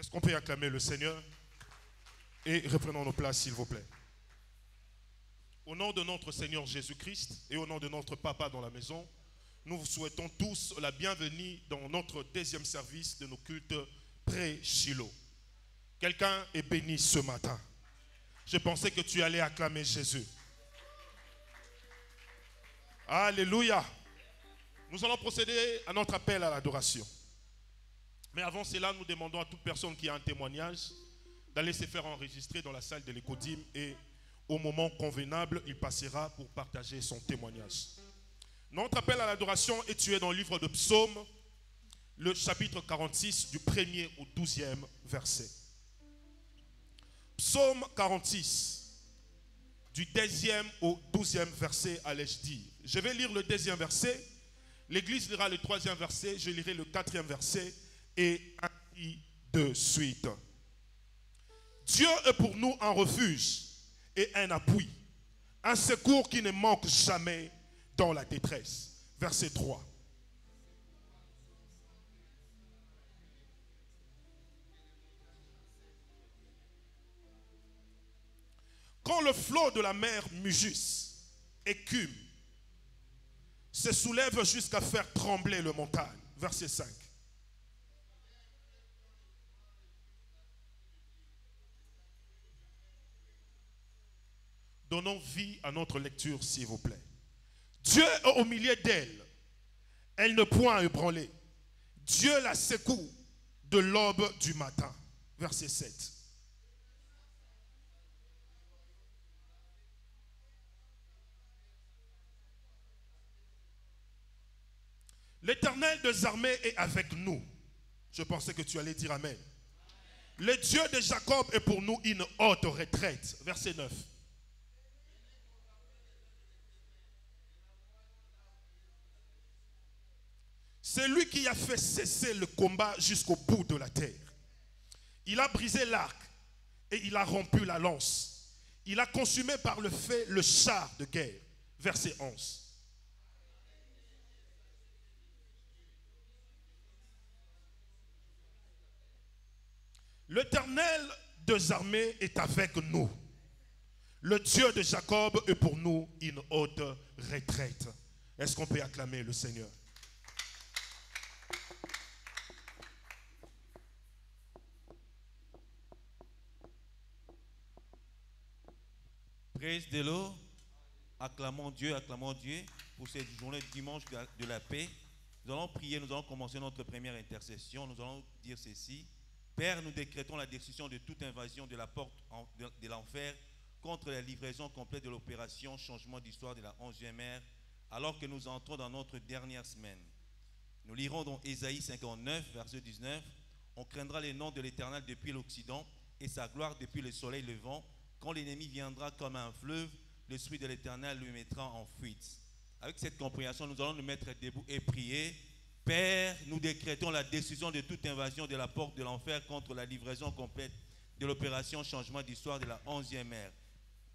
Est-ce qu'on peut acclamer le Seigneur? Et reprenons nos places, s'il vous plaît. Au nom de notre Seigneur Jésus-Christ et au nom de notre Papa dans la maison, nous vous souhaitons tous la bienvenue dans notre deuxième service de nos cultes pré-Shiloh. Quelqu'un est béni ce matin. Je pensais que tu allais acclamer Jésus. Alléluia. Nous allons procéder à notre appel à l'adoration. Mais avant cela, nous demandons à toute personne qui a un témoignage d'aller se faire enregistrer dans la salle de l'écodime et au moment convenable, il passera pour partager son témoignage. Notre appel à l'adoration est tué dans le livre de Psaume, le chapitre 46, du 1er au 12e verset. Psaume 46, du 10e au 12e verset, allais-je dire. Je vais lire le 10e verset, l'église lira le 3e verset, je lirai le 4e verset, et ainsi de suite. Dieu est pour nous un refuge et un appui, un secours qui ne manque jamais dans la détresse. Verset 3. Quand le flot de la mer mugisse, écume, se soulève jusqu'à faire trembler le montagne. Verset 5. Donnons vie à notre lecture, s'il vous plaît. Dieu est au milieu d'elle. Elle ne point ébranler. Dieu la secoue de l'aube du matin. Verset 7. L'Éternel des armées est avec nous. Je pensais que tu allais dire Amen. Le Dieu de Jacob est pour nous une haute retraite. Verset 9. C'est lui qui a fait cesser le combat jusqu'au bout de la terre. Il a brisé l'arc et il a rompu la lance. Il a consumé par le feu le char de guerre. Verset 11. L'Éternel des armées est avec nous. Le Dieu de Jacob est pour nous une haute retraite. Est-ce qu'on peut acclamer le Seigneur? Praise the Lord. Acclamons Dieu pour cette journée de dimanche de la paix. Nous allons prier, nous allons commencer notre première intercession. Nous allons dire ceci. Père, nous décrétons la destruction de toute invasion de la porte de l'enfer contre la livraison complète de l'opération changement d'histoire de la 11e ère, alors que nous entrons dans notre dernière semaine. Nous lirons dans Ésaïe 59, verset 19. On craindra les noms de l'Éternel depuis l'Occident et sa gloire depuis le soleil levant. Quand l'ennemi viendra comme un fleuve, l'Esprit de l'Éternel lui mettra en fuite. Avec cette compréhension, nous allons nous mettre debout et prier. Père, nous décrétons la destruction de toute invasion de la porte de l'enfer contre la livraison complète de l'opération changement d'histoire de la 11e ère.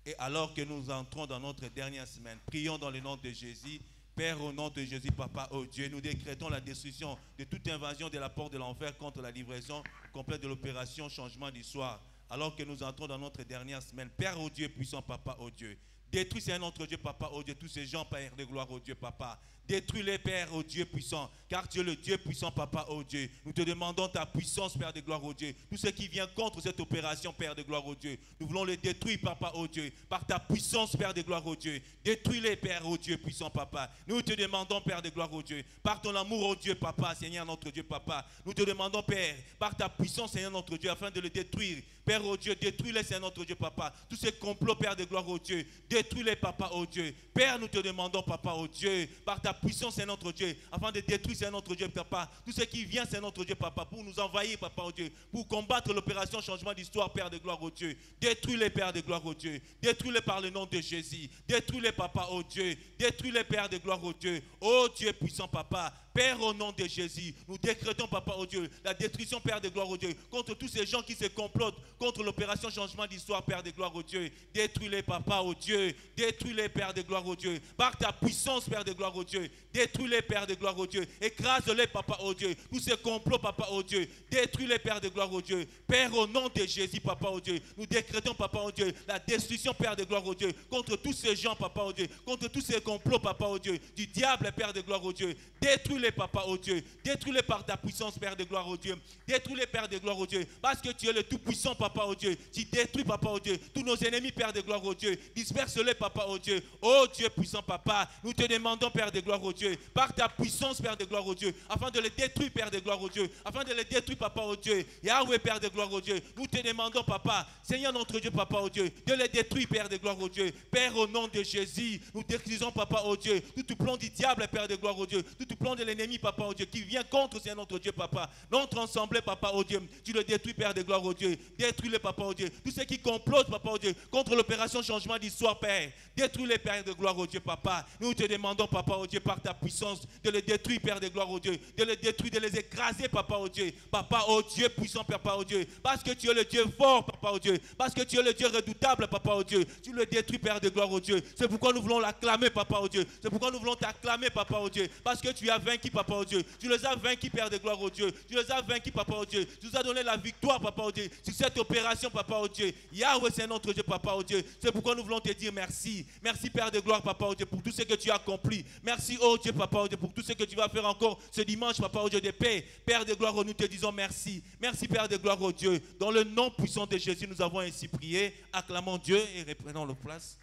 Et alors que nous entrons dans notre dernière semaine, prions dans le nom de Jésus. Père, au nom de Jésus, Papa, oh Dieu, nous décrétons la destruction de toute invasion de la porte de l'enfer contre la livraison complète de l'opération changement d'histoire. Alors que nous entrons dans notre dernière semaine, Père, oh Dieu, puissant Papa, oh Dieu, détruis, Seigneur notre Dieu, Papa, oh Dieu, tous ces gens, Père de gloire, oh Dieu, Papa. Détruis-les, Père, oh Dieu puissant. Car tu es le Dieu puissant, Papa, oh Dieu. Nous te demandons ta puissance, Père de gloire, oh Dieu. Tout ce qui vient contre cette opération, Père de gloire, oh Dieu. Nous voulons les détruire, Papa, oh Dieu. Par ta puissance, Père de gloire, oh Dieu. Détruis-les, Père, oh Dieu puissant, Papa. Nous te demandons, Père de gloire, oh Dieu. Par ton amour, oh Dieu, Papa, Seigneur notre Dieu, Papa. Nous te demandons, Père, par ta puissance, Seigneur notre Dieu, afin de les détruire. Père, oh Dieu, détruis-les, Seigneur notre Dieu, Papa. Tous ces complots, Père de gloire, oh Dieu. Détruis-les, Papa, oh Dieu. Père, nous te demandons, Papa, oh Dieu, par ta puissance, Seigneur notre Dieu, afin de détruire, Seigneur notre Dieu, Papa, tout ce qui vient, Seigneur notre Dieu, Papa, pour nous envahir, Papa, oh Dieu, pour combattre l'opération changement d'histoire, Père de gloire, oh Dieu. Détruis-les, Père de gloire, oh Dieu. Détruis-les par le nom de Jésus. Détruis-les, Papa, oh Dieu. Détruis-les, Père de gloire, oh Dieu. Oh Dieu puissant, Papa. Père, au nom de Jésus, nous décrétons, Papa, oh Dieu, la destruction, Père de gloire, oh Dieu, contre tous ces gens qui se complotent contre l'opération changement d'histoire, Père de gloire, oh Dieu. Détruis-les, Papa, oh Dieu. Détruis-les, Père de gloire, oh Dieu. Par ta puissance, Père de gloire, oh Dieu. Détruis-les, Père de gloire, oh Dieu. Écrase-les, Papa, oh Dieu. Tous ces complots, Papa, oh Dieu. Détruis-les, Père de gloire, oh Dieu. Père, au nom de Jésus, Papa, oh Dieu, nous décrétons, Papa, oh Dieu, la destruction, Père de gloire, oh Dieu, contre tous ces gens, Papa, oh Dieu, contre tous ces complots, Papa, oh Dieu, du diable, Père de gloire, oh Dieu. Détruis-les, Papa, oh Dieu. Détruis-les par ta puissance, Père de gloire, oh Dieu. Détruis-les, Père de gloire, oh Dieu. Parce que tu es le tout-puissant, Papa, oh Dieu. Tu détruis, Papa, oh Dieu, tous nos ennemis, Père de gloire, oh Dieu. Disperse-les, Papa, oh Dieu. Oh Dieu puissant, Papa, nous te demandons, Père de gloire, oh Dieu, par ta puissance, Père de gloire, oh Dieu, afin de les détruire, Père de gloire, oh Dieu, afin de les détruire, Papa, oh Dieu. Yahweh, Père de gloire, oh Dieu, nous te demandons, Papa, Seigneur notre Dieu, Papa, oh Dieu, de les détruire, Père de gloire, oh Dieu. Père, au nom de Jésus, nous détruisons, Papa, oh Dieu, tout plan du diable, Père de gloire, oh Dieu, tout plan de l'ennemi, Papa, oh Dieu, qui vient contre, Seigneur notre Dieu, Papa, notre ensemble, Papa, oh Dieu, tu le détruis, Père de gloire, oh Dieu, détruis-le, Papa, oh Dieu, tous ceux qui complotent, Papa, oh Dieu, contre l'opération changement d'histoire, Père, détruis-les, Père de gloire, oh Dieu, Papa, nous te demandons, Papa, oh Dieu, par ta puissance, de les détruire, Père de gloire, oh Dieu, de les détruire, de les écraser, Papa, oh Dieu, Papa, oh Dieu, puissant, Papa, oh Dieu, parce que tu es le Dieu fort, Papa, oh Dieu, parce que tu es le Dieu redoutable, Papa, oh Dieu, tu le détruis, Père de gloire, oh Dieu, c'est pourquoi nous voulons l'acclamer, Papa, oh Dieu, c'est pourquoi nous voulons t'acclamer, Papa, oh Dieu, parce que tu as vaincu, Papa, oh Dieu, tu les as vaincus, Père de gloire, oh Dieu, tu les as vaincus, Papa, oh Dieu, tu nous as donné la victoire, Papa, oh Dieu, sur cette opération, Papa, oh Dieu, Yahweh, c'est notre Dieu, Papa, oh Dieu, c'est pourquoi nous voulons te dire merci, merci, Père de gloire, Papa, oh Dieu, pour tout ce que tu as accompli, merci, oh Dieu, Papa, oh Dieu, pour tout ce que tu vas faire encore ce dimanche, Papa, oh Dieu, de paix, Père de gloire, nous te disons merci, merci, Père de gloire, oh Dieu, dans le nom puissant de Jésus, nous avons ainsi prié, acclamons Dieu et reprenons nos places.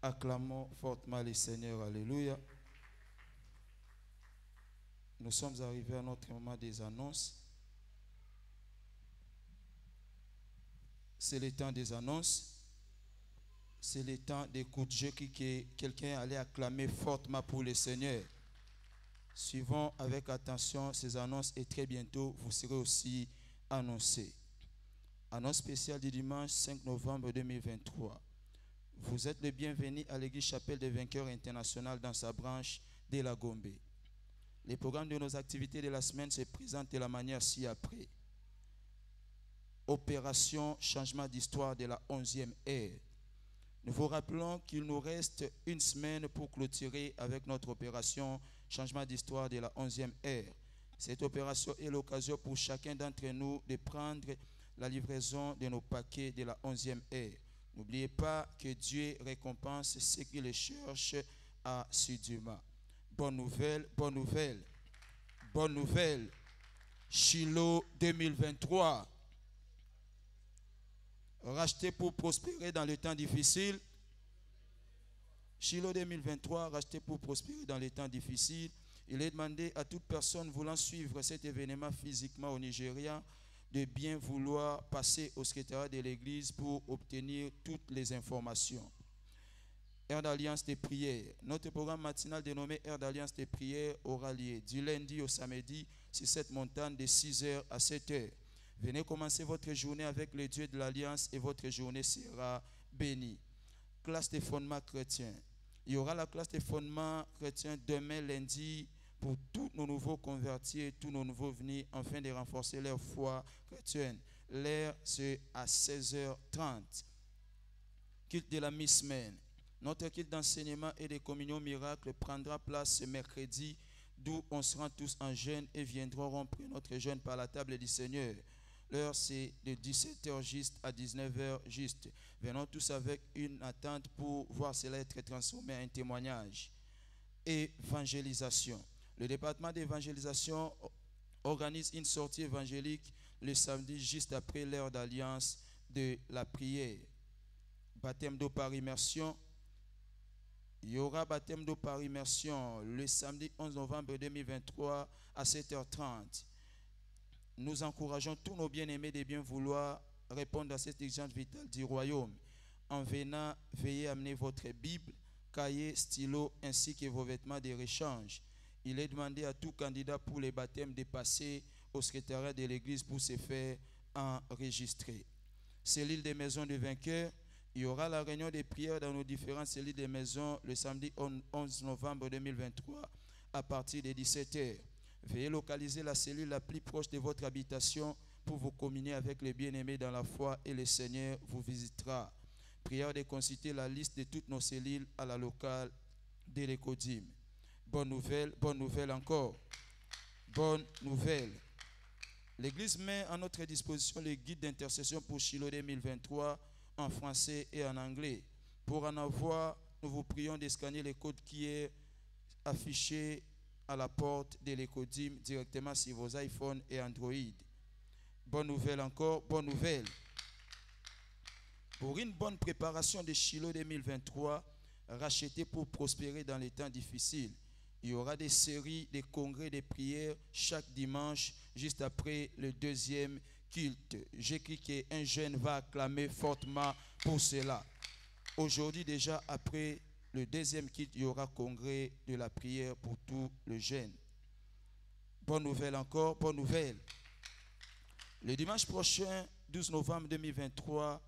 Acclamons fortement les Seigneurs, alléluia. Nous sommes arrivés à notre moment des annonces. C'est le temps des annonces. C'est le temps d'écouter que quelqu'un allait acclamer fortement pour le Seigneur. Suivons avec attention ces annonces et très bientôt vous serez aussi annoncés. Annonce spéciale du dimanche 5 novembre 2023. Vous êtes les bienvenus à l'église Chapelle des Vainqueurs International dans sa branche de la Gombe. Les programmes de nos activités de la semaine se présentent de la manière ci-après. Opération changement d'histoire de la 11e ère. Nous vous rappelons qu'il nous reste une semaine pour clôturer avec notre opération changement d'histoire de la 11e ère. Cette opération est l'occasion pour chacun d'entre nous de prendre la livraison de nos paquets de la 11e ère. N'oubliez pas que Dieu récompense ceux qui le cherchent assidûment. Bonne nouvelle, bonne nouvelle, bonne nouvelle. Shiloh 2023. Racheté pour prospérer dans les temps difficiles. Shiloh 2023, racheté pour prospérer dans les temps difficiles. Il est demandé à toute personne voulant suivre cet événement physiquement au Nigeria de bien vouloir passer au secrétariat de l'église pour obtenir toutes les informations. Heure d'alliance des prières. Notre programme matinal dénommé Heure d'alliance des prières aura lieu du lundi au samedi sur cette montagne de 6h à 7h. Venez commencer votre journée avec le Dieu de l'Alliance et votre journée sera bénie. Classe de fondement chrétien. Il y aura la classe de fondement chrétien demain lundi pour tous nos nouveaux convertis et tous nos nouveaux venus afin de renforcer leur foi chrétienne. L'heure c'est à 16h30. Culte de la mi-semaine. Notre culte d'enseignement et de communion miracle prendra place ce mercredi, d'où on sera tous en jeûne et viendrons rompre notre jeûne par la table du Seigneur. L'heure, c'est de 17h juste à 19h juste. Venons tous avec une attente pour voir cela être transformé en un témoignage. Évangélisation. Le département d'évangélisation organise une sortie évangélique le samedi juste après l'heure d'alliance de la prière. Baptême d'eau par immersion. Il y aura baptême d'eau par immersion le samedi 11 novembre 2023 à 7h30. Nous encourageons tous nos bien-aimés de bien vouloir répondre à cette exigence vitale du royaume. En venant, veuillez amener votre Bible, cahier, stylo ainsi que vos vêtements de rechange. Il est demandé à tout candidat pour les baptêmes de passer au secrétariat de l'église pour se faire enregistrer. Cellule des maisons de vainqueurs. Il y aura la réunion de prières dans nos différentes cellules des maisons le samedi 11 novembre 2023 à partir de 17h. Veuillez localiser la cellule la plus proche de votre habitation pour vous communier avec les bien-aimés dans la foi et le Seigneur vous visitera. Prière de consulter la liste de toutes nos cellules à la locale de l'Écodim. Bonne nouvelle encore. Bonne nouvelle. L'Église met à notre disposition le guide d'intercession pour Shiloh 2023 en français et en anglais. Pour en avoir, nous vous prions de scanner le code qui est affiché à la porte de l'Écodim directement sur vos iPhones et Android. Bonne nouvelle encore, bonne nouvelle. Pour une bonne préparation de Shiloh 2023, racheté pour prospérer dans les temps difficiles, il y aura des séries de congrès de prières chaque dimanche, juste après le deuxième culte. J'écris qu'un jeune va acclamer fortement pour cela. Aujourd'hui, déjà après le deuxième culte, il y aura congrès de la prière pour tous les jeunes. Bonne nouvelle encore, bonne nouvelle. Le dimanche prochain, 12 novembre 2023,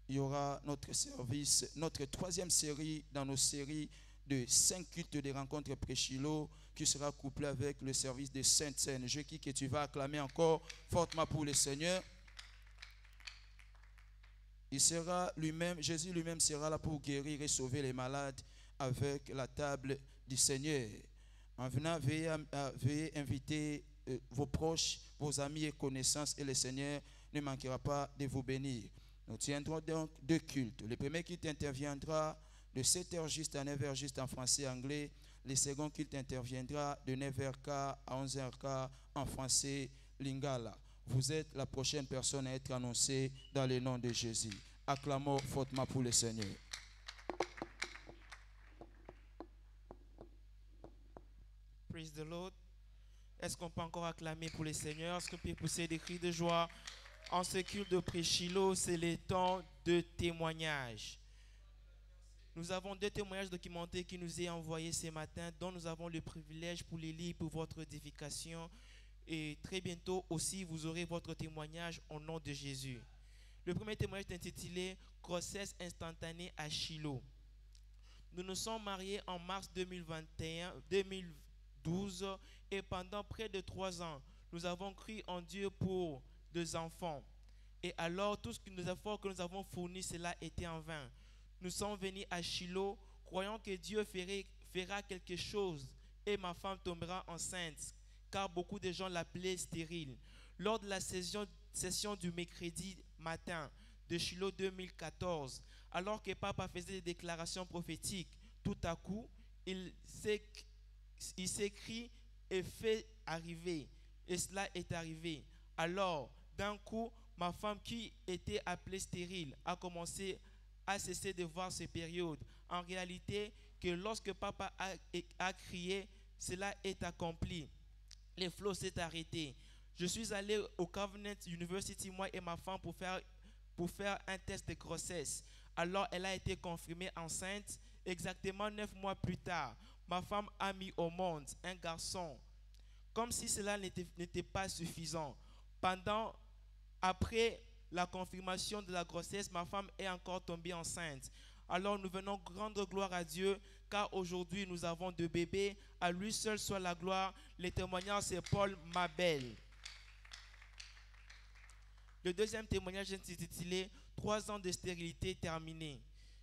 il y aura notre service, notre troisième série dans nos séries de 5 cultes de rencontres pré-Shiloh qui sera couplé avec le service de Sainte Seine. Je dis que tu vas acclamer encore fortement pour le Seigneur. Il sera lui-même, Jésus lui-même sera là pour guérir et sauver les malades avec la table du Seigneur. En venant, veuillez inviter vos proches, vos amis et connaissances et le Seigneur ne manquera pas de vous bénir. Nous tiendrons donc 2 cultes. Le premier culte interviendra de 7h juste à 9h juste en français et anglais. Le second culte interviendra de 9h15 à 11h15 en français lingala. Vous êtes la prochaine personne à être annoncée dans le nom de Jésus. Acclamons fortement pour le Seigneur. Praise the Lord. Est-ce qu'on peut encore acclamer pour le Seigneur? Est-ce qu'on peut pousser des cris de joie? En ce culte de pré-Shiloh, c'est le temps de témoignage. Nous avons 2 témoignages documentés qui nous est envoyés ce matin, dont nous avons le privilège pour les lire pour votre édification. Et très bientôt aussi, vous aurez votre témoignage au nom de Jésus. Le premier témoignage est intitulé « Grossesse instantanée à Shiloh ». Nous nous sommes mariés en mars 2012 et pendant près de 3 ans, nous avons cru en Dieu pour 2 enfants. Et alors, tous les efforts que nous avons fournis, cela était en vain. Nous sommes venus à Shiloh, croyant que Dieu fera quelque chose et ma femme tombera enceinte, car beaucoup de gens l'appelaient stérile. Lors de la session du mercredi matin de Shiloh 2014, alors que papa faisait des déclarations prophétiques, tout à coup, il s'écrit et fait arriver. Et cela est arrivé. Alors, d'un coup, ma femme qui était appelée stérile a commencé à cesser de voir ces périodes. En réalité, que lorsque papa a crié, cela est accompli. Les flots s'est arrêté. Je suis allé au Covenant University, moi et ma femme, pour faire un test de grossesse. Alors, elle a été confirmée enceinte. Exactement 9 mois plus tard, ma femme a mis au monde un garçon. Comme si cela n'était pas suffisant. Après la confirmation de la grossesse, ma femme est encore tombée enceinte. Alors nous venons rendre gloire à Dieu, car aujourd'hui nous avons 2 bébés. À lui seul soit la gloire. Le témoignage, c'est Paul Mabel. Le deuxième témoignage est intitulé « 3 ans de stérilité terminés ».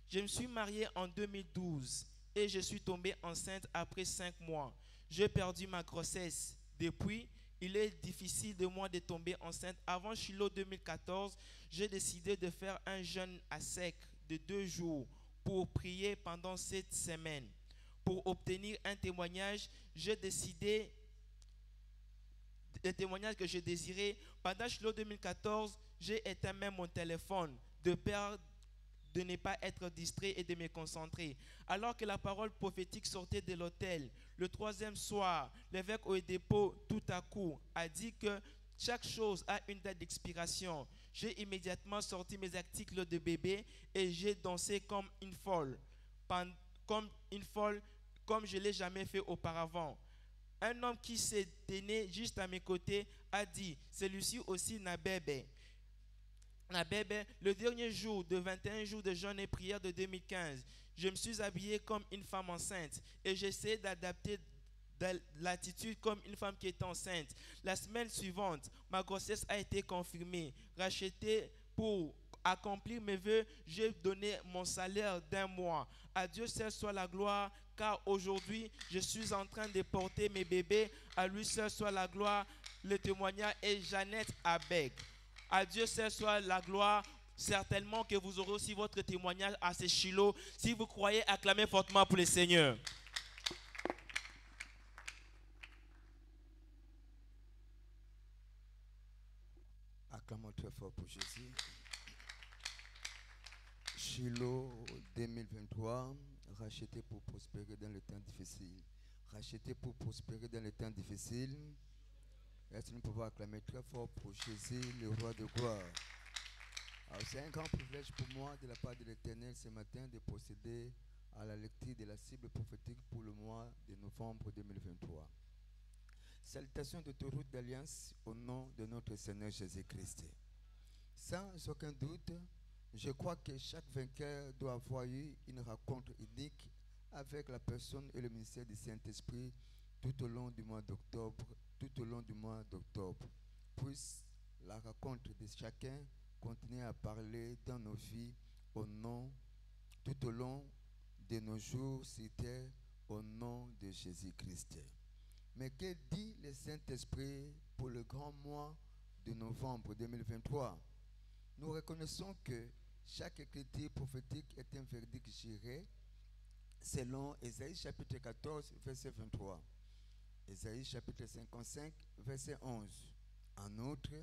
Je me suis marié en 2012 et je suis tombée enceinte après 5 mois. J'ai perdu ma grossesse. Depuis, il est difficile de moi de tomber enceinte. Avant Shiloh 2014, j'ai décidé de faire un jeûne à sec de 2 jours pour prier pendant 7 semaines. Pour obtenir un témoignage, j'ai décidé le témoignage que je désirais. Pendant Shiloh 2014, j'ai éteint même mon téléphone de peur de ne pas être distrait et de me concentrer. Alors que la parole prophétique sortait de l'autel, le 3e soir, l'évêque Oedipo tout à coup a dit que chaque chose a une date d'expiration. J'ai immédiatement sorti mes articles de bébé et j'ai dansé comme une folle, comme je ne l'ai jamais fait auparavant. Un homme qui s'est tenu juste à mes côtés a dit, celui-ci aussi n'a bébé. Le dernier jour de 21 jours de jeûne et prière de 2015, je me suis habillé comme une femme enceinte et j'essaie d'adapter l'attitude comme une femme qui est enceinte. La semaine suivante, ma grossesse a été confirmée. Racheté pour accomplir mes vœux, j'ai donné mon salaire d'1 mois. À Dieu seul soit la gloire, car aujourd'hui, je suis en train de porter mes bébés. À lui seul soit la gloire. Le témoignage est Jeannette Abeg. À Dieu seul soit la gloire. Certainement que vous aurez aussi votre témoignage à ces Shiloh. Si vous croyez, acclamez fortement pour le Seigneur. Acclamons très fort pour Jésus. Shiloh 2023, racheté pour prospérer dans les temps difficiles. Racheté pour prospérer dans les temps difficiles. Est-ce que nous pouvons acclamer très fort pour Jésus, le roi de gloire? C'est un grand privilège pour moi, de la part de l'Éternel, ce matin, de procéder à la lecture de la cible prophétique pour le mois de novembre 2023. Salutations d'autoroute d'alliance au nom de notre Seigneur Jésus-Christ. Sans aucun doute, je crois que chaque vainqueur doit avoir eu une rencontre unique avec la personne et le ministère du Saint-Esprit tout au long du mois d'octobre. Puisse la rencontre de chacun continuer à parler dans nos vies tout au long de nos jours sur terre, au nom de Jésus-Christ. Mais que dit le Saint-Esprit pour le grand mois de novembre 2023? Nous reconnaissons que chaque écriture prophétique est un verdict juré selon Ésaïe chapitre 14, verset 23. Ésaïe chapitre 55, verset 11. En outre,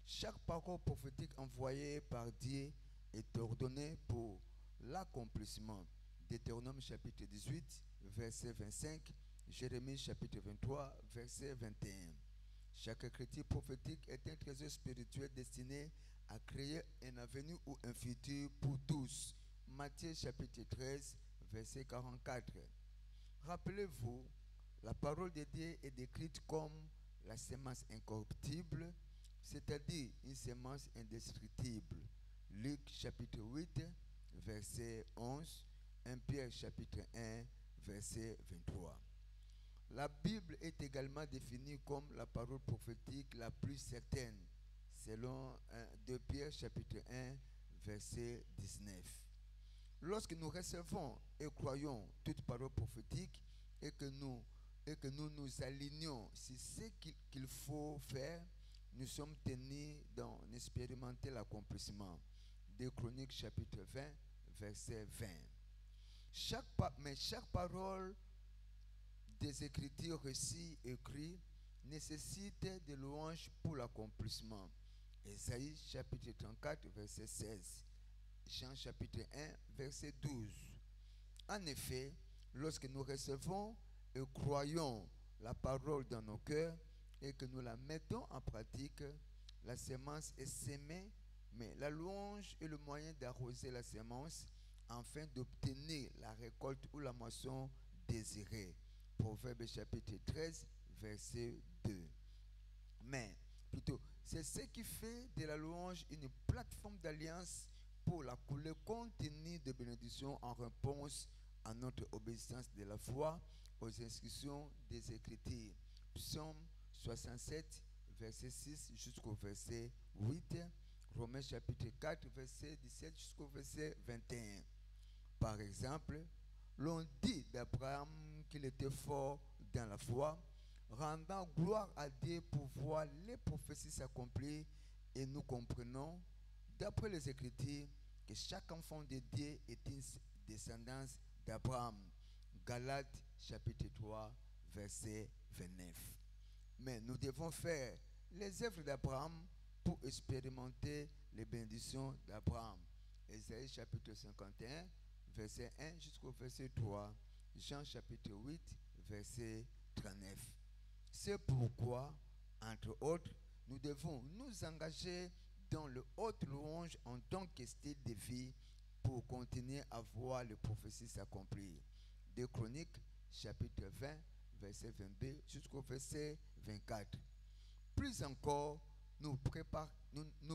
chaque parole prophétique envoyée par Dieu est ordonnée pour l'accomplissement. Deutéronome chapitre 18, verset 25. Jérémie chapitre 23, verset 21. Chaque écriture prophétique est un trésor spirituel destiné à créer un avenir ou un futur pour tous. Matthieu chapitre 13, verset 44. Rappelez-vous, la parole de Dieu est décrite comme la semence incorruptible, c'est-à-dire une semence indestructible. Luc chapitre 8, verset 11. 1 Pierre chapitre 1, verset 23. La Bible est également définie comme la parole prophétique la plus certaine, selon 2 Pierre chapitre 1, verset 19. Lorsque nous recevons et croyons toute parole prophétique et que nous nous alignons sur ce qu'il faut faire, nous sommes tenus d'en expérimenter l'accomplissement. 2 Chroniques chapitre 20, verset 20. Chaque parole des Écritures récits écrits nécessite des louanges pour l'accomplissement. Ésaïe chapitre 34, verset 16. Jean chapitre 1, verset 12. En effet, lorsque nous recevons et croyons la parole dans nos cœurs et que nous la mettons en pratique, la semence est semée, mais la louange est le moyen d'arroser la semence afin d'obtenir la récolte ou la moisson désirée. Proverbe chapitre 13, verset 2. Mais plutôt, c'est ce qui fait de la louange une plateforme d'alliance pour la coulée continue de bénédictions en réponse à notre obéissance de la foi aux instructions des Écritures. Psaume 67, verset 6 jusqu'au verset 8. Romains chapitre 4, verset 17 jusqu'au verset 21. Par exemple, l'on dit d'Abraham qu'il était fort dans la foi. rendant gloire à Dieu pour voir les prophéties s'accomplir, et nous comprenons, d'après les Écritures, que chaque enfant de Dieu est une descendance d'Abraham. Galates chapitre 3, verset 29. Mais nous devons faire les œuvres d'Abraham pour expérimenter les bénédictions d'Abraham. Ésaïe chapitre 51, verset 1 jusqu'au verset 3. Jean chapitre 8, verset 39. C'est pourquoi, entre autres, nous devons nous engager dans le haute louange en tant que style de vie pour continuer à voir les prophéties s'accomplir. 2 Chroniques, chapitre 20, verset 22 jusqu'au verset 24. Plus encore, nous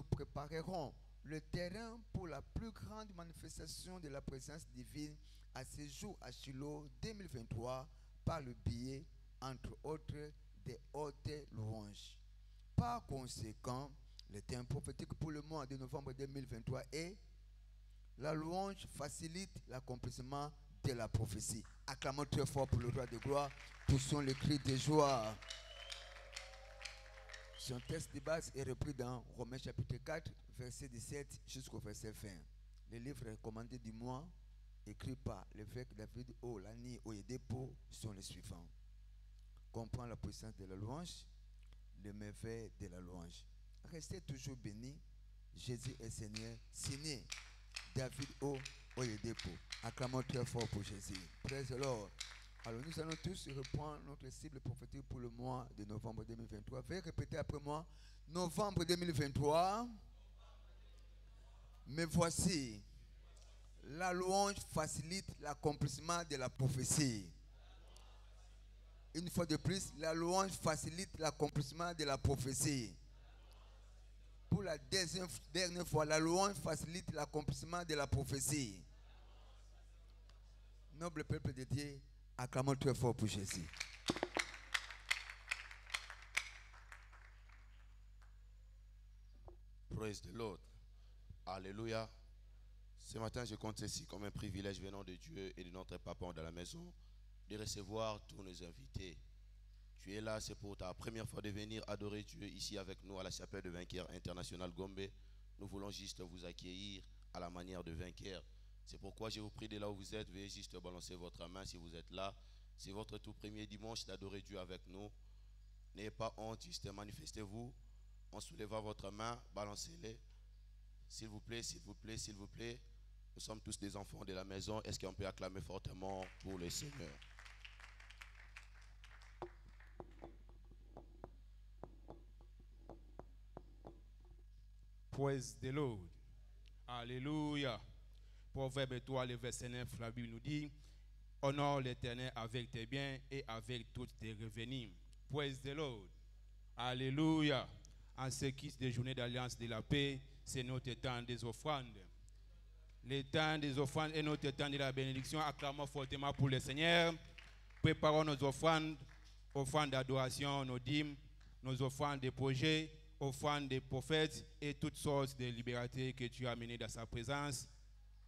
préparerons le terrain pour la plus grande manifestation de la présence divine à ce jour à Shiloh 2023 par le biais, entre autres, des hautes louanges. Par conséquent, le thème prophétique pour le mois de novembre 2023 est la louange facilite l'accomplissement de la prophétie. Acclamons très fort pour le roi de gloire. Poussons le cri de joie. Son texte de base est repris dans Romains chapitre 4, verset 17 jusqu'au verset 20. Les livres recommandés du mois, écrits par l'évêque David Olani Oyedepo, sont les suivants. Comprends la puissance de la louange, le merveille de la louange. Restez toujours bénis. Jésus est Seigneur. Signé David Oyedepo. Acclamons très fort pour Jésus. Praise the Lord. Alors nous allons tous reprendre notre cible prophétique pour le mois de novembre 2023. Veuillez répéter après moi. Novembre 2023. Mais voici, la louange facilite l'accomplissement de la prophétie. Une fois de plus, la louange facilite l'accomplissement de la prophétie. Pour la dernière fois, la louange facilite l'accomplissement de la prophétie. Noble peuple de Dieu, acclamons très fort pour Jésus. Praise the Lord. Alléluia. Ce matin, je compte ceci comme un privilège venant de Dieu et de notre papa dans la maison de recevoir tous nos invités. Tu es là, c'est pour ta première fois de venir adorer Dieu ici avec nous à la chapelle de Vainqueur International Gombe. Nous voulons juste vous accueillir à la manière de Vainqueur. C'est pourquoi je vous prie de là où vous êtes, veuillez juste balancer votre main si vous êtes là. C'est votre tout premier dimanche d'adorer Dieu avec nous. N'ayez pas honte, juste manifestez-vous en soulevant votre main, balancez-les. S'il vous plaît, s'il vous plaît, s'il vous plaît. Nous sommes tous des enfants de la maison. Est-ce qu'on peut acclamer fortement pour le Seigneur? Praise the Lord. Alléluia. Proverbe 3, le verset 9, la Bible nous dit: honore l'Éternel avec tes biens et avec toutes tes revenus. Praise the Lord. Alléluia. En ce qui est des journées d'alliance de la paix, c'est notre temps des offrandes. Le temps des offrandes est notre temps de la bénédiction. Acclamons fortement pour le Seigneur. Préparons nos offrandes, offrandes d'adoration, nos dîmes, nos offrandes de projets, offrandes des prophètes et toutes sortes de libertés que tu as amenées dans sa présence.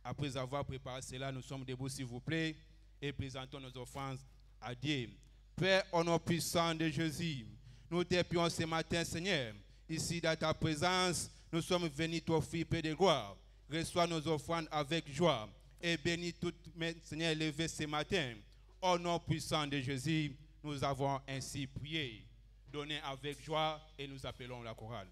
Après avoir préparé cela, nous sommes debout, s'il vous plaît, et présentons nos offrandes à Dieu. Père, au nom puissant de Jésus, nous te prions ce matin, Seigneur. Ici, dans ta présence, nous sommes venus t'offrir paix de gloire. Reçois nos offrandes avec joie et bénis toutes mes Seigneur élevées ce matin. Au nom puissant de Jésus, nous avons ainsi prié. Donnez avec joie et nous appelons la chorale.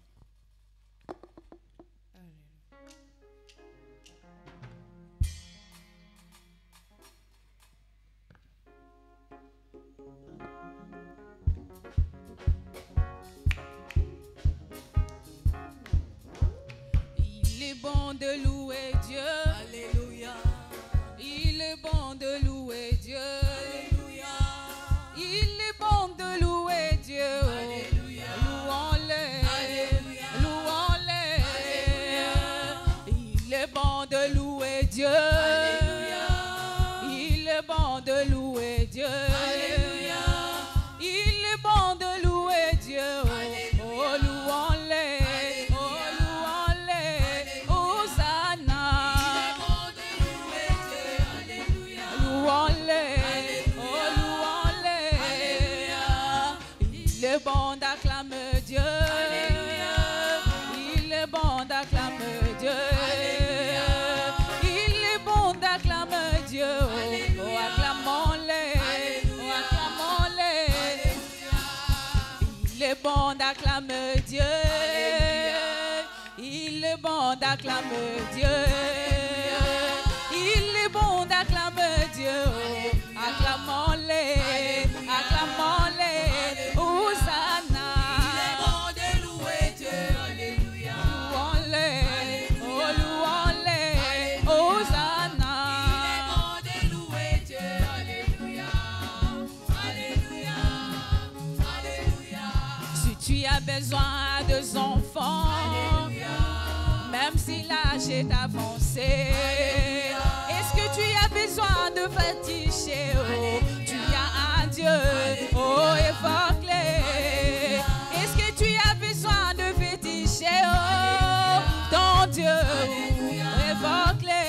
Il est bon de louer Dieu. Alléluia. Il est bon de louer Dieu. Alléluia. Il est bon de louer Dieu. Alléluia. Louons-le. Alléluia. Louons-le. Alléluia. Il est bon de louer Dieu. Alléluia. Il est bon de louer Dieu. Alléluia. Il est bon de louer Dieu. Alléluia. Oh, louons-le. Oh, louons-le. Hosanna. est bon, d'acclame Dieu. Il est bon, d'acclame Dieu. Il est bon, d'acclame Dieu. Oh, acclamons-le. Oh, acclamons-le. Il est bon, d'acclame Dieu. Il est bon, d'acclame Dieu. Il est bon, d'acclame Dieu. Acclamons-le. Acclamons-le. Hosanna. Il est bon de louer Dieu. Alléluia. Louons-le. Oh, louons-le. Hosanna. Il est bon de louer Dieu. Alléluia. Alléluia. Alléluia. Si tu as besoin de enfants, même si l'âge est avancé, est-ce que tu as besoin de féticher? Oh, tu as un Dieu, oh, évoque-le. Est-ce que tu as besoin de féticher? Oh, ton Dieu, évoque-le.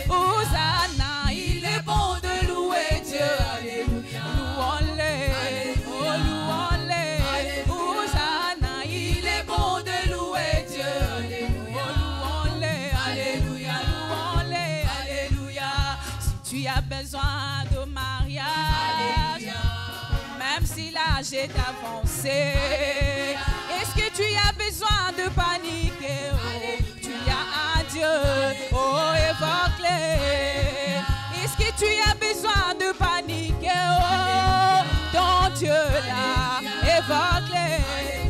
Hosanna, il est bon de louer Dieu. Alléluia. Louons-le, oh, louons-le. Hosanna, il est bon de louer Dieu. Tu as besoin de mariage, même si l'âge est avancé. Est-ce que tu as besoin de paniquer? Oh, tu as un Dieu, oh, évoque-le. Est-ce que tu as besoin de paniquer? Oh, ton Dieu là, évoque-le.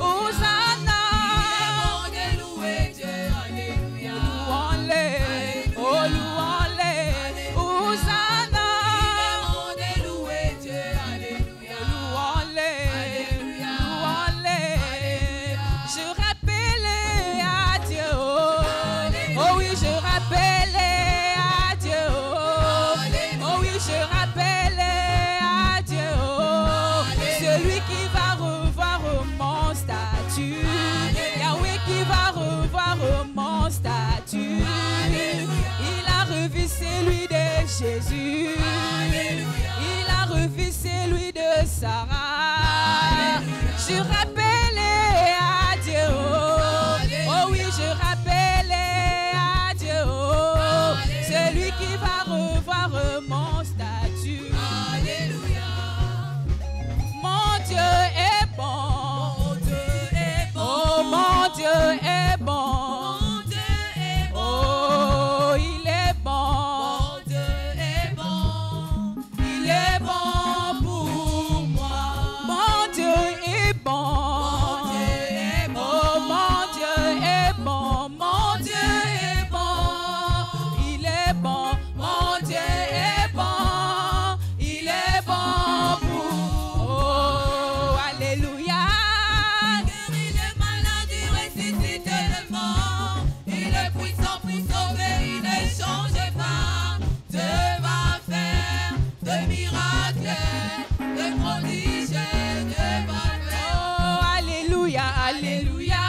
Hosanna, il est bon de louer Dieu. Alléluia. Louons-le, oh, louons-le. Hosanna, il est bon de louer Dieu. Alléluia. Louons-le, louons-le. Je rappelle à Dieu. Oh oui, je rappelle à Dieu. Oh oui, je rappelle à Dieu. Celui qui va revoir mon statut. Yahweh qui va revoir mon statut. Il a revu celui de Jésus. Il a revu celui de Sarah. Je rappelle à Dieu. Oh oui, je rappelle à Dieu. Celui qui va revoir mon statut. Mon Dieu est bon. Mon Dieu est bon. Oh, mon Dieu est bon. Mon Dieu est bon. Oh, il est bon. Mon Dieu est bon. Il est bon pour moi. Mon Dieu est bon. Mon Dieu est bon. Oh, mon Dieu est bon. Mon Dieu est bon. Il est bon. Mon Dieu est bon. Il est bon pour. Oh, alléluia. Guérit le malade, il ressuscite le mort. Il est puissant pour sauver, il ne change pas. Dieu va faire de miracles, de prodiges, Dieu va faire. Oh, alléluia, alléluia.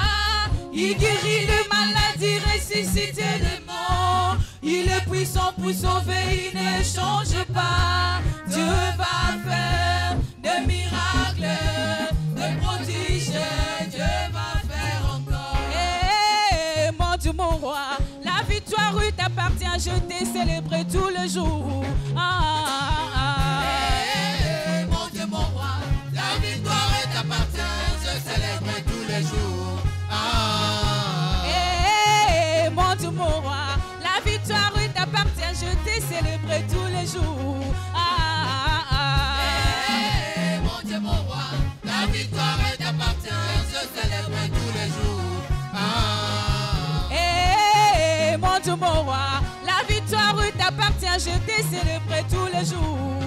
Il guérit le malade, il ressuscite le mort. Il est puissant pour sauver, il ne change pas. Dieu va faire de miracles, de prodiges, Dieu va faire encore. Eh, mon Dieu, mon roi, la victoire t'appartient, je t'ai célébré tout le jour. Mon Dieu, mon roi, la victoire t'appartient, je célèbre tous les jours. Mon Dieu, mon roi, la victoire t'appartient, je t'ai célébré tous les jours. Mon Dieu, mon roi, la victoire t'appartient, je célèbre tous les jours. Mon Dieu, mon roi, la victoire t'appartient, je t'ai célébré tous les jours.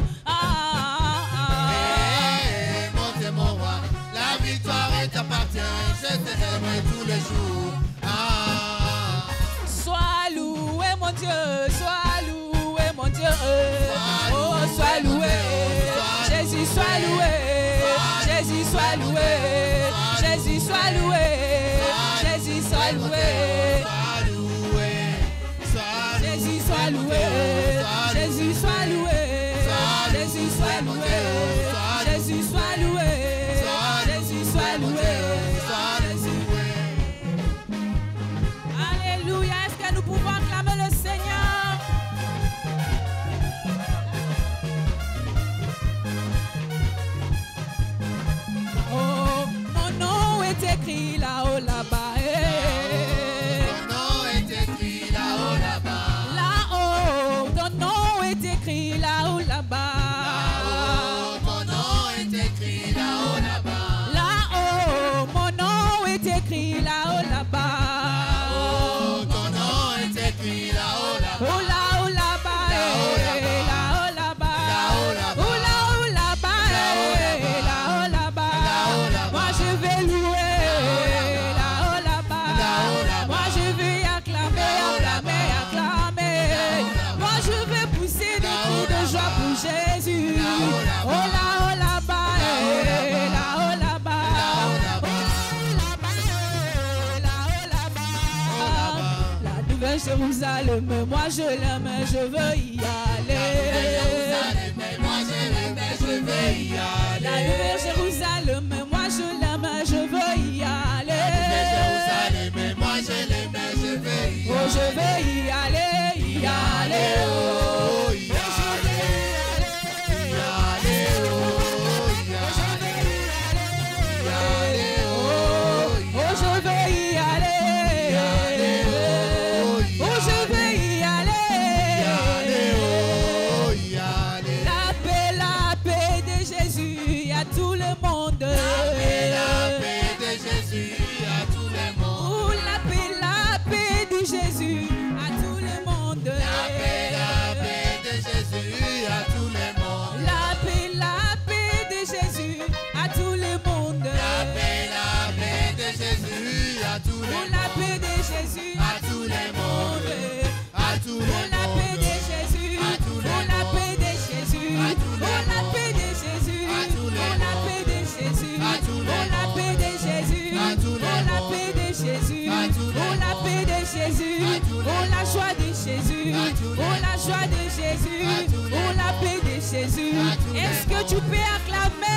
Mon Dieu, mon roi, la victoire t'appartient, je célèbre tous les jours. Sois loué, mon Dieu, sois loué, mon Dieu. Oh, sois loué, Jésus, sois loué, Jésus, sois loué, Jésus, sois loué, Jésus, sois loué. Jésus soit loué, Jésus soit loué, Jésus soit loué, Jésus soit loué, Jésus soit là-haut, là-bas. Ton nom est écrit là-haut, là-bas. Là-haut, ton nom est écrit là-haut, là-bas. Là-haut, ton nom est écrit là-haut, là-bas. Là-haut, mon nom est écrit là-haut, là-bas. Là-haut, ton nom est écrit là-haut, là-bas. Oh là-haut, là-bas, là-haut, là-bas. Oh là-haut, là-bas, là-haut, là-bas. Moi je vais louer, là-haut, là-bas. Moi je vais acclamer, acclamer, acclamer. Moi je vais pousser des cris de joie pour Jésus. Oh là-haut, là-bas, là-haut, là-bas. La nouvelle Jérusalem, moi je l'aime, je veux y aller. Moi je l'aime, je veux y aller. La nouvelle Jérusalem, moi je l'aime, je veux y aller. Jérusalem, moi je l'aime, je veux y aller. Oh, je veux y aller, y aller, oh, y je veux y aller. Oh, je veux y aller. La paix de Jésus à tout le monde. La paix de Jésus à tout le monde. Oh, la paix de Jésus à tout le monde. La paix de Jésus à tout le monde. La paix de Jésus à tout le monde. La paix de Jésus à tout le Oh, monde. la paix de Jésus À tout le monde. À tout Oh, le la paix monde. de Jésus. À tout Oh, le la monde. paix de Jésus. À tout Oh, le la monde. paix de Jésus. À tout le Oh, la monde. paix de Jésus. À tout le Oh, la monde. paix de Jésus. À tout le Oh, la monde. paix de Jésus. À tout le Oh, la monde. paix de Jésus. À tout le Oh, la monde. joie de Jésus. À tout le Oh, la monde. joie de Jésus. À tout le Oh, la monde. paix de Jésus. À tout le Est-ce que tu monde. peux acclamer?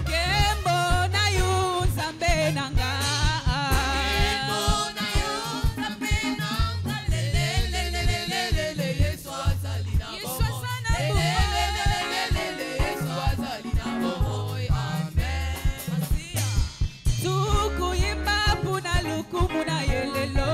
Kembo na yo Nzambe nanga. Yesu azali na tukuyimba mpuna lukumu na yelelo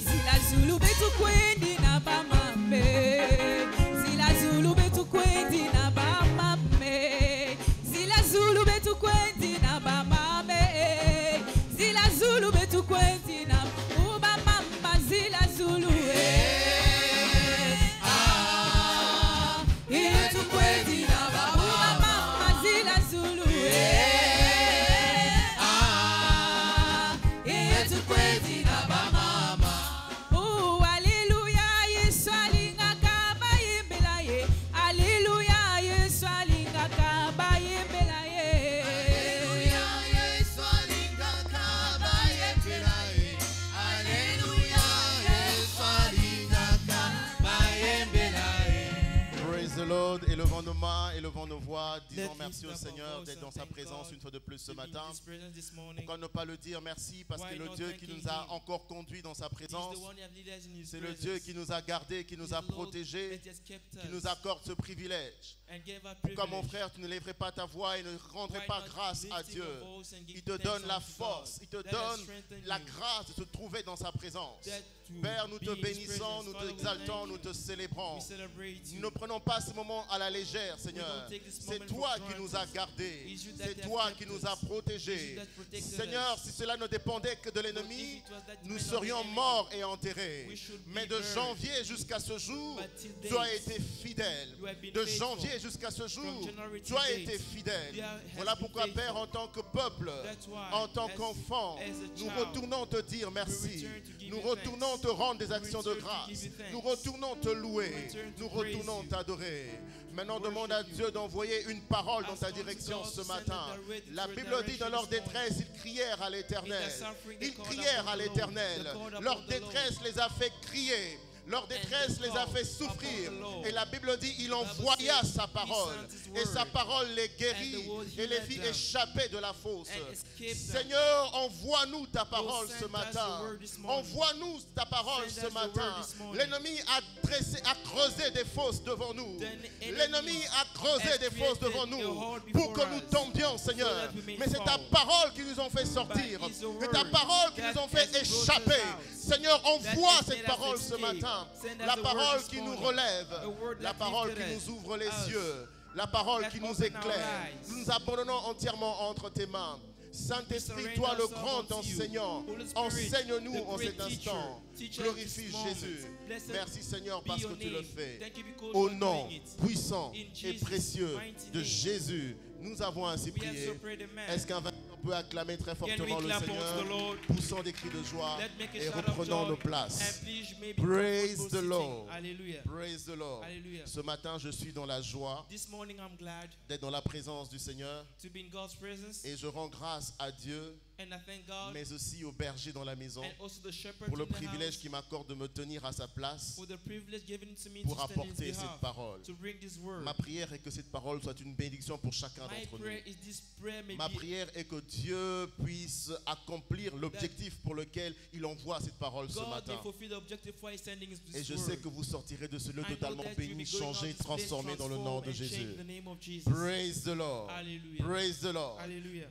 Zila Zulu betu kwendi na bamame. Zila Zulu betu kwendi na bamame. Zila Zulu betu kwendi na bamame. Zila Zulu betu kwendi na ubamama. Zila Zulu betu kwendi na ubamama. Zila Zulu betu kwendi na bamama. Oh, alléluia, Yesu alingaka bayimbela ye. Alléluia, Yesu alingaka bayimbela ye. Praise the Lord. Élevons nos mains, élevons nos voix. Disons Let's merci lift au up our Seigneur voice d'être and dans sa thank présence God une fois de plus ce to be in matin. His presence this morning. Pourquoi ne pas le dire merci parce Why que le not Dieu qui thanking nous a Him? encore conduits dans sa He's présence, the one who has led us in His c'est le presence. Dieu qui nous a gardés, qui nous He's a the Lord protégés, that has kept qui us nous accorde ce privilège. and gave us Pourquoi mon privilege. frère, tu ne lèverais pas ta voix et ne rendrais Why pas not grâce à lifting Dieu? your voice and give Il te thanks donne la unto force, God il te that has donne strengthened la you, grâce de se trouver dans sa présence. that to Père, nous be te in His bénissons, presence. nous Father, we t'exaltons, thank nous you. te célébrons. We celebrate Nous you. ne prenons pas ce moment à la légère, Seigneur. don't take this C'est moment toi for qui nous granted. as gardés. It's you that C'est have toi kept qui nous us. as It's you protégés. that protected Seigneur, us. si cela ne dépendait que de l'ennemi, If it was that nous depended on serions the enemy, morts et enterrés. we should be Mais de buried. janvier jusqu'à ce jour, But till tu date, as été fidèle. you have been De faithful. janvier jusqu'à ce jour, From January tu to as date, été fidèle. you have Voilà been pourquoi, faithful. Père, en tant que peuple, That's why, en tant as- qu'enfant, as a nous child, retournons te dire merci. return to give Nous you retournons thanks. te rendre des actions de return to grâce. give you thanks. Nous retournons te louer. return to Nous praise retournons you. t'adorer. Maintenant, Worship demande à you. Dieu d'envoyer une parole dans Ask ta God to direction God ce to send matin. a direct La to a Bible dit dans direction leur this morning. détresse, ils crièrent à l'Éternel. In their suffering, they Ils called crièrent upon à the Lord. l'Éternel. They called upon Leur the détresse Lord. les a fait crier. Leur détresse les a fait souffrir. Et la Bible dit, il envoya sa parole. Et sa parole les guérit et les fit échapper de la fosse. Seigneur, envoie-nous ta parole ce matin. Envoie-nous ta parole ce matin. L'ennemi a creusé des fosses devant nous. L'ennemi a creusé des fosses devant nous pour que nous tombions, Seigneur. Mais c'est ta parole qui nous a fait sortir. C'est ta parole qui nous a fait échapper. Seigneur, envoie cette parole ce matin. La parole qui nous relève. La parole qui nous ouvre les yeux. La parole qui nous éclaire. Nous nous abandonnons entièrement entre tes mains. Saint-Esprit, toi le grand enseignant, enseigne-nous en cet instant. Glorifie Jésus. Merci Seigneur parce que tu le fais. Au nom puissant et précieux de Jésus, nous avons ainsi prié. Est-ce qu'un peut acclamer très fortement le Seigneur, poussant des cris de joie et reprenant nos places. Praise the Lord. Praise the Lord. Ce matin, je suis dans la joie d'être dans la présence du Seigneur et je rends grâce à Dieu, mais aussi au berger dans la maison pour le privilège qu'il m'accorde de me tenir à sa place pour apporter cette parole. Ma prière est que cette parole soit une bénédiction pour chacun d'entre nous. Ma prière est que Dieu puisse accomplir l'objectif pour lequel il envoie cette parole ce matin. Et je sais que vous sortirez de ce lieu totalement béni, changé, transformé dans le nom de Jésus. Praise the Lord. Praise the Lord.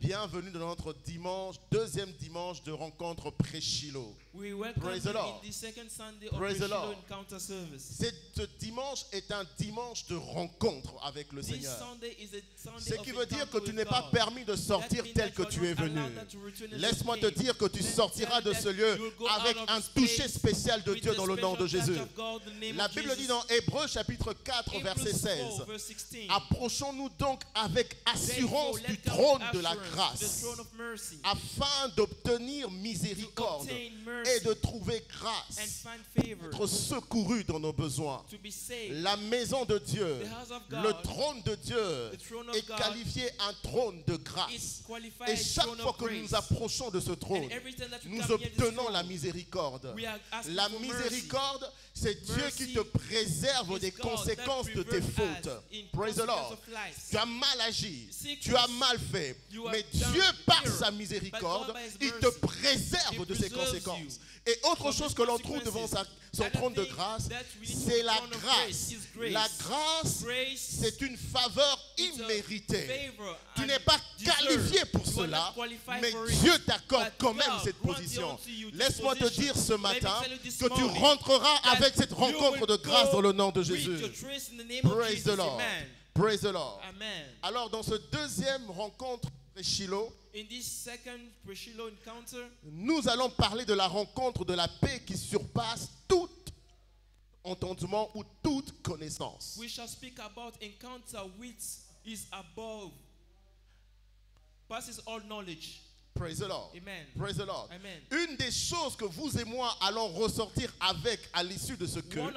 Bienvenue dans notre dimanche, deuxième dimanche de rencontre pré-Shiloh. Praise the Lord. Praise the Lord. Cet dimanche est un dimanche de rencontre avec le Seigneur. Ce qui veut dire que tu n'es pas permis de sortir tel que tu es venu. Laisse-moi te dire que tu sortiras de ce lieu avec un toucher spécial de Dieu dans le nom de Jésus. La Bible dit dans Hébreux chapitre 4 verset 16, approchons-nous donc avec assurance du trône de la grâce afin d'obtenir miséricorde et de trouver grâce, d'être secouru dans nos besoins. La maison de Dieu, le trône de Dieu est qualifié un trône de grâce. Et chaque fois que nous nous approchons de ce trône, nous obtenons la miséricorde. La miséricorde, c'est Dieu qui te préserve des conséquences de tes fautes. Praise the Lord. Tu as mal agi, tu as mal fait, mais Dieu, par sa miséricorde, il te préserve de ses conséquences. Et autre chose que l'on trouve devant son trône de grâce, c'est la grâce. La grâce, c'est une faveur imméritée. Tu n'es pas qualifié pour cela, mais Dieu t'accorde quand même cette position. Laisse-moi te dire ce matin que tu rentreras avec cette rencontre de grâce dans le nom de Jésus. Praise the Lord. Praise the Lord. Alors dans ce deuxième rencontre Shiloh, nous allons parler de la rencontre de la paix qui surpasse tout entendement ou toute connaissance. We shall speak about encounter which is above, passes all knowledge. Praise the Lord. Amen. Praise the Lord. Amen. Une des choses que vous et moi allons ressortir avec à l'issue de ce culte,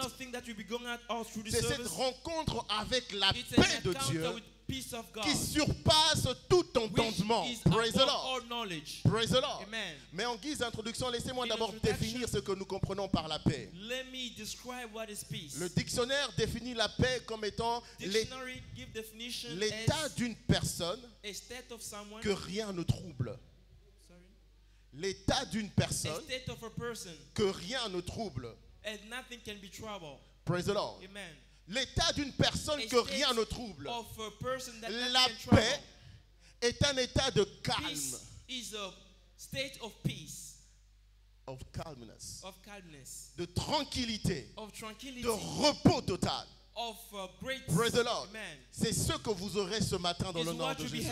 c'est cette rencontre avec la paix de Dieu qui surpasse tout entendement. Praise the Lord. Praise the Lord. Amen. Mais en guise d'introduction, laissez-moi d'abord définir ce que nous comprenons par la paix. Let me describe what is peace. Le dictionnaire définit la paix comme étant l'état d'une personne que rien ne trouble. L'état d'une personne que rien ne trouble. Praise the Lord. Amen. L'état d'une personne que rien ne trouble. La paix est un état de calme. Peace is a state of peace. Of calmness. Of calmness. De tranquillité. Of tranquility. De repos total. Of great. Praise the Lord. Amen. C'est ce que vous aurez ce matin dans le nom de Jésus.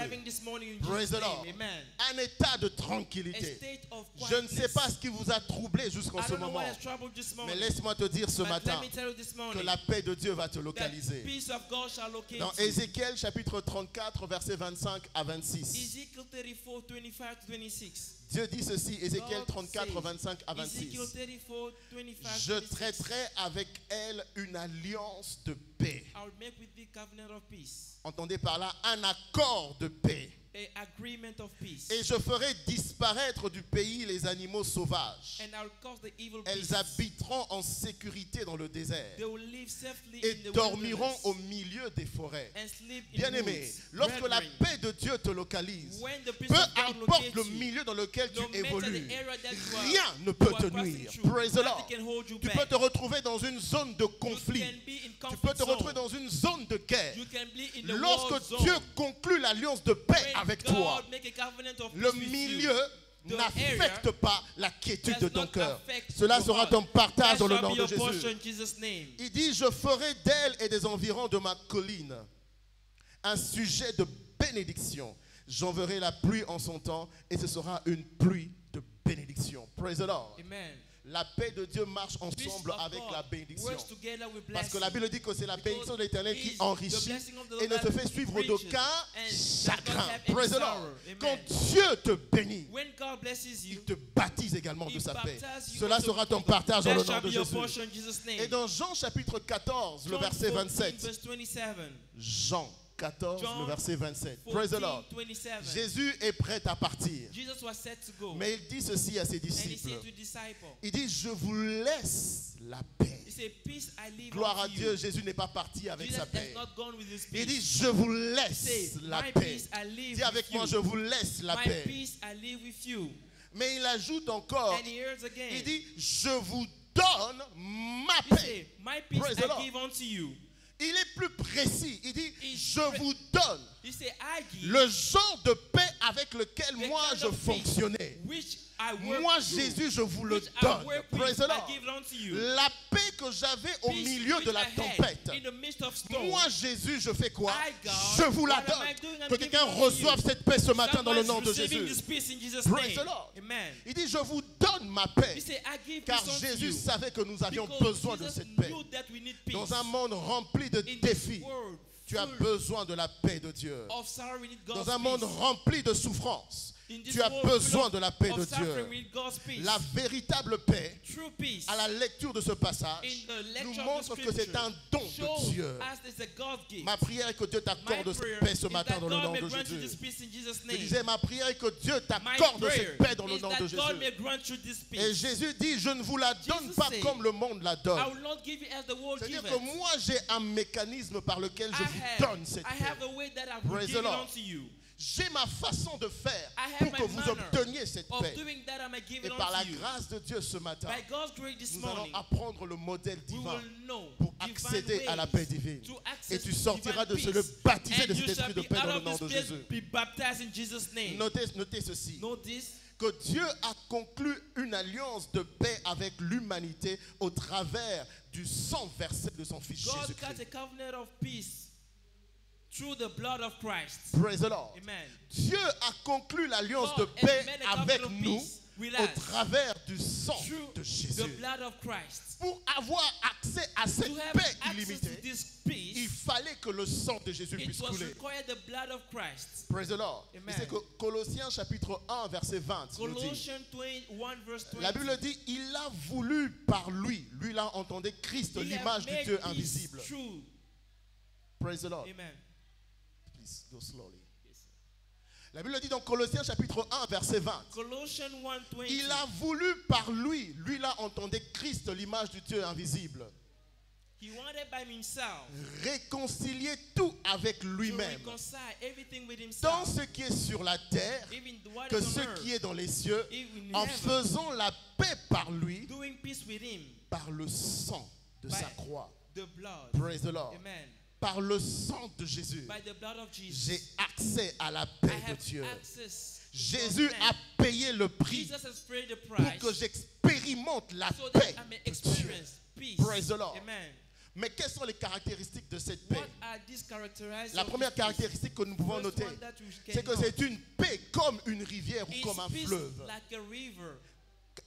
Praise the Lord. Amen. Un état de tranquillité. Je ne sais pas ce qui vous a troublé jusqu'en ce moment. Mais laisse-moi te dire ce matin que la paix de Dieu va te localiser. Dans Ézéchiel chapitre 34 versets 25 à 26. Dieu dit ceci, Ézéchiel 34, 25 à 26. Je traiterai avec elle une alliance de paix. Entendez par là un accord de paix. an agreement of peace. Et je ferai disparaître du pays les animaux sauvages. And I'll cause the evil Elles beasts. habiteront en sécurité dans le désert They will live safely et in the dormiront wilderness au milieu des forêts. and sleep in Bien-aimé, woods. lorsque la Brethren, paix de Dieu te localise, when the peace peu of God importe locates le you, milieu dans lequel tu no matter évolues, the area that you are- rien ne peut you are te passing nuire. through, Praise the Lord. nothing can hold you Tu back. peux te retrouver dans une zone de You conflit. can be in Tu conflict peux te retrouver zone. dans une zone de guerre. You can be in the war Lorsque zone. Dieu conclut l'alliance de paix When avec God toi, make a covenant of le peace with milieu you, the n'affecte area pas la quiétude de does ton not cœur. affect Cela your sera heart. ton partage That dans le shall nom be de your Jésus. portion in Jesus' name. Il dit, je ferai d'elle et des environs de ma colline un sujet de bénédiction. J'enverrai la pluie en son temps et ce sera une pluie de bénédiction. Praise the Lord. Amen. La paix de Dieu marche Peace ensemble of avec God la bénédiction. works together with Parce que blessing. la Bible dit que c'est la bénédiction de l'Éternel qui Because enrichit the blessing of the et ne Lord se fait suivre enriches d'aucun and does not chagrin. have any Praise the Lord. sorrow. Amen. Quand Dieu te bénit, When God blesses il you, te baptise également de He sa paix. baptizes you Cela also sera ton with partage dans that le nom shall de be your Jésus. portion in Jesus' name. Et dans Jean chapitre 14, le John verset 14, 27. verse 27. Jean 14, John le verset 27. Praise the Lord. 14:27. Jésus est prêt à partir. Jesus was set to go. Mais il dit ceci à ses And he disciples. said to disciples, Il dit, je vous laisse la paix. he said, peace I leave Gloire à unto Dieu, you. Jésus n'est pas parti avec Jesus sa has paix. not gone with his Il dit, peace. je vous He laisse said, la my paix. peace I leave Dis avec with moi, you. je vous laisse la My paix. peace I leave with you. Mais il ajoute encore, And he hears again. il dit, je vous donne ma He paix. said, my peace Praise the I Lord. give unto you. Il est plus précis. Il dit, He's je vous donne He said, I give le genre de paix avec lequel the moi kind je of peace fonctionnais. which I work Moi, through, Jésus, je vous le which I donne. work with, Praise the I Lord. give it unto you. La paix que j'avais au Peace milieu which de la I had tempête. in the midst of storm. Moi, Jésus, je fais quoi? I, God, Je vous la what am I donne. doing? I'm Que giving quelqu'un it to reçoive you. cette paix ce matin dans le nom de Somebody's receiving Jésus. this peace in Jesus' Praise name. the Lord. Amen. Il dit, je vous donne ma paix. He said, I give Car peace unto Jésus you. savait que nous avions Because besoin de Jesus cette paix. knew that we need peace. Dans un monde rempli de In this défis, world tu as full besoin de la paix de Dieu. of sorrow, we need God's Dans un monde peace. rempli de souffrances, In this tu as world besoin full de la paix of de suffering, Dieu. we need God's peace. La véritable paix, True peace à la lecture de ce passage, in the lecture nous of the montre que c'est scripture un don shows de Dieu. us it's a God gift. Ma prière est que Dieu My t'accorde prayer cette paix ce is matin that dans le God nom may de grant you this Jésus. peace in Jesus' Je name. disais, ma prière est que Dieu My t'accorde prayer cette paix dans le is nom that de God may Jésus. grant you this Et peace. Jésus dit, je ne vous la donne Jesus pas said, comme le monde la donne. I will not give you as the world C'est-à-dire gives que it. moi, j'ai un mécanisme par lequel je vous donne cette I paix. have a way that I will Praise give the it Lord. unto you. J'ai ma façon de faire I have pour que my vous manner obteniez cette of paix. doing that I may give Et it par la unto you. grâce de Dieu ce matin, By God's grace this nous allons morning, apprendre le modèle we divin will know pour divine accéder à la ways paix divine. to access Et tu sortiras de divine ce lieu peace. baptisé de And cet you shall esprit de be paix out dans le of nom this de place, Jésus. be baptized in Jesus' name. Notez ceci, Notice que Dieu a conclu une alliance de paix avec l'humanité au travers du sang versé de son Fils God cut Jésus-Christ. a covenant of peace through the blood of Christ. Praise the Lord. Amen. Dieu a conclu l'alliance de God paix has made a avec covenant of nous peace with au us travers du sang through de the Jésus. blood of Christ. Pour avoir accès à cette To have paix access to illimitée, this il peace, fallait que le sang de Jésus it puisse was couler. required the blood of Christ. Praise the Lord. Amen. C'est que Colossiens chapitre 1 verset 20 nous dit, Colossians 21 verse 20. la Bible dit, il a voulu par lui, lui là entendez Christ, He l'image have du Dieu made peace invisible. true. Praise the Lord. Amen. Please go slowly. La Bible dit dans Colossiens chapitre 1 verset 20. Colossians 1:20. Il a voulu par lui, lui là entendez Christ, l'image du Dieu invisible, He wanted by himself réconcilier tout avec to lui-même, reconcile everything with tant himself. ce qui est sur la terre Even what que is on ce earth, qui est dans les cieux, even en heaven, faisant la paix par lui, doing peace with him par le sang de by sa croix. the blood. Praise the Lord. Amen. Par le sang de Jésus, By the blood of j'ai Jesus, accès à la I paix de have Dieu. access to Jésus God's a name. payé le prix Jesus has paid the pour price que j'expérimente la so paix that I may de Dieu. experience peace. Praise the Lord. Amen. Mais quelles sont les caractéristiques de cette paix? What are these characterized La of première this peace? caractéristique que nous pouvons First noter, one that we can c'est que note c'est une paix comme une rivière ou is comme un peace fleuve. like a river.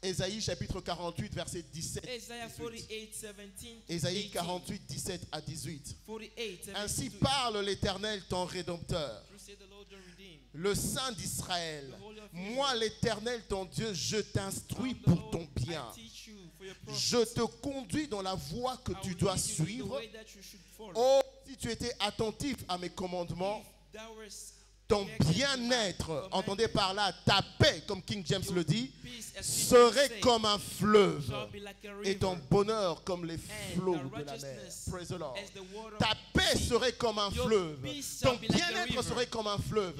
Ésaïe chapitre 48 verset 17. Isaiah 18. 48, 17. Ésaïe 18. 48 17 à 18. 48, 17 Ainsi to parle l'Éternel ton Rédempteur, Thus saith the Lord your Redeemer. le Saint d'Israël. The Holy of Israel. Moi l'Éternel ton Dieu, je t'instruis I'm the pour Lord, ton bien. I teach you for your profit. Je te conduis dans la voie que I tu will dois lead you in the suivre. way that you should follow. Oh, si tu étais attentif à mes commandements, If thou wast ton bien-être, entendez par là ta paix, comme King James le dit, serait comme un fleuve et ton bonheur comme les flots de la mer. Praise the Lord. Ta paix serait comme un fleuve. Ton bien-être serait comme un fleuve.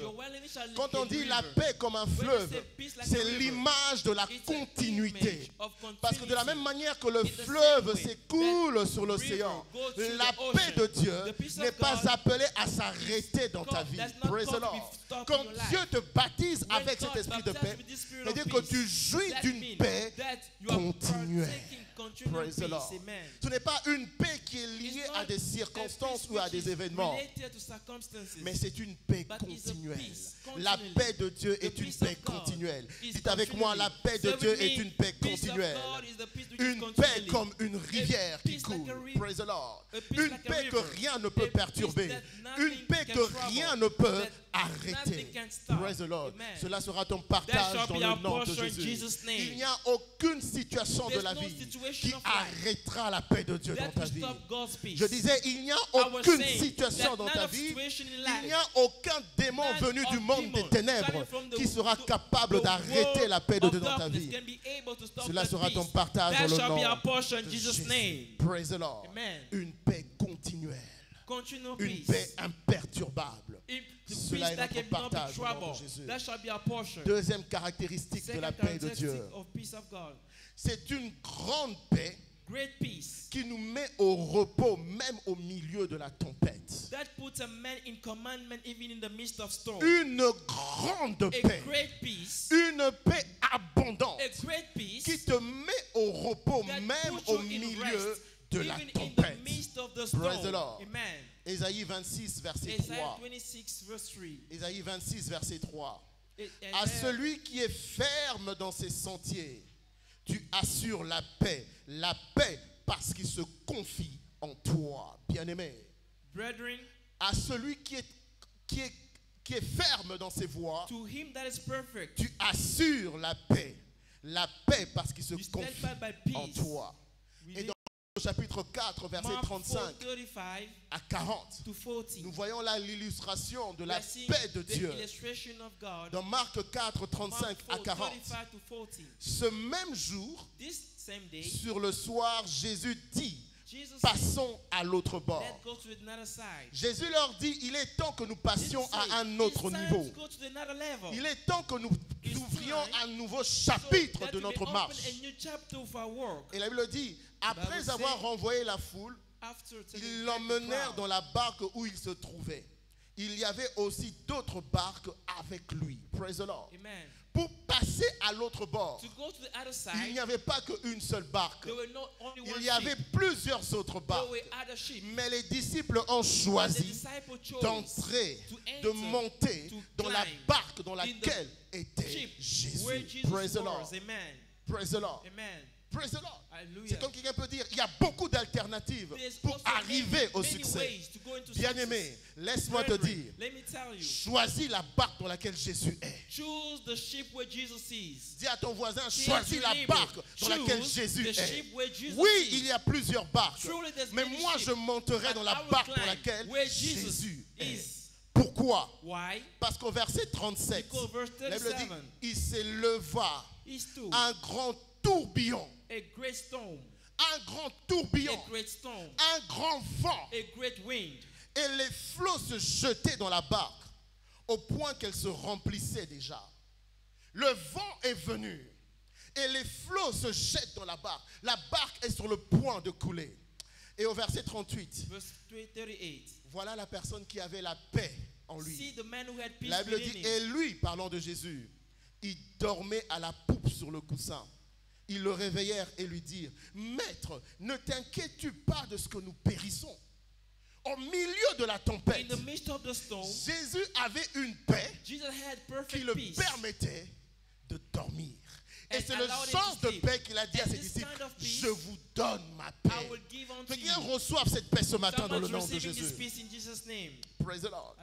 Quand on dit la paix comme un fleuve, c'est l'image de la continuité. Parce que de la même manière que le fleuve s'écoule sur l'océan, la paix de Dieu n'est pas appelée à s'arrêter dans ta vie. Praise the Lord. Quand Dieu te baptise avec cet esprit de paix, c'est-à-dire que tu jouis d'une paix continuelle. Praise the Lord. Ce n'est pas une paix qui est liée à des circonstances ou à des événements, mais c'est une paix continuelle. La paix de Dieu est une paix continuelle. Dites avec moi, la paix de Dieu est une paix continuelle. Une paix comme une rivière qui coule. Praise the Lord. Une paix que rien ne peut perturber. Une paix que rien ne peut arrêter. Praise the Lord. Cela sera ton partage dans le nom de Jésus. Il n'y a aucune situation de la vie qui arrêtera la paix de Dieu dans ta vie. Je disais, il n'y a aucune situation dans ta vie, il n'y a aucun démon venu du monde des ténèbres qui sera capable d'arrêter la paix de Dieu dans ta vie. Cela sera ton partage dans le nom de Jésus. Praise the Lord. Une paix continuelle. Une paix imperturbable. Cela est notre partage au nom de Jésus. Deuxième caractéristique de la paix de Dieu. C'est une grande paix qui nous met au repos même au milieu de la tempête. Une grande paix, une paix abondante qui te met au repos même au milieu de la tempête. Praise the Lord. Ésaïe 26, verset 3. Ésaïe 26, verset 3. À celui qui est ferme dans ses sentiers, tu assures la paix parce qu'il se confie en toi, bien-aimé. À celui qui est ferme dans ses voies, tu assures la paix parce qu'il se confie en toi. Et dans le chapitre 4, verset 35 à 40, nous voyons là l'illustration de la paix de Dieu. Dans Marc 4, 35 à 40, ce même jour, sur le soir, Jésus dit, passons à l'autre bord. Jésus leur dit, il est temps que nous passions à un autre niveau. Il est temps que nous ouvrions un nouveau chapitre de notre marche. Et la Bible dit, après avoir renvoyé la foule, ils l'emmenèrent dans la barque où il se trouvait. Il y avait aussi d'autres barques avec lui. Praise the Lord. Pour passer à l'autre bord, il n'y avait pas qu'une seule barque. Il y avait plusieurs autres barques. Mais les disciples ont choisi d'entrer, de monter dans la barque dans laquelle était Jésus. Praise the Lord. Praise the Lord. Praise the Lord. C'est comme quelqu'un peut dire, il y a beaucoup d'alternatives pour arriver au succès. Bien-aimé, laisse-moi te dire, choisis la barque dans laquelle Jésus est. Dis à ton voisin, choisis la barque dans laquelle Jésus est. Oui, il y a plusieurs barques, mais moi je monterai dans la barque dans laquelle Jésus est. Pourquoi? Parce qu'au verset 37, la Bible dit, il s'éleva un grand tourbillon. Un grand tourbillon, un grand vent, et les flots se jetaient dans la barque au point qu'elle se remplissait déjà. Le vent est venu et les flots se jettent dans la barque. La barque est sur le point de couler. Et au verset 38, voilà la personne qui avait la paix en lui. La Bible dit, et lui, parlant de Jésus, il dormait à la poupe sur le coussin. Ils le réveillèrent et lui dirent, Maître, ne t'inquiètes-tu pas de ce que nous périssons? Au milieu de la tempête, Jésus avait une paix qui le permettait de dormir. Et c'est le genre de paix qu'il a dit à ses disciples, je vous donne ma paix. Que quelqu'un reçoive cette paix ce matin dans le nom de Jésus. Praise the Lord.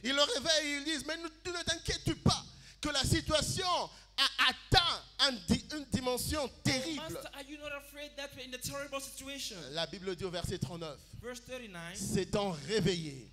Ils le réveillent et ils disent, mais ne t'inquiètes-tu pas que la situation a atteint une dimension terrible. La Bible dit au verset 39, s'étant réveillé,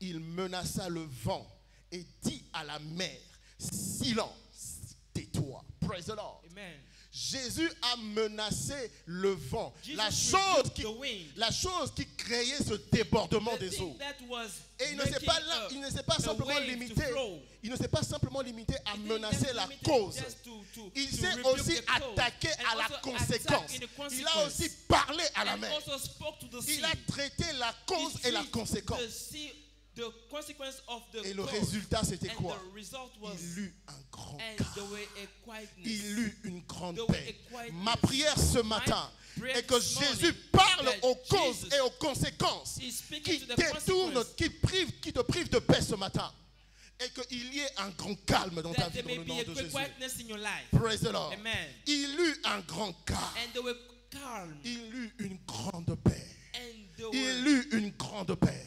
il menaça le vent et dit à la mer, silence, tais-toi. Praise the Lord. Amen. Jésus a menacé le vent, Jesus la rebuked chose the wind. qui créait ce débordement The des thing eaux. that was Et il ne s'est making pas, là, il ne s'est pas a simplement wave to limité, flow. il ne s'est pas simplement limité à He didn't menacer just la limit it cause. just to Il to s'est rebuke aussi the cause, attaqué and à la also conséquence. attack in the Il a consequence. aussi parlé à la And mer. also spoke to the Il sea. a traité la cause He et la treated conséquence. the sea, the consequence of the Et le cause. résultat, c'était And quoi? the result was, Il eut un grand and calme. there were a quietness. Il eut une grande There was paix. a quietness. Ma prière ce matin prayer est que this morning Jésus parle that aux causes Jesus et aux conséquences is speaking qui to the détournent, consequence, qui te privent de paix ce matin. Et qu'il y ait un grand calme dans ta that vie there dans may le be nom a de great Jésus. quietness in your life. Praise the Lord. Amen. Il eut un grand calme. And they were calm. Il eut une grande paix. And they Il were, eut une grande paix.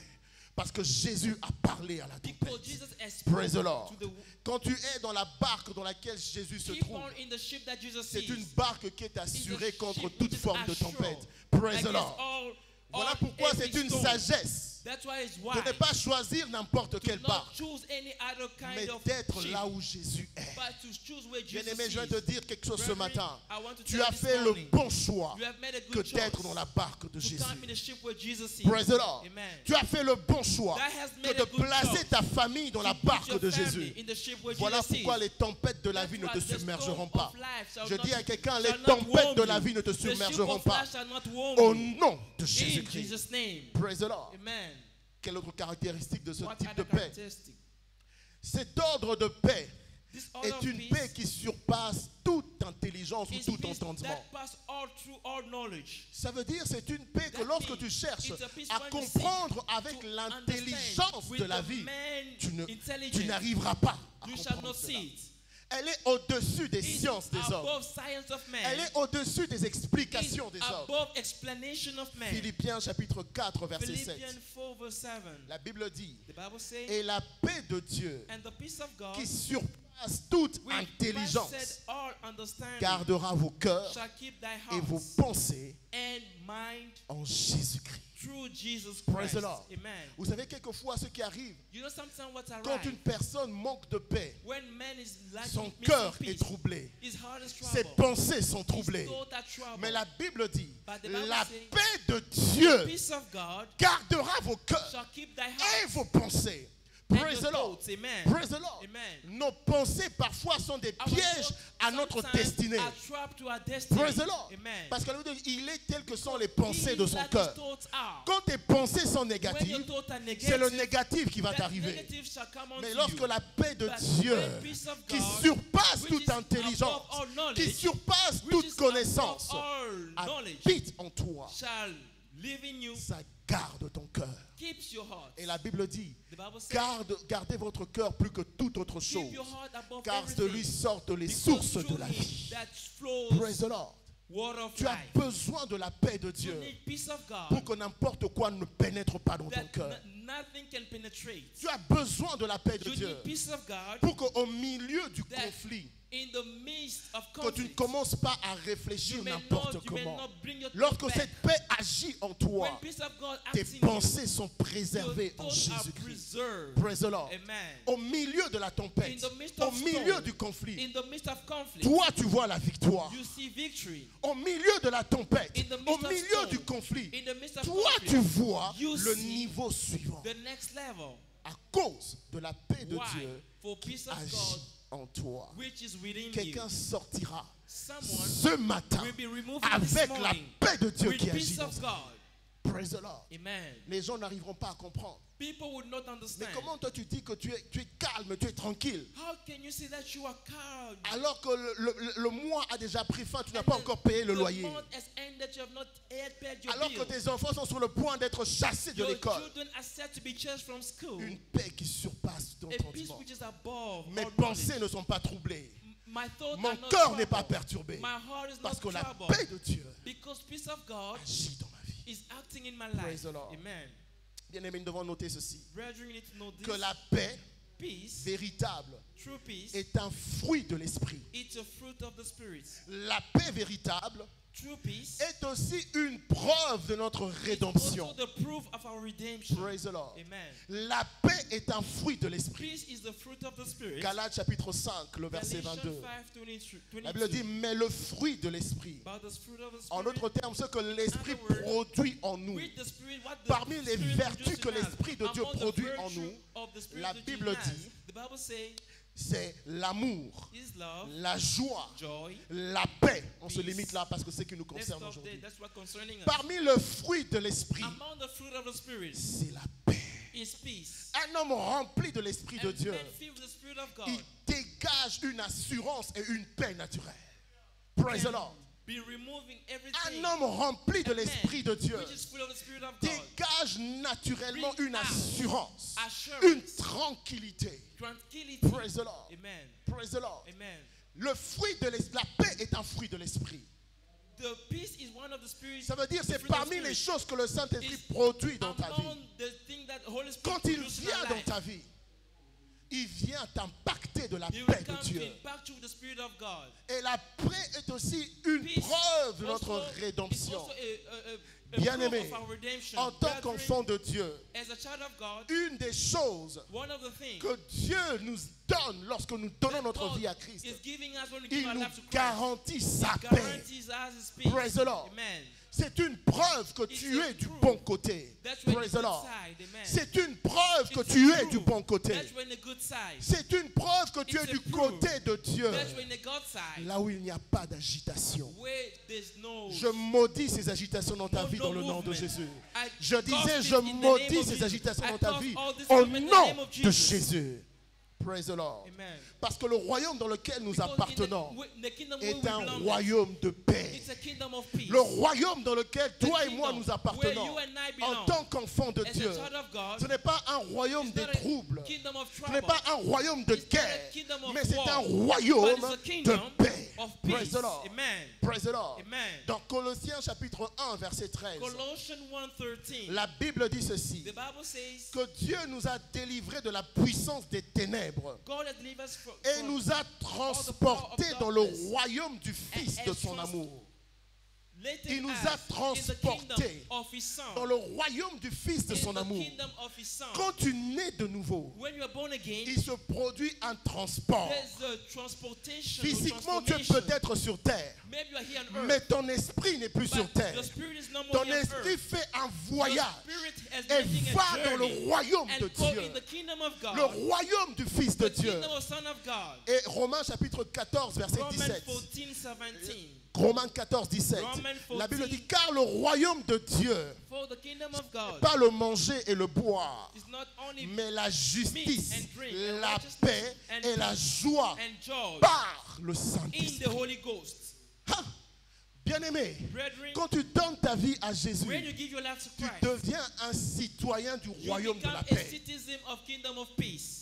Parce que Jésus a parlé à la because tempête. Jesus has Praise the spoken Lord. to the, Quand tu es dans la barque dans laquelle Jésus se keep trouve, on in the ship that Jesus c'est sees. une barque qui est assurée It's a contre ship toute which is forme de assured tempête. Praise the against Lord. Voilà all pourquoi every c'est une storm. sagesse That's why it's de wise ne pas choisir n'importe to quelle not barque, choose any other mais kind of d'être ship, là où Jésus est. but to choose where Jesus Bien-aimé, je is. viens te dire quelque chose ce Brethren, matin. I want to Tu tell as this fait le morning, bon choix you have made a que good d'être choice dans la barque de to Jésus. come in the ship where Jesus is. Praise the Lord. Amen. Tu as fait le bon choix That has que made de a good placer choice ta famille dans la to put barque your de family Jésus. in the ship where Voilà Jesus pourquoi is. les tempêtes de la vie ne te That's why the submergeront storm pas. of life shall Je not- dis à quelqu'un, shall les not tempêtes warm de la you. vie ne te The ship submergeront of pas. life shall not warm Au you. nom de In Jésus-Christ. Jesus' name. Praise the Lord. Amen. Quelle autre caractéristique de ce What type de other paix? characteristic? Cet ordre de paix This order est of une peace paix qui surpasse toute intelligence ou is tout peace entendement. that pass all through all knowledge. Ça veut dire c'est une paix que That lorsque means tu cherches it's a peace à when you seek comprendre avec to l'intelligence understand de la with the vie, man tu intelligence, n'arriveras pas à you shall comprendre not cela. see it. Elle est au-dessus des It's sciences des hommes. above science of man. Elle est au-dessus des It's explications des hommes. above explanation of man. Philippiens chapitre 4 verset 7. Philippians 4 verse 7. La Bible dit, The Bible says, et la paix de Dieu and the peace of God, qui surpasse toute which intelligence passeth all understanding, gardera vos cœurs shall keep thy et vos hearts pensées and mind en Jésus-Christ. through Jesus Praise Christ. the Lord. Amen. Vous savez quelquefois ce qui arrive You know sometimes what quand une arrives personne manque de paix, when man is lacking son missing cœur peace, est troublé, his heart is ses troubled, pensées sont his troublées. thoughts are troubled. Mais la Bible dit, But the Bible la says, paix de the Dieu peace of God gardera vos cœurs shall keep thy et heart vos pensées. and Praise your the Lord. thoughts. Amen. Praise the Lord. Amen. Nos pensées parfois sont des Our pièges thoughts à notre sometimes destinée. are trapped to our destiny. Praise the Lord. Amen. Parce que la Bible dit, il est tel que sont les pensées He de son that his cœur. thoughts are. Quand tes pensées sont When your négatives, thoughts are c'est le negative, négatif qui va that t'arriver. negative shall come Mais unto lorsque you. la paix de But Dieu, when peace of qui God, surpasse which toute is intelligence, above all knowledge, qui surpasse which toute is connaissance, above all knowledge, habite en toi, shall live in you, ça garde ton cœur. keeps your heart. Et la Bible dit, The Bible says, gardez votre cœur plus que toute autre chose, keep your heart above car de lui everything, sortent les because sources de through la him vie. that flows Praise the Lord. water of Tu as life. besoin de la paix de You Dieu need peace of pour God que n'importe quoi ne pénètre pas dans ton that cœur. nothing can penetrate. Tu as besoin de la paix de You Dieu need peace of God pour qu'au milieu du that conflit, in the midst of que tu ne conflict, commences pas à réfléchir you may n'importe not comment. bring your Lorsque thoughts cette back. paix agit en When toi, peace of God tes acts in you, pensées sont your préservées en thoughts are Jésus-Christ. preserved. Praise the Lord. Amen. Au milieu de la In tempête, the midst au of milieu storm, du conflit, in the midst of conflict, toi tu vois la victoire. you see victory. Au milieu de la tempête, In the midst au of milieu storm, du conflit, in the midst of toi conflict, tu vois you le see niveau suivant. the next level. À cause de la paix de Why? Dieu For peace of agit God, en toi. which is within Quelqu'un you. sortira Someone ce matin will be removed from this avec la morning paix de Dieu with qui agit peace dans of sa vie. God. Praise the Lord. Amen. Les gens n'arriveront pas à comprendre. People would not Mais understand. comment toi tu dis que tu es calme, tu es tranquille, How can you say that you are calm? alors que le mois a déjà pris fin, tu n'as pas encore payé le The loyer, month has ended, you have not yet paid your alors bill. que tes enfants sont sur le point d'être chassés de Your l'école. children are set to be chased from school. Une paix qui surpasse ton A peace entendement. which is above Mes all pensées knowledge. ne sont pas troublées. My thoughts Mon are not cœur n'est pas troubled. perturbé. My heart is Parce que not la troubled. paix de Dieu Because peace of God agit dans ma vie. is acting in my Praise life. the Lord. Amen. Bien-aimés, nous devons noter ceci. Brethren, you need to know this. Que la paix Peace, véritable true peace, est un fruit de l'esprit. it's a fruit of the Spirit. La paix véritable true peace est aussi une preuve de notre is rédemption. also the proof of our redemption. Praise the Lord. Amen. La paix est un fruit de l'esprit. Peace is the fruit of the Spirit. Galates chapitre 5, le verset Galatians 22. 5:22. La Bible dit, mais le fruit de l'esprit. About the fruit of the En Spirit. d'autres termes, ce que l'esprit In other words, produit en nous. with the Spirit, what the Parmi les Spirit vertus produces que in us, l'Esprit de Dieu among the produit en virtue nous, of the Spirit la that Bible in us, dit, the Bible says, c'est l'amour, is love, la joie, joy. la paix. On se Peace. limite là parce que c'est ce qui nous Let's concerne stop aujourd'hui. there. That's what concerning us. Parmi le fruit de l'esprit, Among the fruit of the Spirit c'est la paix. is peace. Un homme rempli de l'Esprit de And Dieu, men filled with the Spirit of God il dégage une assurance et une paix naturelle. Praise the can Lord. be removing everything. Un homme rempli de A man l'Esprit de Dieu which is full of the Spirit of God. dégage naturellement Bring une out assurance, assurance. une tranquillité. Tranquility. Praise the Lord. Amen. Praise the Lord. Amen. Le fruit de l'esprit, la paix est un fruit de l'esprit. The peace is one of the Spirit. Ça veut dire the c'est fruit of the parmi les Spirit. choses que le Saint-Esprit It's produit dans ta among vie. the thing that the Holy Spirit Quand il produces in vient our dans life. ta vie, il vient t'impacter de la He will paix come de to Dieu. impact you with the Spirit of God. Et la paix est aussi une Peace preuve de also notre is rédemption. also a Bien-aimé, proof of our redemption. en tant Brethren, qu'enfant de Dieu, as a child of God, une des choses one of the things que Dieu nous donne lorsque nous donnons notre God vie à Christ, is giving us when we il give our nous life to Christ. garantit sa He paix. guarantees us His peace. Praise the Lord. Amen. C'est une preuve que It's tu a es du proof. bon côté. That's when Praise the the good Lord. side. Amen. C'est une preuve que It's a tu es proof. du bon côté. That's when the good side. C'est une preuve que tu It's es a du proof. côté de Dieu. That's when the God side. Là où il n'y a pas d'agitation. Where there's no. Je maudis ces agitations dans ta No, vie no dans le nom de movement. Jésus. I Je cause disais, this je in the name maudis of ces Jesus. agitations I dans ta cause vie all this au movement in the nom name of de Jesus. Jésus. Praise the Lord. Amen. Parce que le royaume dans lequel nous Because appartenons in the kingdom where est we un belong, royaume de paix. it's a kingdom of peace. Le royaume dans lequel The toi et moi kingdom nous appartenons where you and I en belong tant qu'enfants de as Dieu, a child of God, ce n'est pas un royaume it's de not a troubles, kingdom of ce n'est trouble. pas un royaume de It's not a guerre, kingdom of mais c'est war, un but royaume it's a de kingdom paix. of Praise peace. the Lord. Amen. Praise the Lord. Amen. Dans Colossiens chapitre 1 verset 13, Colossians 1:13. la Bible dit ceci, The Bible says que Dieu nous a délivrés de la puissance des ténèbres God has delivered us et nous a transportés dans le royaume du Fils de son amour. Il nous a transportés dans le royaume du Fils de son amour. Quand tu nais de nouveau, When you are born again, il se produit un transport. there's a transportation. Physiquement, tu es peut-être sur terre, Maybe you are here on earth, mais ton esprit n'est plus sur but terre. your spirit is no more Ton here on esprit earth. fait un Your voyage spirit has et making va a dans le journey royaume de and go Dieu, in the kingdom of God, le royaume du Fils de the Dieu. kingdom of Son of God. Et Romains chapitre 14, verset Romans 17. 14:17. Romains 14, 17. Romans La Bible 14. dit, car le royaume de Dieu, For the kingdom of God pas le manger et le boire, is not only mais la justice, meat and drink, and la righteousness paix and et la peace joie and joy par le in the Saint-Esprit. Holy Ghost. Ha! Bien-aimé, Brethren, quand tu donnes ta vie à when Jésus, you give your life to tu Christ, deviens un citoyen du you royaume de become la a paix. citizen of kingdom of peace.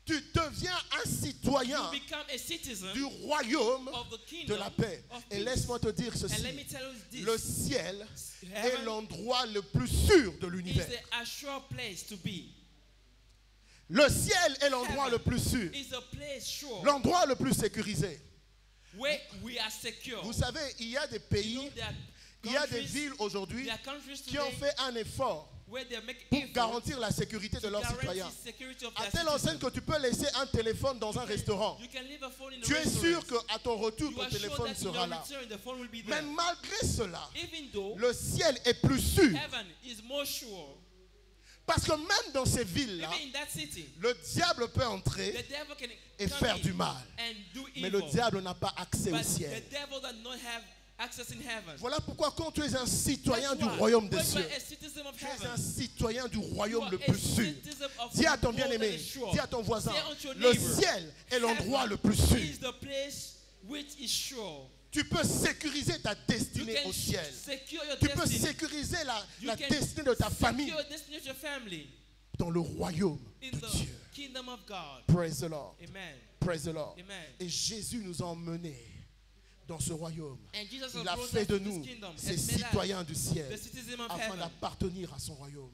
Tu deviens un citoyen You become a citizen du royaume of the de kingdom la paix. of Et peace. laisse-moi te dire And let ceci. me tell you this. Le ciel est Heaven l'endroit le plus sûr de is l'univers. a sure place to be. Le ciel est l'endroit Heaven le plus sûr. is a place sure L'endroit le plus sécurisé. where we are secure. Vous savez, il y a des You pays, know, there are il y a des countries- villes aujourd'hui there are countries qui ont today fait un effort where they make pour efforts garantir la sécurité de to leurs guarantee citoyens. security of À their telle enseigne citizens. que tu peux laisser un téléphone dans un restaurant. You can leave a phone in the Tu es restaurant. sûr qu'à ton retour, You ton are sure téléphone that in sera your là. return the phone will be Mais there. malgré cela, Even though le ciel est plus sûr. heaven is more sure. Parce que même dans ces villes-là, Even in that city, le diable peut the entrer devil can et come faire in du mal. and do Mais evil. le diable n'a pas accès au But ciel. the devil does not have access in heaven. Voilà pourquoi quand tu es un citoyen That's du why royaume des when you cieux, are a citizen of tu es un heaven, citoyen du you royaume are le a plus sûr. citizen of Dis à the ton world that bien-aimé, is sure. dis à ton voisin, Say unto your le neighbor, ciel est l'endroit heaven le plus sûr. is the place which is sure. Tu peux sécuriser ta You destinée can au ciel. secure your Tu peux destiny. sécuriser You la can destinée de ta famille secure your destiny of your family dans le royaume in de the Dieu. kingdom of God. Praise the Lord. Amen. Praise the Lord. Amen. Et Jésus nous a emmenés dans ce royaume. And Jesus Il has a brought fait us de to this nous kingdom, ces has made us citoyens du ciel the citizen of afin heaven. d'appartenir à son royaume.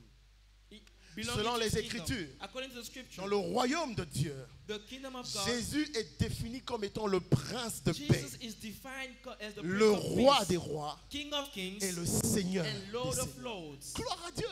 belonging selon to les his kingdom. Écritures, According to the scripture, dans le royaume de Dieu, the kingdom of God, Jésus est défini comme étant le prince de paix, Jesus is defined as the le Prince of roi Peace, des rois King of kings, et le Seigneur and Lord des of seigneurs. lords. Gloire à Dieu.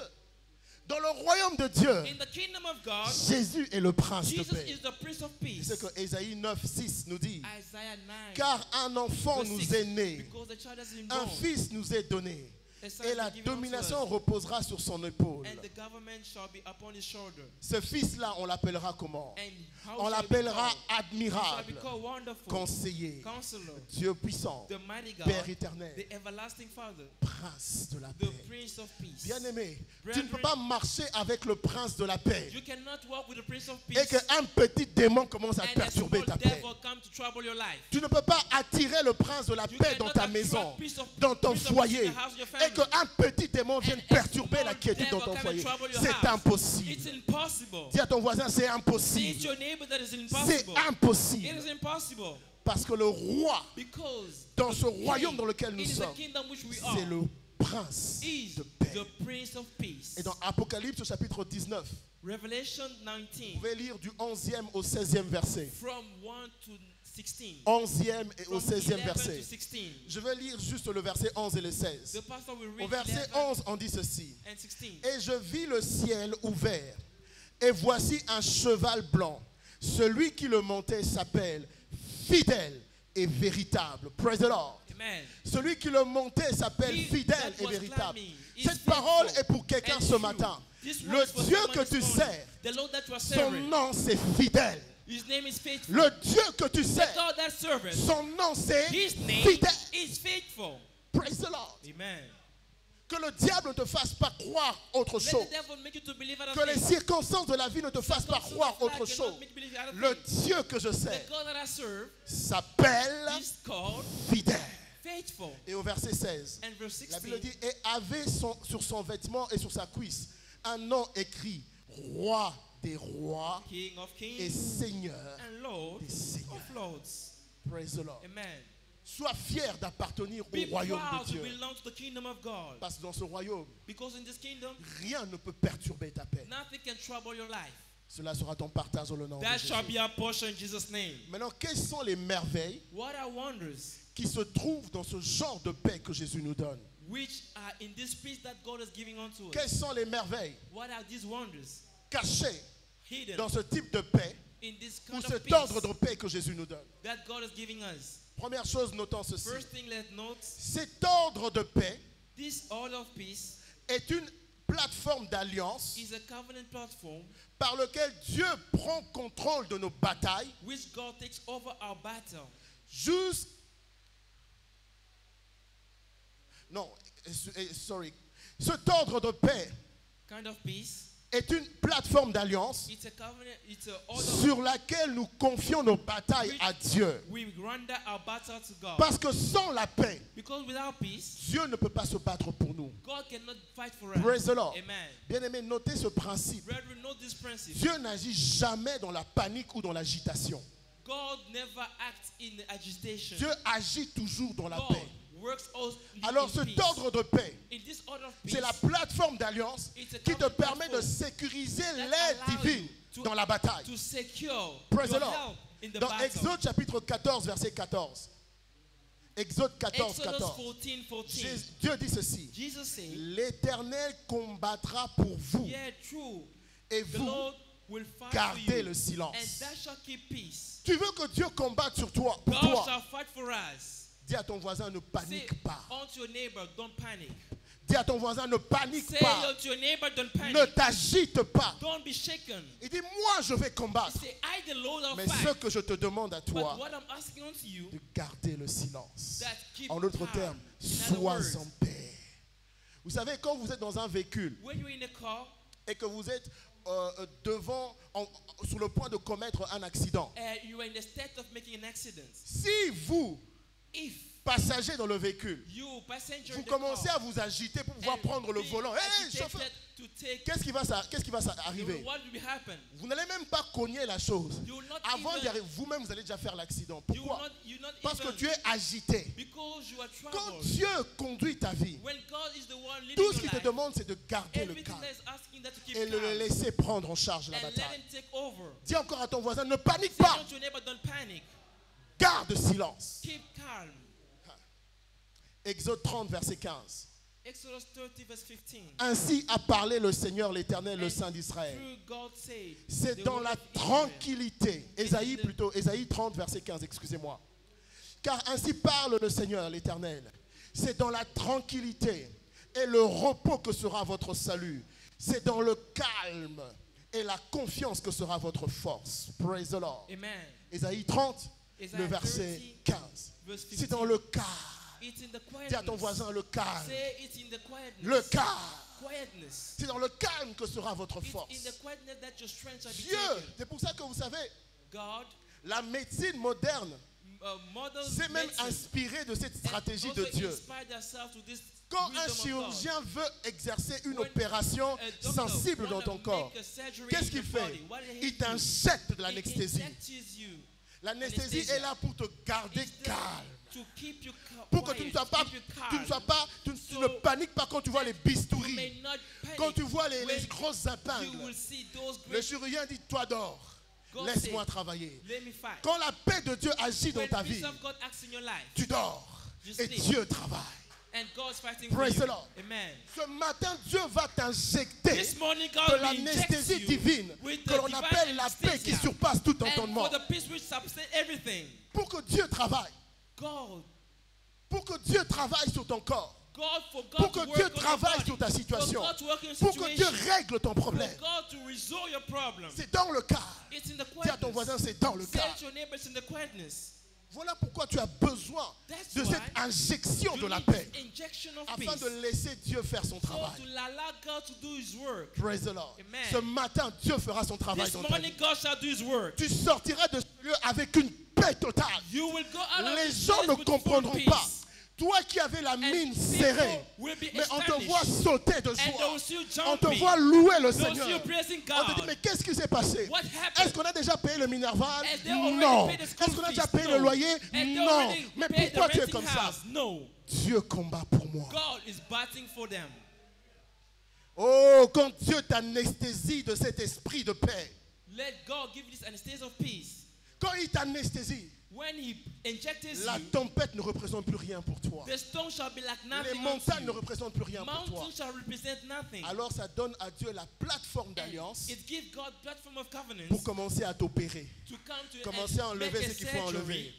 Dans le royaume de Dieu, In the kingdom of God, Jésus est le prince de Jesus paix. is the Prince of C'est Peace. ce que Ésaïe 9, 6 nous dit. Isaiah 9, Car un enfant verse nous 6, est né, because the child has been un born, fils nous est donné, a son et is la given unto domination us, reposera sur son épaule. and the government shall be upon his shoulder. Ce fils-là, on l'appellera comment? And how On shall he be l'appellera called? He shall be admirable, called Wonderful, conseiller, Counselor, Dieu puissant, the Mighty God, Père éternel, the Everlasting Father, prince de la the paix. Prince of Peace. Bien-aimé, tu ne peux Brethren, pas marcher avec le prince de la paix you cannot walk with the Prince of et Peace qu'un petit démon commence à and a perturber small ta paix. devil come to trouble your life. Tu ne peux pas attirer le prince de la You paix dans cannot ta attract maison, peace of- dans ton Prince of Peace foyer, in the house of your et family. qu'un petit démon vienne And a perturber small la quiétude dans devil ton come and foyer. trouble your C'est house. It's impossible. impossible. Dis à ton voisin, c'est Say to impossible. your neighbor that is C'est impossible. It impossible. is impossible Parce que le roi, because dans ce the royaume king dans lequel nous in the sommes, kingdom which we c'est are le prince is de paix. the Prince of Peace. Et dans Apocalypse au chapitre 19, Revelation vous 19 pouvez lire du 11e au 16e verset. from 1 to 16. 11e et au From 16e 11 verset. to 16. Je vais lire juste le verset 11 et le 16. The pastor will Au read verset 11 11, on dit ceci. and 16. Et je vis le ciel ouvert, et voici un cheval blanc. Celui qui le montait s'appelle Fidèle et véritable. Praise the Lord. Amen. Celui qui le montait s'appelle He fidèle that et was véritable. climbing is Cette parole faithful est pour quelqu'un and ce true. matin. This Le word is for Dieu someone que this tu morning. sers, The Lord that you are son serving, nom c'est fidèle. his name is faithful. Le Dieu que tu The sers, God that serveth, son nom c'est his name fidèle. is faithful. Praise the Lord. Amen. Que le diable ne te fasse pas croire autre Let chose. the devil make you to believe other Que les things. circonstances de la vie ne te fassent pas Circumstances croire of life autre cannot chose. make you believe other Le things. Dieu que je The sers God that I serve s'appelle is called fidèle. faithful. Et au verset 16, And verse la 16, Bible dit, et avait sur son vêtement et sur sa cuisse un nom écrit, roi des rois King of et kings Seigneur and Lord des seigneurs. of lords. Praise the Lord. Amen. Sois fier d'appartenir Be au royaume proud de to Dieu. belong to the kingdom of God. Parce que dans ce royaume, Because in this kingdom, rien ne peut perturber ta paix. nothing can trouble your life. Cela sera ton partage dans le nom de That shall Jésus. be our portion in Jesus' name. Maintenant, quelles sont les merveilles What are wonders qui se trouvent dans ce genre de paix que Jésus nous donne? which are in this peace that God is giving unto us? Quelles sont les merveilles What are these wonders cachées hidden dans ce type de paix in this ou kind of cet ordre peace de paix que Jésus nous donne? that God is giving us? Première chose, notons ceci. First thing, let's note Cet ordre de paix this order of peace est une plateforme d'alliance is a covenant platform par lequel Dieu prend contrôle de nos batailles which God takes over our battle. sorry. Cet ordre de paix Kind of peace. est une plateforme d'alliance It's a covenant. It's a order. sur laquelle nous confions nos batailles à Dieu. We render our battle to God. Parce que sans la paix, Because without peace, Dieu ne peut pas se battre pour nous. God cannot fight for us. Praise the Lord. Amen. Bien-aimé, notez ce principe. Brethren, note this principle. Dieu n'agit jamais dans la panique ou dans l'agitation. God never acts in agitation. Dieu agit toujours dans la God paix. works also Alors in cet peace. ordre de paix, In this order of peace, c'est la plateforme d'alliance It's a qui te covenant permet de platform sécuriser that l'aide allows divine you to- dans la bataille. to secure Praise your the Lord. help in the Dans battle. Exode chapitre 14, verset 14. Exode 14, Exodus 14. 14:14. Dieu dit ceci. Jesus said, L'Éternel combattra pour vous "Yeah, true. et The vous Lord will fight gardez for you, le silence. and thou shalt keep peace. Tu veux que Dieu combatte sur toi, pour God toi. shall fight for us." Dis à ton voisin, ne Say panique pas. unto your neighbor, don't panic. Dis à ton voisin, ne panique Say pas. unto your neighbor, don't Ne panic. t'agite pas. Don't be shaken. Il dit, moi je vais combattre. Say, I, the Lord, will Mais ce fight. que je te demande à But toi, what I'm asking unto you, de garder le silence. that keep En d'autres calm. termes, In other sois words, en paix. Vous savez, quand vous êtes dans un véhicule when you're in a car et que vous êtes sur le point de commettre un accident, and you are in the state of making an accident, si vous, if passager dans le véhicule, you passenger vous in the commencez car, à vous agiter pour pouvoir and prendre le be volant. Hey, agitated chauffeur, to take, qu'est-ce qui va arriver? what will happen? Vous n'allez même pas cogner la chose. You will not Avant even- d'y arriver, vous-même, vous allez déjà faire l'accident. You will Pourquoi? not Parce que even, tu es agité. because you are Quand troubled. Dieu conduit ta vie, When God is the one leading tout your ce qu'il te life, demande, c'est de garder le everything calme that is asking that to keep et de le calm laisser prendre en charge la and let bataille. him take over. Dis encore à ton voisin, ne panique Say pas, to your neighbor, don't panic. garde silence. Keep calm. Exode 30, verset 15. Exodus 30 verse 15. Ainsi a parlé le Seigneur l'Éternel, le And Saint d'Israël. through God said, C'est the dans word la of Israel. tranquillité, Ésaïe 30, verset 15, excusez-moi. Car ainsi parle le Seigneur l'Éternel. C'est dans la tranquillité et le repos que sera votre salut. C'est dans le calme et la confiance que sera votre force. Praise the Lord. Amen. Ésaïe 30, Isaiah le verset 15. verse 15. C'est dans le calme. It's in the Dis à ton quietness. voisin le calme. Say it's in the quietness. Le calme. Quietness. C'est dans le calme que sera votre It's force. in the quietness that your strength shall be Dieu, taken. c'est pour ça que vous savez, God, la médecine moderne model s'est même medicine inspirée de cette and stratégie also de Dieu. inspired themselves to this Quand wisdom un of God. chirurgien veut exercer une When opération a doctor sensible dans wanna ton corps, make a surgery qu'est-ce in qu'il your fait? body, what he Il do? t'injecte de He l'anesthésie. injects you. L'anesthésie Anesthesia. est là pour te garder It's there calme. to keep you Pour que tu ne quiet, sois pas, keep you tu ne calm. sois pas, tu So ne paniques pas quand tu vois les You bistouris, may not panic quand tu vois les when grosses you épingles. will see those Le great. chirurgien dit, toi dors, God laisse-moi said, travailler. Let me fight. Quand la paix de Dieu agit dans When ta peace vie, of God acts in your life, tu dors you et sleep. Dieu travaille. And God's fighting Praise for the you. Lord. Amen. Ce matin, Dieu va t'injecter This morning, de God will inject l'anesthésie you divine with que the l'on divine appelle la paix qui anesthesia. surpasse tout And entendement. for the peace which subsists everything. Pour que Dieu travaille, God, pour que Dieu travaille sur ton corps, God, for God pour to que work Dieu on your travaille body, sur ta situation, for God to work in your pour que Dieu situation, règle ton for problème. God to resolve your problem. C'est dans le calme. It's in the Dis à ton quietness. voisin, c'est dans le Say calme. to your neighbor, it's in the quietness. Voilà pourquoi tu as besoin That's de why cette injection you de la need paix, this injection of afin peace. de laisser Dieu faire son So travail. to allow God to do His work. Praise the Lord. Amen. Ce matin, Dieu fera son travail This dans ta morning, vie. God shall do His work. Tu sortiras de ce lieu avec une paix totale. You will go out of Les this gens place ne with full comprendront peace. pas. Toi qui avais la mine serrée, Will be mais on te astonished. voit sauter de And they joie. will see you On te jumping. voit louer le They'll see you Seigneur. praising On te dit, God. mais qu'est-ce qui s'est passé? What happened? Est-ce qu'on a déjà payé le Minerval? And they already Non. paid the Est-ce school qu'on a fees? déjà payé No. le loyer? And they Non. already Mais paid the pourquoi tu es renting comme ça? house? No. Dieu combat pour moi. God is battling for them. Oh, quand Dieu t'anesthésie de cet esprit de paix, Let God give you this anesthesia of peace. quand il t'anesthésie, When He injects la you, tempête ne représente plus rien pour toi. the stone shall be like Les nothing montagnes unto ne you. représentent plus rien pour toi. Mountains shall represent nothing. Alors ça donne à Dieu la plateforme d'alliance It gives God platform of covenants pour commencer à t'opérer. to come to Commencer à and make enlever a ce qu'il faut surgery. enlever.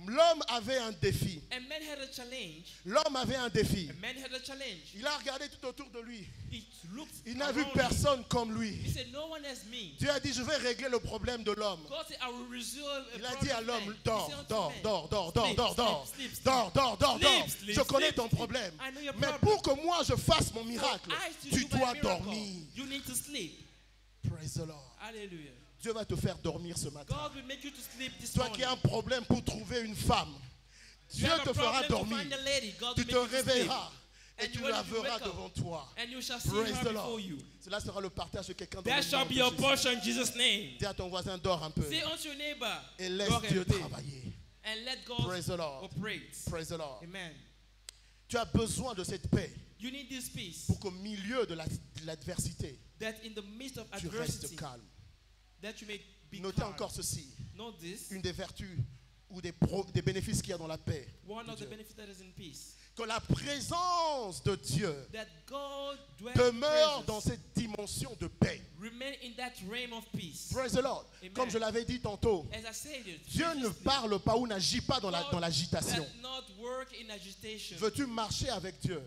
L'homme avait un défi. And man had a challenge. L'homme avait un défi. And man had a challenge. Il a regardé tout autour de lui. He looked Il n'a vu around him. personne comme lui. He said, no one as me. Dieu a dit, je vais régler le problème de l'homme. God said, I will resolve a Il a problem dit à of l'homme, man. dors, He said unto dors, man, dors, dors, sleep, dors, dors, sleep, sleep, dors, dors, dors, sleep, dors. sleep, Je connais sleep, ton sleep. problème. I know your Mais problem. pour que moi je fasse mon For miracle, I to tu do my dois miracle, dormir. You need to sleep. Praise the Lord. Hallelujah. Dieu va te faire dormir ce matin. God will make you to sleep this Toi morning. qui as un problème pour trouver une femme, You Dieu have a te fera problem to dormir. find a lady, God Tu will te make you to sleep. réveilleras et And tu when la you verras wake up, devant toi. And you shall see Praise her the before Lord. you. Cela sera le partage de quelqu'un dans That le shall nom be de your Jésus. portion in Jesus' name. Dis à ton voisin, dors un peu Say unto your neighbor, et laisse "Go Dieu and pray, travailler. and let God Praise the Lord. operate." Praise the Lord. Amen. Tu as besoin de cette paix You need this peace pour qu'au milieu de l'adversité, that in the midst of tu adversity, restes calme. that you may be Notez calm. encore ceci. Note this. Une des vertus ou des bénéfices qu'il y a dans la paix. One de of the Dieu. benefits that is in peace. Que la présence de Dieu That God dwells demeure presence, dans cette dimension de paix. remain in that realm of peace. Praise the Lord. Amen. Comme je l'avais dit tantôt, As I said it, Dieu ne previously, parle pas ou n'agit pas dans God l'agitation. does not work in agitation. Veux-tu marcher avec Dieu?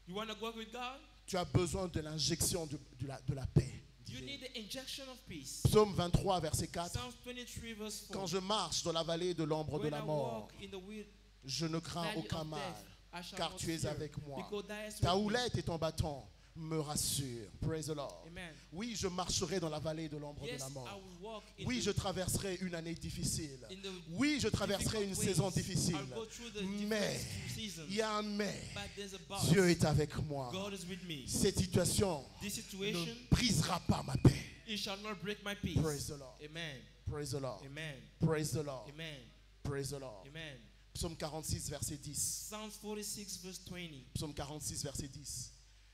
You want to work with God? Tu as besoin de l'injection de la paix. You need the injection of peace. Psaume 23, verset 4. Psalms 23 verse 4. Quand je marche dans la vallée de l'ombre de When la I mort, walk in the je ne crains valley aucun of mal, death, I shall car not tu es fear, avec moi. because thou art Ta with me. houlette et ton bâton me rassure. Praise the Lord. Amen. Oui, je marcherai dans la vallée de l'ombre de Yes, la I mort. will walk in Oui, the- je traverserai une année difficile. in the Oui, je traverserai une difficult saison ways. difficile. I'll go through the Mais, difficult seasons. il y a un mais. But there's a but. Dieu est avec moi. God is with me. Cette situation This situation, ne brisera pas ma paix. it shall not break my peace. Praise the Lord. Amen. Praise the Lord. Amen. Praise the Lord. Amen. Praise the Lord. Amen. Psaume 46, verset 10. Psalms 46 verse 20. Psaume 46, verset 10.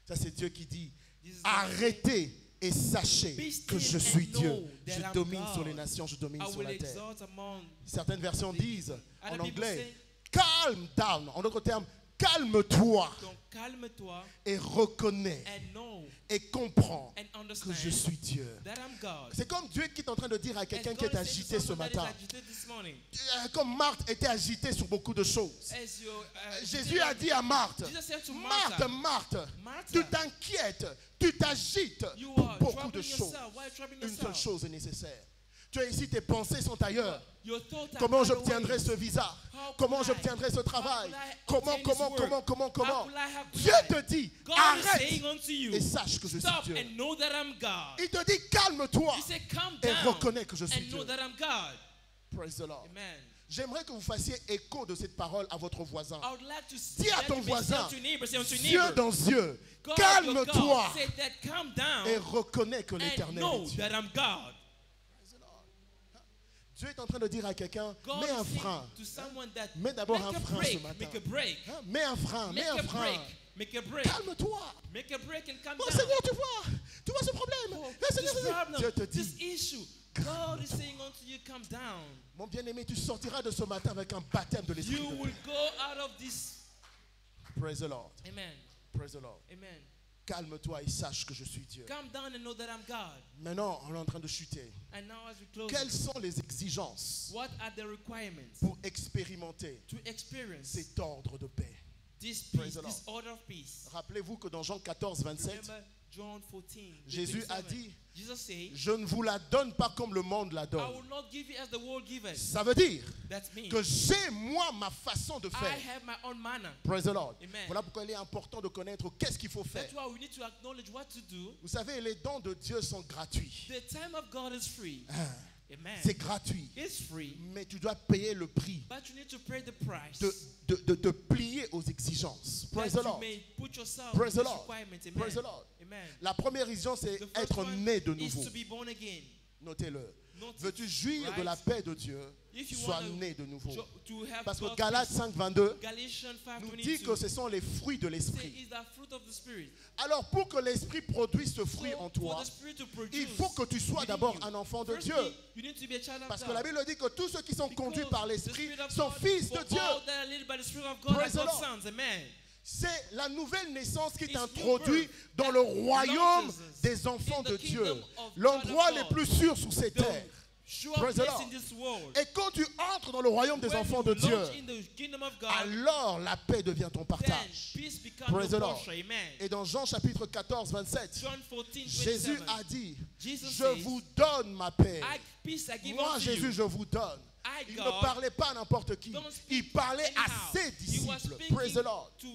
Ça, c'est Dieu qui dit, This is arrêtez et sachez Be que still je suis and Dieu. know that Je I'm domine God. sur les nations, je domine I sur will la terre. exalt among. Certaines versions disent, en Other people anglais, say, calm down. En d'autres termes, calme-toi donc calme-toi et reconnais and know et comprends and que understand je suis Dieu. that I'm God. C'est comme Dieu qui est en train de dire à quelqu'un As qui God est is saying to agité ce someone that is matin. agitated this morning, Comme Marthe était agitée sur beaucoup de choses. as your, Jésus a dit à Marthe, Jesus said to Marthe, Martha, Marthe, Martha, tu t'inquiètes, tu t'agites you pour are beaucoup de troubling choses. yourself. Why are you troubling Une seule yourself? chose est nécessaire. Tu es ici, tes pensées sont ailleurs. Your thoughts are Comment other j'obtiendrai ways. ce visa? How Comment could I? j'obtiendrai ce travail? How could I Comment, obtain comment, this comment, work? comment, How comment? could I, how could Dieu I? te dit, God is arrête saying unto you, et sache que je suis stop Dieu. and know that I'm God. Il te dit, calme-toi He said, calm et down reconnais que je suis and know Dieu. that I'm God. Praise the Lord. Amen. J'aimerais que vous fassiez écho de cette parole à votre voisin. I would like to Dis à let ton you be voisin, still to neighbor, say unto yeux neighbor, dans yeux, God, your God, calme-toi say that calm down et reconnais que and l'Éternel know est Dieu. that I'm God. Dieu est en train de dire à quelqu'un, God mets un is saying frein. to someone that Mets d'abord make un a frein break, ce matin. make a break, Hein, mets un frein, mets make un a frein. break, make a break, Calme-toi. make a break and calm Oh down. Seigneur, tu vois ce problème. Oh, Eh, Seigneur, this problem, Dieu te this dit, issue, God is saying unto you, calm down. mon bien-aimé, tu sortiras de ce matin avec un baptême de l'Esprit You de will paix. go out of this. Praise the Lord. Amen. Praise the Lord. Amen. Calme-toi et sache que je suis Dieu. Calm down and know that I'm God. Maintenant, on est en train de chuter. And now as we close, Quelles sont les exigences what are the requirements pour expérimenter to experience cet ordre de paix? this Praise peace, the this Lord. order of peace? Rappelez-vous que dans Jean 14, 27, Remember John 14. Jésus a 27. dit, Jesus said, je ne vous la donne pas comme le monde la I donne. will not give you as the world giveth. Ça veut dire That means que j'ai moi ma façon de I faire. have my own manner. Praise the Lord. Amen. Voilà pourquoi il est important de connaître qu'est-ce qu'il faut faire. That's why we need to acknowledge what to do. Vous savez, les dons de Dieu sont gratuits. The time of God is free. Ah, Amen. c'est gratuit. It's free, Mais tu dois payer le prix but you need to pay the price. de te plier aux exigences. Praise that the you Lord. may put yourself Praise in the this Lord. requirement. Amen. Praise the Lord. Amen. La première exigence, c'est The first être one né de is nouveau. to be born again. Notez-le. Note it, Veux-tu jouir de right? la paix de Dieu? If you Sois want né de nouveau. to have Parce que God's Galates peace, 5, 22 Galatians nous dit 5:22 que ce sont les fruits de say l'esprit. is the fruit of the spirit. Alors pour que l'esprit produise ce fruit So, en for toi, the spirit to produce, il faut que tu sois within d'abord you, un enfant de firstly, Dieu. you need to be a child of Parce que God. la Bible dit que tous ceux qui sont conduits Because par the l'esprit Spirit of sont God, fils de for Dieu. all that are led by the Spirit of God Praise are the God's Lord. sons. Amen. C'est la nouvelle naissance qui It's t'introduit new birth dans le that royaume launches us des enfants in the de Dieu. kingdom of L'endroit child le of plus God. sûr sur ces The terres. sure Praise the place Lord. in this world. Et quand tu entres dans le royaume des When enfants you de Dieu, launch in the kingdom of God, alors la paix devient ton then partage. peace becomes Praise the your Lord. portion. Amen. Et dans Jean chapitre 14, 27, John 14, Jésus 27. a dit, Jesus je says, vous donne ma paix. Peace I give Moi, unto Jésus, you. je vous donne. I, Il God, ne parlait pas à n'importe qui. don't speak Il parlait à anyhow. ses He was disciples. speaking Praise the Lord. to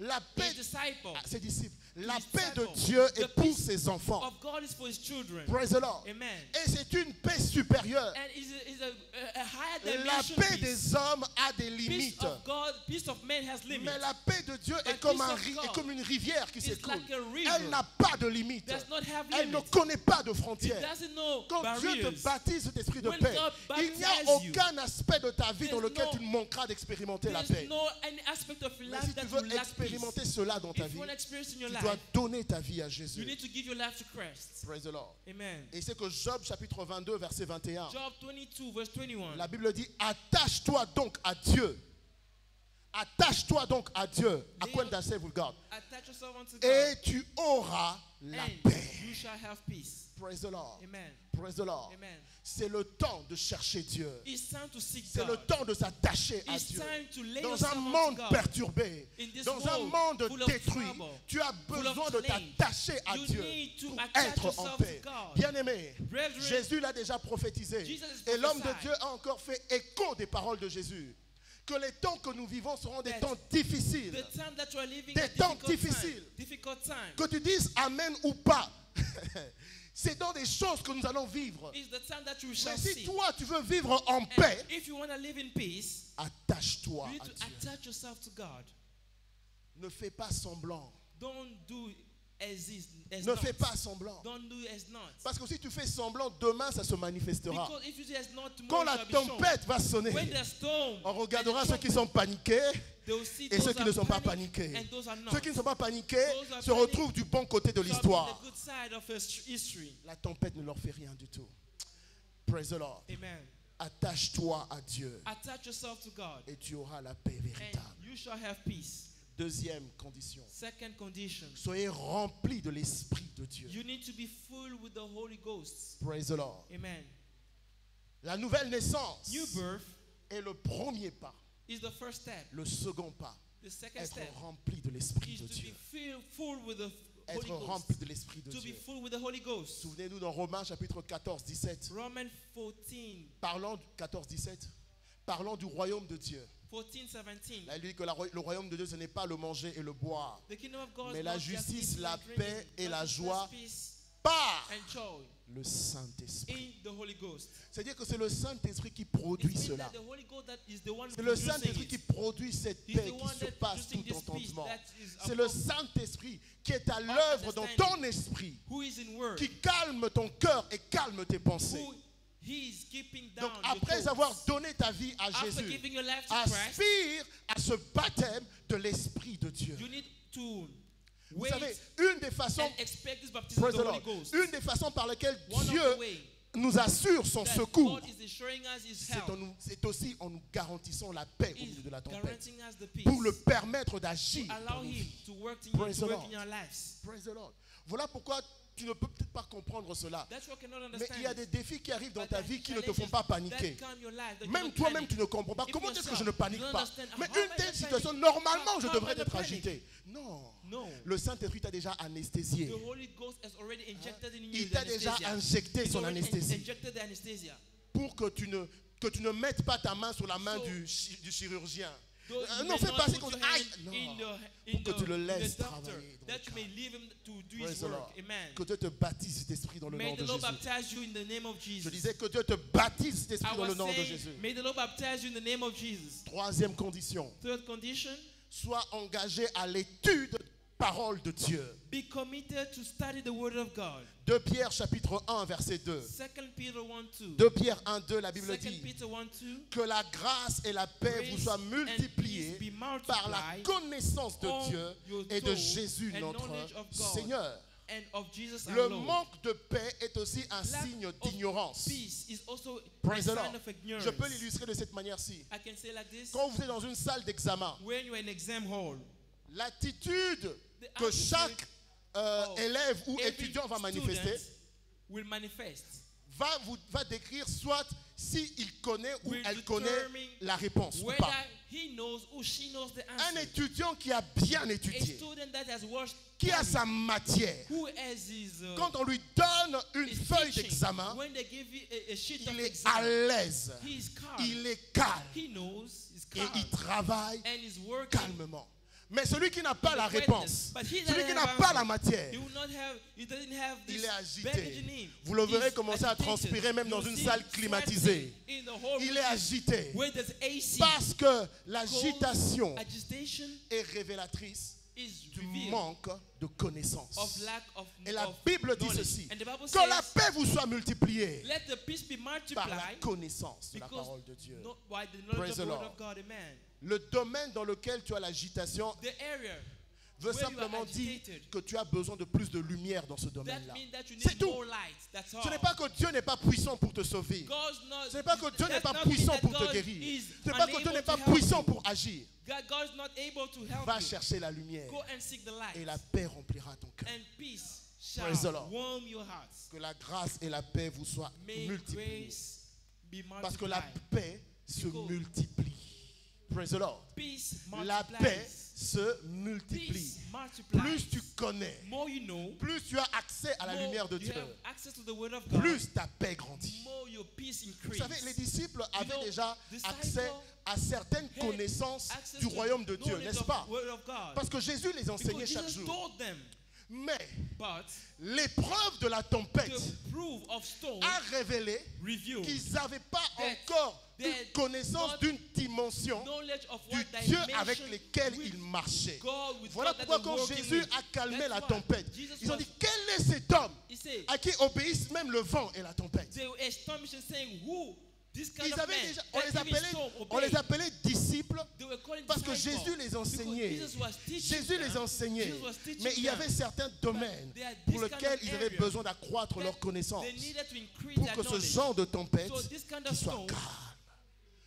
La paix his disciple. à ses disciples. La his paix de disciples. Dieu The est pour peace ses enfants. Of God is for his children. Praise the Lord. Amen. Et c'est une paix supérieure. And is a higher La dimension paix peace. des hommes a des Peace limites. of God, peace of man has limits. Mais la paix de Dieu est But comme, peace of God est comme une rivière qui is s'écoule. like a river. Elle n'a pas de limite. Does not have Elle ne limits. connaît pas de It frontières. doesn't know Quand Dieu te barriers. baptise cet esprit de When paix, God il n'y a baptizes you, aucun aspect de ta vie dans there's lequel no- tu ne manqueras d'expérimenter la There's paix. no any aspect of your Mais life si tu that veux will lack expérimenter peace. cela dans ta If vie, you want to experience in your tu life, dois donner ta vie à you Jésus. need to give your life to Christ. Praise the Lord. Amen. Et c'est que Job chapitre 22 verset 21, Job 22 verse 21. la Bible dit, attache-toi donc à Dieu. Attache-toi donc à Dieu. Acquaint thyself with God. Attach yourself unto God, Et tu auras la and paix. you shall have peace. Praise the Lord. Amen. Praise the Lord. Amen. C'est le temps de chercher Dieu. It's time to seek C'est le God. temps de s'attacher à It's Dieu. time to lay Dans yourself un unto monde God. perturbé, In this dans un world monde full of détruit, trouble, tu as full of besoin de challenge, t'attacher à you Dieu need to pour attach être en yourself to paix. God. Bien-aimé, Brethren, Jésus l'a déjà prophétisé. Jesus has Et l'homme de prophesied. Dieu a encore fait écho des paroles de Jésus. que les temps que nous vivons seront des temps difficiles. The time that you are living Des a temps difficult difficiles. time. Difficult time. Que tu dises amen ou pas. C'est dans des choses que nous allons vivre. It's the time that you Mais shall si see. toi tu veux vivre en And paix, if you want to live in peace, attache-toi you need à to Dieu. attach yourself to God. Ne fais pas semblant. Don't do as Ne not. fais pas semblant. Don't do as not. Parce que si tu fais semblant, demain ça se manifestera. Because if you do as not, Quand tomorrow la shall be shown. tempête va sonner, When the storm, on regardera and the ceux qui sont paniqués they will see et those ceux qui are ne sont pas panic paniqués. and those are not. Ceux qui ne sont pas paniqués Those are se panic retrouvent du bon côté de shall be l'histoire. the good side of history. La tempête ne leur fait rien du tout. Praise the Lord. Amen. Attache-toi à Dieu Attach yourself to God, et tu auras la paix and véritable. you shall have peace. Deuxième condition. Second condition, Soyez remplis de l'Esprit de Dieu. you need to be full with the Holy Ghost. Praise the Lord. Amen. La nouvelle naissance New birth est le premier pas. is the first step. Le second pas, The second être step rempli de l'Esprit is de to Dieu. be full with the Holy Être Ghost. rempli de l'Esprit de To be Dieu. full with the Holy Ghost. Souvenez-nous dans Romains chapitre 14, 17. Romans 14, Parlant du 14, 17. Parlant du royaume de Dieu. 14, 17. Là, il dit que le royaume de Dieu, ce n'est pas le manger et le boire, The kingdom of God mais is la not just justice, eating la and drinking, paix et but la it's joie peace par and joy le Saint-Esprit. in the Holy Ghost. C'est-à-dire que c'est le Saint-Esprit qui It produit means cela. that the Holy Ghost that is the one C'est le producing Saint-Esprit qui it. produit cette He's paix the qui one that surpasse producing tout this peace entendement. that is C'est le above Saint-Esprit qui est à l'œuvre dans ton esprit, who is in word, qui calme ton cœur et calme tes pensées. who he is keeping down Donc your après thoughts. avoir donné ta vie à After Jésus, giving your life to Christ, aspire à ce baptême de l'Esprit de Dieu. you need to Vous wait savez, une des façons, and expect this baptism of praise the the Holy Lord, Ghost. une des façons par lesquelles One of Dieu the way nous assure son that secours, God is assuring us his c'est help, c'est aussi en nous garantissant la paix au is milieu de la tempête, guaranteeing us the peace, pour le permettre d'agir to dans allow nos him vies. to work in, Praise to the work Lord. in your lives. Praise the Lord. Voilà pourquoi tu ne peux peut-être pas comprendre cela. That's what I cannot Mais understand. il y a des défis qui arrivent dans But ta there vie are qui ne te font challenges pas paniquer. that come your life, that you Même don't toi-même, panic. tu ne comprends pas. Even Comment est-ce que yourself, je ne panique you don't pas? understand. Mais How une am I telle not situation, panic? normalement, je How devrais am I être not panic? agité. Non. No. Le Saint-Esprit t'a déjà anesthésié. The Holy Ghost has already injected in you Il the t'a déjà anesthesia. injecté He's son already anesthésie injected the anesthesia. pour que tu ne mettes pas ta main sur la main So, du chirurgien. Though you Non, may fais not pas put ça comme your ça. Aïe, hand non. in Pour que tu le the laisses doctor, travailler dans that le you may leave him to do Praise his the work. Lord. Amen. Que Dieu te baptise cet esprit dans le May nom the de Lord Jésus. baptize you in the name of Je Jesus. disais que Dieu te baptise cet I esprit dans le was nom de saying, Jésus. may the Lord baptize you in the name of Jesus. Troisième condition, Third condition, sois engagé à l'étude de la parole de Dieu. be committed to study the word of God. 2 Pierre chapitre 1 verset 2. 2 Peter 1:2. 2 Pierre 1, 2, la Bible 2 dit Peter 1:2. que la grâce et la paix vous soient multipliées peace be par la multiplied connaissance de on Dieu your et de soul Jésus and notre knowledge of God Seigneur. And of Jesus our Le Lord. manque de paix est aussi un Lack signe of d'ignorance. peace is also Praise a the sign Lord. of ignorance. Je peux l'illustrer de cette manière-ci. I can say like this. Quand vous êtes dans une salle d'examen, When you're in exam hall, l'attitude the que attitude chaque élève ou every étudiant va manifester student will manifest. va décrire soit s'il connaît ou Will elle connaît determine la réponse ou whether pas. he knows or she knows the Un answer. étudiant qui a bien A étudié, student that has watched qui a sa matière, who has his quand on lui donne une his feuille teaching, d'examen, when they give you a sheet of il est exam, à l'aise, he is calm. il est calme He knows, he's et calm, il travaille and is working. calmement. Mais celui qui n'a pas la with réponse, but he celui doesn't qui have n'a pas answer. la matière, He doesn't have il this est baggage in agité. him. Vous le verrez He's commencer à agitated. transpirer même dans You'll une see salle him climatisée. sweating in the whole Il est agité where there's AC. parce que l'agitation Agitation est révélatrice is du revealed manque de connaissance. of lack of Et la of Bible dit knowledge. ceci, And the Bible que la says, paix vous soit multipliée let the peace be par la multiplied connaissance de la because parole de Dieu. by the knowledge Praise of the the word Lord. of God. Amen. Le domaine dans lequel tu as l'agitation The area veut where you are simplement dire agitated, que tu as besoin de plus de lumière dans ce that domaine-là. means that you C'est need tout. more light. That's all. Ce n'est pas que Dieu n'est pas puissant pour te sauver. God's not, Ce n'est pas que Dieu n'est that's pas not mean puissant that pour te God guérir. is Ce n'est pas que Dieu unable n'est to pas help puissant you. pour agir. God is not able to help Va you. chercher la lumière Go and seek the light. et la paix remplira ton cœur. And peace Praise the shall Lord. warm your hearts. Que la grâce et la paix vous soient May multipliées. grace be Parce que la multiplied. paix se Because multiplie. Praise the Lord. Peace La multiplies. paix se multiplie. Peace multiplies. Plus tu connais, More you know, plus tu as accès à la more lumière de you Dieu, have access to the word of God, plus ta paix grandit. more your peace Vous increases. savez, les disciples avaient know, déjà disciples accès à certaines had connaissances access du to royaume de Dieu, knowledge n'est-ce of pas? the word of God. Parce que Jésus les enseignait Because chaque Jesus jour. told them, Mais but l'épreuve de la tempête the proof of stone a révélé revealed qu'ils n'avaient pas that encore they une had connaissance not d'une dimension knowledge of du what Dieu dimension avec lequel with ils marchaient. God, with Voilà God that pourquoi they're quand working Jésus with. a calmé That's la why tempête, Jesus ils ont was- dit, quel est cet homme He said, à qui obéissent même le vent et la tempête? they were astonished saying, who this kind Ils of avaient man déjà, that even stone on les obeyed. appelait disciples They were calling parce que disciples Jésus les because enseignait. Jesus was teaching Jésus les them. enseignait. Jesus was teaching Mais il y them. avait certains domaines they had pour this kind lesquels of ils avaient area besoin d'accroître that leur connaissance They needed to increase pour their que ce knowledge. genre de tempête So this kind qui of soit stone, calme.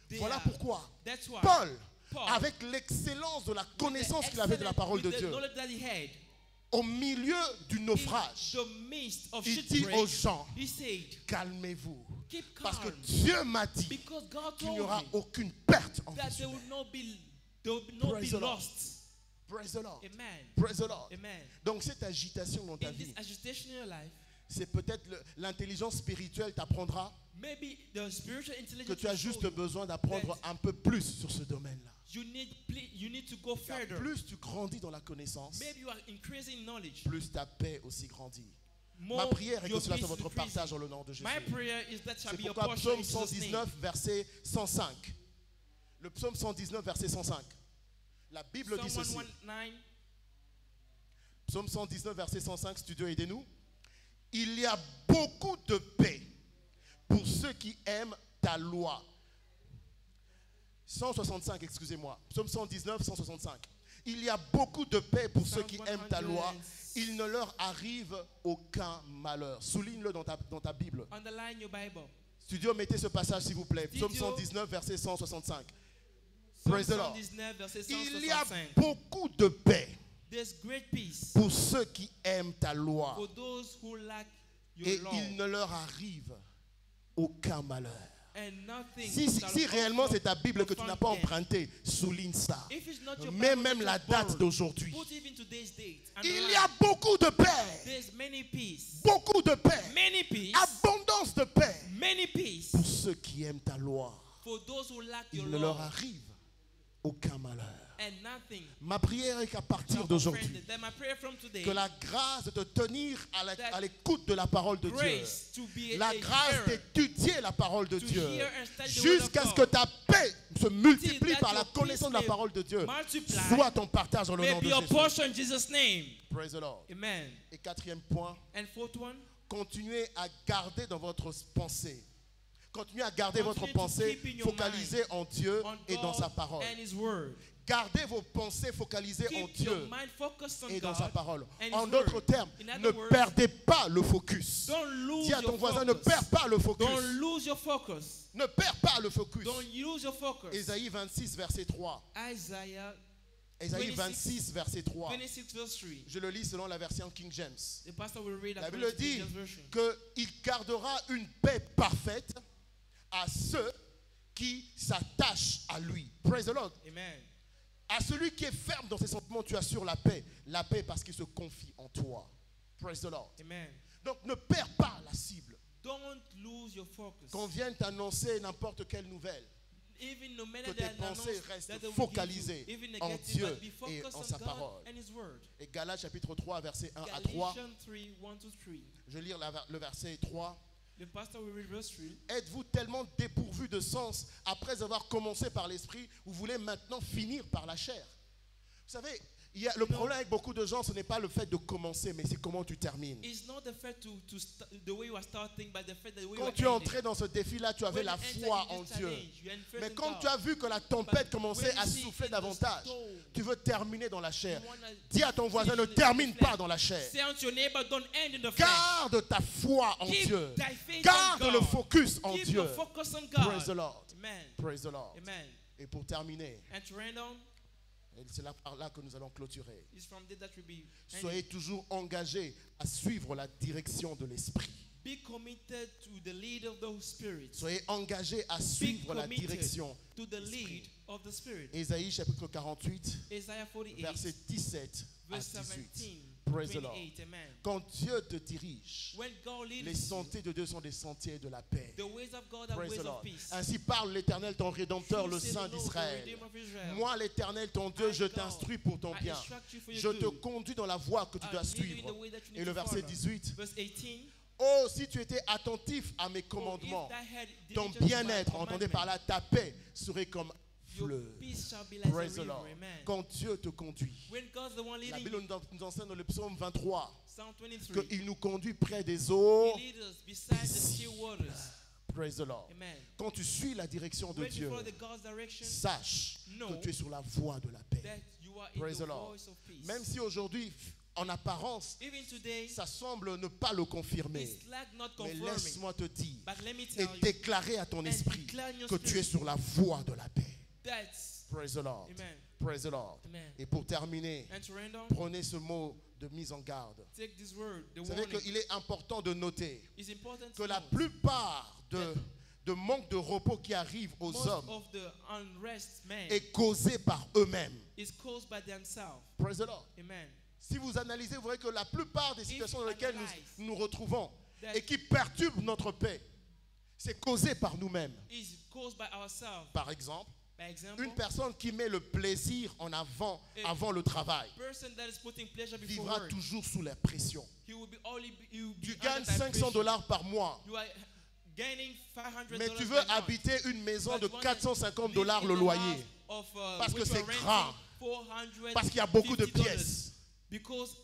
they Voilà are- pourquoi That's why Paul, Paul, avec l'excellence de la with the connaissance qu'il avait de la excellence, parole de with the Dieu, knowledge that he had, au milieu du in naufrage, the midst of il dit shipwreck, aux gens, he said, calmez-vous. keep Parce que calm, Dieu m'a dit because God qu'il n'y told aura me aucune perte en that vie they will humaine. not be, they will not Praise be the Lord. lost. Praise the Lord. Amen. Praise the Lord. Amen. Donc cette agitation dans ta In this vie, agitation in your life, c'est peut-être l'intelligence spirituelle t'apprendra maybe the spiritual que intelligence tu as will show juste you besoin d'apprendre that un peu plus sur ce domaine-là. you need to go Car further. plus tu grandis dans la connaissance, Maybe you are increasing knowledge. plus ta paix aussi grandit. More Ma prière est que your cela peace soit is votre increasing. partage dans le nom de Jésus. My prayer is that shall C'est be your pourquoi portion in psaume Jesus' 119, name. verset 105. Le psaume 119, verset 105. La Bible dit Psalm ceci. 119, Psaume 119, verset 105, studio, aidez-nous. Il y a beaucoup de paix pour ceux qui aiment ta loi. 165, excusez-moi. Psaume 119, 165. Il y a beaucoup de paix pour ceux qui aiment ta loi. Il ne leur arrive aucun malheur. Souligne-le dans ta Bible. underline your Bible. Studio, mettez ce passage s'il vous plaît. Psaume Studio. 119, verset 165. Psalm Praise the Lord. 119, verset Il y a 165. beaucoup de paix There's great peace pour ceux qui aiment ta loi. for those who lack your Et law, il ne leur arrive aucun malheur. and nothing Si shall réellement c'est ta Bible que tu confound n'as pas them. emprunté, souligne ça. If it's not your Mets Bible même that la you date borrowed, d'aujourd'hui. put even today's date. Il Underline. y a beaucoup de paix. There's many peace. Beaucoup de paix. Many peace. Abondance de paix. Many peace Pour ceux qui aiment ta loi, for those who lack your il ne law, leur arrive aucun malheur. and nothing Ma prière est qu'à partir shall d'aujourd'hui, befriend them. That my prayer from today, que la grâce de te tenir à l'écoute de la parole de Dieu, grace to be la a grâce hearer, d'étudier la parole de to Dieu, hear and study the word of jusqu'à ce God, que ta paix se multiplie till that par la your peace connaissance de la may parole de Dieu, multiply, soit ton partage dans le may nom be de your Jésus. portion in Jesus' name. Praise the Lord. Amen. Et quatrième point, And fourth one, continuez à garder dans votre pensée. Continuez à garder Continue votre to pensée keep in your focalisée en Dieu on et dans God sa parole. and His word. Gardez vos pensées focalisées en Keep your Dieu mind focused on et dans God sa parole. and His En d'autres word. termes, In other ne words, perdez pas le focus. Don't lose Dis à ton your voisin, focus. ne perds pas le focus. Don't lose your focus. Ne perds pas le focus. Don't lose your focus. Ésaïe 26, verset 3. Isaiah Ésaïe 26, 26, verset 3. 26 verse 3. Je le lis selon la version King James. The pastor will read La according Bible to dit King James version. qu'il gardera une paix parfaite à ceux qui s'attachent à lui. Praise the Lord. Amen. À celui qui est ferme dans ses sentiments, tu assures la paix. La paix parce qu'il se confie en toi. Praise the Lord. Amen. Donc ne perds pas la cible. Don't lose your focus. Qu'on vienne t'annoncer n'importe quelle nouvelle, Even no matter que tes the pensées announcement restent that they will focalisées give you, even en negative, Dieu but be et focused en on sa God parole. and His word. Et Galates chapitre 3, verset 1 à 3. Galatians 3, 1 to 3. Je vais lire le verset 3. The pastor will read verse 3. Êtes-vous tellement dépourvu de sens après avoir commencé par l'esprit, vous voulez maintenant finir par la chair? Vous savez, le problème avec beaucoup de gens, ce n'est pas le fait de commencer, mais c'est comment tu termines. It's not the fact the way you are starting, but the fact that the way you Quand are tu es ending. entré dans ce défi-là, tu avais When la you enter foi in en this Dieu. challenge, you are in faith Mais in quand God. tu as vu que la tempête But commençait when à you see souffler in the davantage, storm, tu veux terminer dans la chair. you wanna Dis à ton voisin, ne finish termine the pas flesh. dans la chair. Say unto your neighbor, don't end in the flesh. Garde ta foi en Keep Dieu. thy faith Garde on le God. focus en Keep Dieu. your focus on God. Praise the Lord. Amen. Praise the Lord. Amen. Et pour terminer, And to end on, et c'est là par là que nous allons clôturer. is from there that will be ending. Soyez toujours engagés à suivre la direction de l'Esprit. Be committed to the lead of the Spirit. Soyez engagés à Be suivre la committed direction. to the lead of the Spirit. Ésaïe chapitre 48, Isaiah 48, verset 17 à verse 18. 17. Praise the Lord. 28, amen. Quand Dieu te dirige, When God leads les sentiers de Dieu sont des sentiers de la paix. you, the ways of God are Praise ways the of Lord. peace. Ainsi parle l'Éternel, ton Rédempteur, le Thus says Saint the Lord, the d'Israël. Redeemer of Israel. Moi, l'Éternel, ton Dieu, I, je God, t'instruis pour ton I bien. instruct you for your Je te good. conduis dans la voie que tu I dois lead you in suivre. the way that you need Et le to verset follow. 18. Verse 18. Oh, si tu étais attentif à mes commandements, ton bien-être, entendez par là, ta paix serait comme your fleuve. peace shall be like Praise a the river. Lord. Amen. Quand Dieu te conduit. When God's the one La leading Bible you, nous enseigne dans le psaume 23 Psalm 23, qu'il nous conduit près des eaux. He leads us beside the still waters. Praise the Lord. Amen. Quand tu suis la direction de When you Dieu, follow the God's direction, sache know que tu es sur la voie de la paix. that you are in Praise the the Lord. voice of peace. Même si aujourd'hui, en apparence, Even today, ça semble ne pas le confirmer. it's like not Mais confirming. laisse-moi te dire But let me et tell you, déclarer à ton esprit declare in your que tu spirit es sur la voie de la paix. that's, Praise the Lord. amen. Praise the Lord. Amen. Et pour terminer, And to render, prenez ce mot de mise en garde. take this word, the Vous savez warning. qu'il est important de noter It's important que to la note plupart de manque de repos qui arrive aux most hommes of the unrest men est causé par eux-mêmes. is caused by themselves. Praise the Lord. Amen. Si vous analysez, vous verrez que la plupart des situations dans lesquelles analyze nous nous retrouvons that et qui perturbent notre paix, c'est causé par nous-mêmes. Is caused by ourselves. Par exemple, By example, une personne qui met le plaisir en avant Et- avant le travail person that is putting pleasure before vivra work, toujours sous la pression. he will be Tu under gagnes that pressure. $500 par mois, You are gaining $500 mais tu by veux month. habiter une maison de But you wanna $450 live le in a loyer house of, parce que which you c'est are renting grand, $450. parce qu'il y a beaucoup de pièces. Because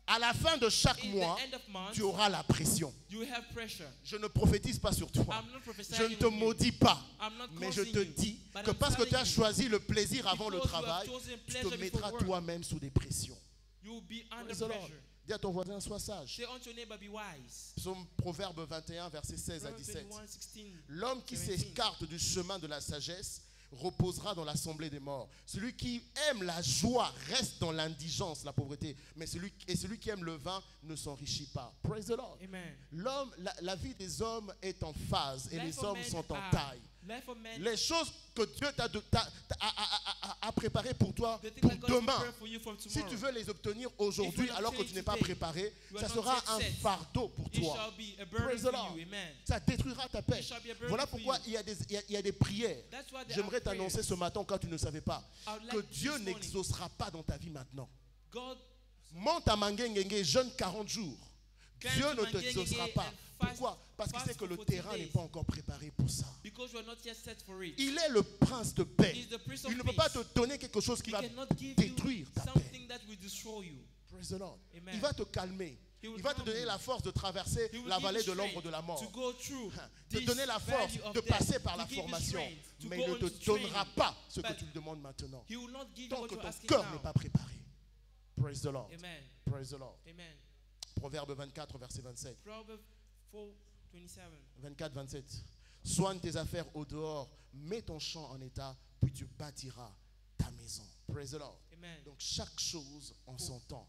À la fin de chaque in mois, the end of month, tu auras la pression. you have pressure. Je ne prophétise pas sur toi. I'm not Je prophesying ne te on you. maudis pas. I'm not Mais je causing te you. dis But que I'm parce que tu as telling you, choisi le plaisir avant le because you have travail, chosen tu pleasure te before mettras work, toi-même sous des pressions. you will be under Praise the Lord. pressure. Dis à ton voisin, sois sage. Say unto your neighbor, be wise. Psaume Proverbe 21, versets 16 à Proverbs 17. 21, 16. L'homme qui 17. s'écarte du chemin de la sagesse reposera dans l'assemblée des morts. Celui qui aime la joie reste dans l'indigence, la pauvreté. Mais celui qui aime le vin ne s'enrichit pas. Praise the Lord. Amen. L'homme, la vie des hommes est en phase et Life les of hommes men sont en are- taille. Life of men, Les choses que Dieu a préparées pour toi the things pour that God has demain, prepared for you from si tomorrow, tu veux les obtenir aujourd'hui If you alors que obtain tu n'es pas today, préparé, you are ça not sera yet un set. fardeau pour it toi. shall be a burden Praise the for Lord. you. Amen. Ça détruira ta paix. It shall be a burden Voilà for pourquoi you. il y a des prières. That's why there J'aimerais are prayers. t'annoncer ce matin quand tu ne savais pas I would que like Dieu this morning, n'exaucera pas dans ta vie maintenant. God Monte à Mangengenge, jeûne 40 jours. Climb Dieu to ne t'exaucera Mangengenge pas. and fast- Pourquoi? Parce qu'il fast sait que for le 40 terrain n'est days. pas encore préparé pour ça. because you are not yet set for it. Il est le prince de paix. He is the Prince of Il ne peut Peace. pas te donner quelque chose qui He va cannot give détruire you ta paix. something that will destroy you. Praise the Lord. Amen. Il va te calmer. He will Il va te calm donner you. la force de traverser He will la give vallée you de strength l'ombre de la mort. to go through Te this donner la force valley of de death, passer par to la give you formation. strength, to Mais go il ne te into training. donnera pas ce que But tu lui demandes maintenant. He will not give you Tant what que you're ton asking cœur now. n'est pas préparé. Praise the Lord. Amen. Praise the Lord. Amen. Proverbe 24, verset 27. Proverbs 4:27. 24, 27. Soigne tes affaires au dehors, mets ton champ en état, puis tu bâtiras ta maison. Praise the Lord. Amen. Donc chaque chose en son temps.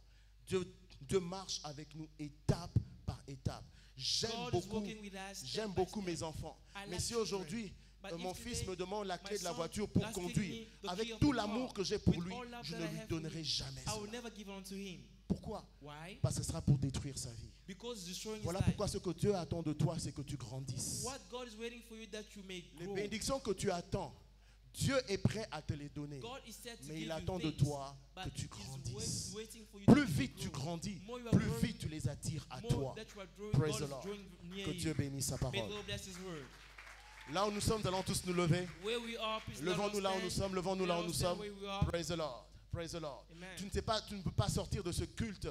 Dieu marche avec nous étape par étape. J'aime God is beaucoup, walking with us step j'aime by beaucoup step. mes enfants. I Mais like si children. aujourd'hui But mon if fils today, me demande la clé my de la son voiture pour asking conduire, me the avec key of tout the l'amour car, que j'ai pour with lui, all love je that ne I lui have for donnerai him, jamais I will cela. never give unto him. Pourquoi? Why? Parce que ce sera pour détruire sa vie. Because it's destroying Voilà his life. pourquoi ce que Dieu attend de toi, c'est que tu grandisses. What God is waiting for you that you may Les grow. bénédictions que tu attends, Dieu est prêt à te les donner. God is set to Mais give il you attend de things, toi but que tu he's grandisses. waiting for you Plus that you vite tu grow. grandis, More you are plus growing, vite tu les attires à more toi. that you are growing, Praise God the is Lord. drawing near Que you. Dieu bénisse sa May parole. the Lord bless his word. Là où nous sommes, nous allons tous nous lever. Where we are, please let Levons-nous us là où stand. nous sommes, levons-nous Let là où us nous stand sommes. where we are. Praise the Lord. Praise the Lord. Amen. Tu ne peux pas sortir de ce culte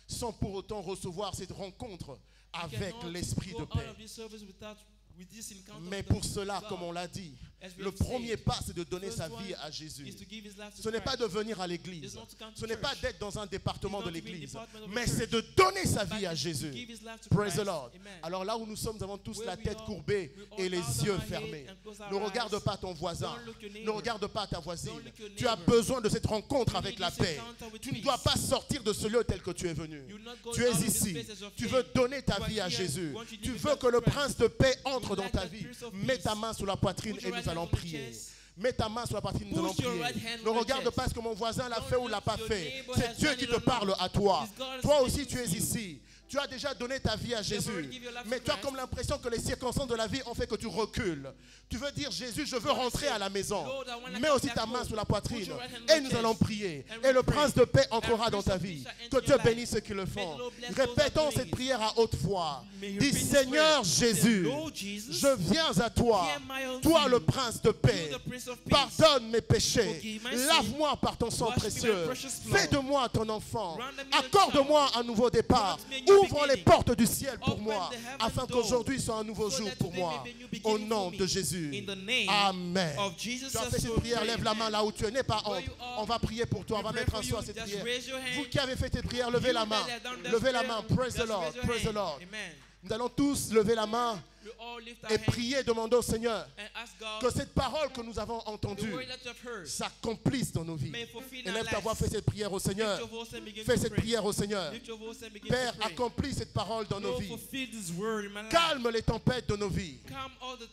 sans pour autant recevoir cette rencontre You avec cannot l'esprit go de out paix. of this service with this encounter Mais with pour the cela, God. comme on l'a dit, as we Le have premier said, pas, c'est de donner first sa one vie à Jésus. is to give his life to Ce n'est pas Christ. de venir à It's l'église. not to come to Ce n'est pas church. d'être dans un département It's de not to be in l'église. department of a Mais church. c'est de donner sa But vie à it's to Jésus. give his life to Praise the Christ. Lord. Amen. Alors là où nous sommes, nous avons tous Where la we tête are, courbée we et all les bow yeux our head fermés. and close our Ne regarde eyes. pas ton voisin. Don't look your Ne neighbor. regarde pas ta voisine. Don't look your Tu as neighbor. besoin de cette rencontre You avec need la this paix. encounter with Tu ne peace. dois pas sortir de ce lieu tel que tu es venu. You're not going Tu es out of this ici. place as of Tu faith. veux donner ta You are vie à here. Jésus. Want to Tu live veux with que le Christ. prince de paix entre You dans like ta that vie. Prince of Mets Peace. ta main sur la poitrine Put et your nous right allons hand on the prier. chest. Mets ta main sur la poitrine, nous Push allons your prier. right hand Ne on the regarde chest. pas ce que mon voisin l'a Don't fait ou look l'a pas your fait. neighbor C'est has Dieu done qui it te or parle not. à toi. It's God Toi speaking aussi, tu to es you. ici. Tu as déjà donné ta vie à Jésus. already give your life to Mais tu as Christ. comme l'impression que les circonstances de la vie ont fait que tu recules. Tu veux dire, Jésus, je veux rentrer à la maison. Lord, I wanna Mets come aussi back ta main home. sur la Put poitrine. your right hand on Et the nous chest. allons prier. And Et we le pray. prince de paix And entrera dans Prince ta of vie. Peace shall Que enter Dieu your life. bénisse ceux qui le May the font. Lord bless those that Répétons believe. cette prière à haute voix. May you Dis, repeat this Seigneur prayer. Jésus, Say, Lord Jesus, je viens à toi. hear my own Toi, plea. le prince de paix. You, the Prince of Peace. Pardonne mes péchés. Forgive my sin. Lave-moi par ton sang Wash me by précieux. precious blood. Fais de moi ton enfant. Render me a Accorde-moi child. un nouveau départ. Grant me a new Ouvre les beginning. portes du ciel pour Open moi, the heaven afin door, qu'aujourd'hui soit un nouveau so jour that pour today moi. may be a new Au beginning nom for me. de Jésus. In the name Amen. of Jesus, Tu as I fait cette so prière, pray. lève la main là où tu es, n'aie pas Where honte. you are, On va prier pour toi, on va we pray mettre en for soi you. cette Just prière. raise your hand. Vous qui avez fait cette prière, levez la You main. that have done that Levez la prayer, main. Praise the just Lord. raise your Praise the hand. Lord. Amen. Nous allons tous lever la main We all lift our et hands prier, demander au Seigneur and ask God que cette parole que nous avons the entendue word that you have heard s'accomplisse dans nos vies. may fulfill our Élève ta voix, lives. fais cette prière au Seigneur. Lift your voice and begin Fais to cette pray. prière au Seigneur. Lift your voice and begin Père, to pray. accomplis cette parole dans nos Lord, vies. fulfill this word in my life. Calme les tempêtes de nos vies. Calm all the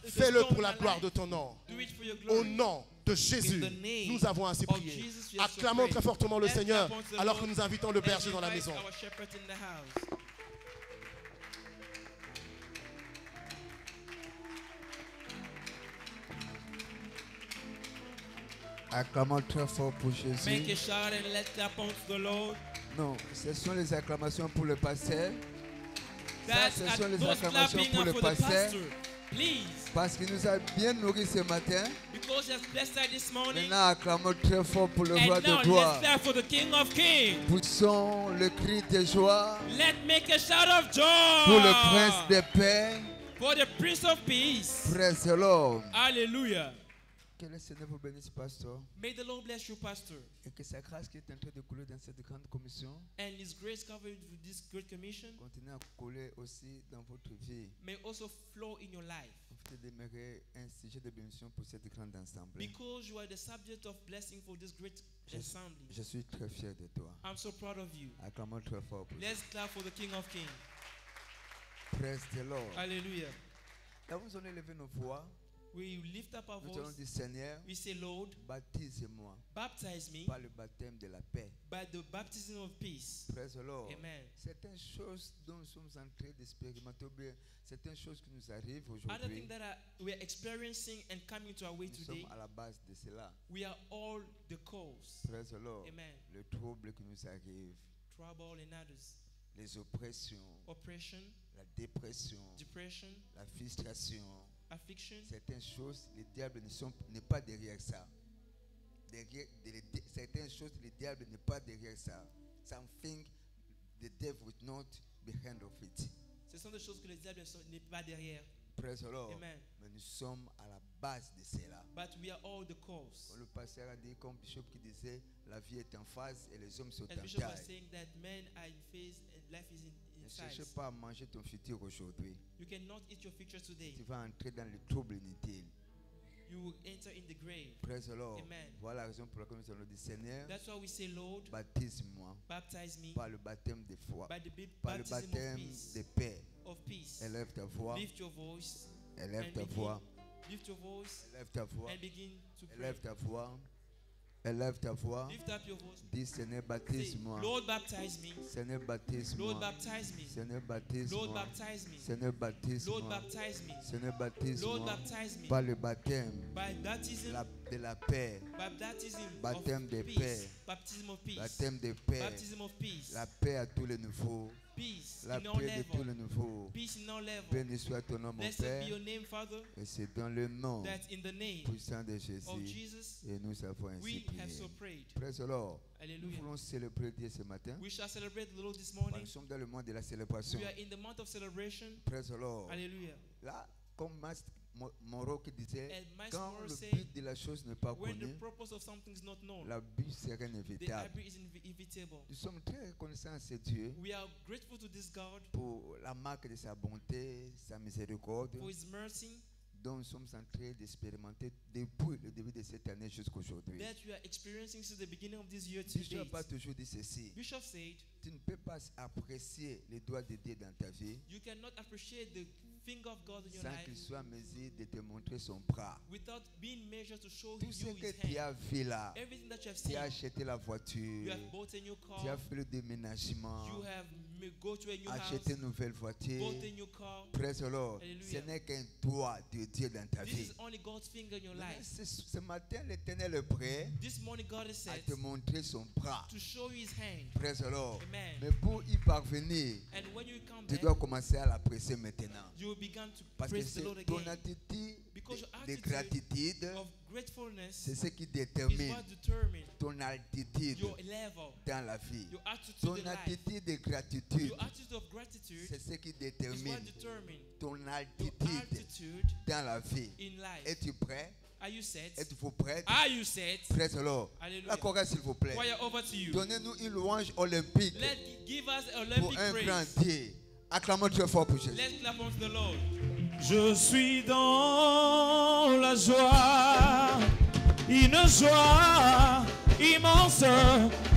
Fais-le storm pour la in my gloire life. de ton nom. Do it for your Au glory. nom de Jésus, In the name nous avons ainsi of prié. Jesus, we have so Acclamons prayed. très fortement le Let's Seigneur clap unto the alors Lord que nous invitons le and berger dans la invite maison. our shepherd in the house. Acclamons très fort pour Jésus. Make a shout and let's clap unto the Lord. Non, ce sont les acclamations pour le pasteur. That's ce sont les those acclamations clapping pour are le for the pasteur. pastor. Please, Parce qu'il nous a bien nourris ce matin. because he has blessed us this morning. Maintenant, acclamons très fort pour le roi And now de gloire. let's clap for the King of Kings. Poussons le cri de joie Let's make a shout of joy pour le prince de paix. for the Prince of Peace. Praise the Lord. Hallelujah. Que le Seigneur vous bénisse, pasteur. May the Lord bless you, Pastor, Et que sa grâce qui est en train de couler dans cette grande commission and His grace covered with this great commission continue à couler aussi dans votre vie. may also flow in your life. Vous demeurer un sujet de bénédiction pour cette grande assemblée. Because you are the subject of blessing for this great assembly. Je suis très fier de toi. I'm so proud of you. Acclamons très fort pour Let's clap for the King of Kings. Praise the Lord. Hallelujah. Là, nous allons élever nos voix. We lift up our Nous allons voice. dire, Seigneur, We say, Lord, baptise-moi baptize me par le baptême de la paix. by the baptism of peace. Praise the Lord. Amen. Certaines choses dont nous sommes en train d'expérimenter, ou bien certaines choses qui nous arrivent Other aujourd'hui, thing that we're experiencing and coming to our way nous today, sommes à la base de cela. we are all the cause. Praise the Lord. Amen. Le trouble qui nous arrive, Trouble and others. les oppressions, Oppression, la dépression, depression, la frustration, affliction. certaines choses, le diable n'est pas derrière ça. Certaines choses, le diable n'est pas derrière ça. Something the devil is not behind of it. Ce sont des choses que le diable n'est pas derrière. Praise the Lord. Amen. Mais nous sommes à la base de cela. But we are all the cause. Le pasteur a dit, comme Bishop qui disait, la vie est en phase et les hommes sont As en Bishop was taille. saying that men are in phase and life is in Ne size. cherchez pas à manger ton futur aujourd'hui. You cannot eat your future today. Tu vas entrer dans le trouble inutile. You will enter in the grave. Praise the Lord. Amen. Voilà la raison pour laquelle nous allons dire, Seigneur, That's why we say, Lord, baptise-moi baptize me par le baptême de foi, by the par le baptism of baptême peace. de paix. Of peace. Élève ta voix, Lift your voice. élève and ta begin- voix, Lift your voice élève ta voix, and begin to pray. élève ta voix, élève ta voix. Lift up your voice. Dis, Seigneur, Say, baptise-moi. Lord, baptize me. Seigneur, baptise-moi. Lord, baptize me. Seigneur, Lord, baptise-moi. baptize me. Seigneur, Lord, baptise-moi. baptize me. Seigneur, Lord, baptise-moi baptize me. par le baptême By baptism, de la paix, by baptism baptême of de peace. paix. Baptism of peace. baptême de paix, Baptism of peace. la paix à tous les niveaux, Peace la in all paix de tous les level. niveaux. Peace in all level. Béni soit ton nom, mon Blessed be Père, your name, Father, et c'est dans le nom that in the name puissant de of Jésus, Jesus, et nous avons ainsi we have prié. so prayed. Praise the Lord. Nous Hallelujah. voulons célébrer Dieu ce matin. We shall celebrate the Lord this Nous morning. sommes dans le mois de la célébration. We are in the month of celebration. Praise the Lord. Hallelujah. Là, comme Moreau qui disait, And Miles quand Monroe le said, but de la chose n'est pas when the connu, purpose of something is not known, l'abus serait the inévitable. abuse is inevitable. Nous sommes très reconnaissants à ce Dieu We are grateful to this God pour la marque de sa bonté, sa miséricorde, for His mercy dont nous sommes en train d'expérimenter depuis le début de cette année jusqu'à aujourd'hui. that we are experiencing since the beginning of this year to Bishop date. a toujours dit ceci, Bishop said, tu ne peux pas apprécier les doigts de Dieu dans ta vie you cannot appreciate the finger of God in your sans life qu'il soit en mesure de te montrer son bras. without being measured to show Tout you ce que His tu hand. as vu là, Everything that you have tu as seen, acheté la you voiture, have bought a new tu as car, fait le déménagement, you have go to a new acheté house, une nouvelle voiture. bought a new car. Praise the Lord. Ce Hallelujah. n'est qu'un doigt de Dieu dans ta This vie. is only God's finger in your Mais life. ce matin, l'Éternel est prêt This morning God is à set te montrer son bras. to show you His hand. Praise the Lord. Amen. Mais pour y parvenir, And when you come tu back, dois commencer à l'apprécier maintenant. you will begin to Parce que praise the c'est Lord ton again. attitude Because your de attitude gratitude, of gratefulness c'est ce qui is détermine what determines ton altitude your level, dans la vie. your attitude Ton in life. attitude de gratitude, Your attitude of gratitude c'est ce qui is détermine what determines ton your altitude attitude dans la vie. in life. Es-tu prêt? Are you set? Êtes-vous prêt? Are you set? Praise the Lord. Hallelujah. La chorale, s'il vous plaît. Choir, over to you. Donnez-nous une louange olympique Give us pour Olympic un grand praise. Dieu. Acclamons très fort pour Jésus. Let's clap unto the Lord. Je suis dans la joie, une joie immense.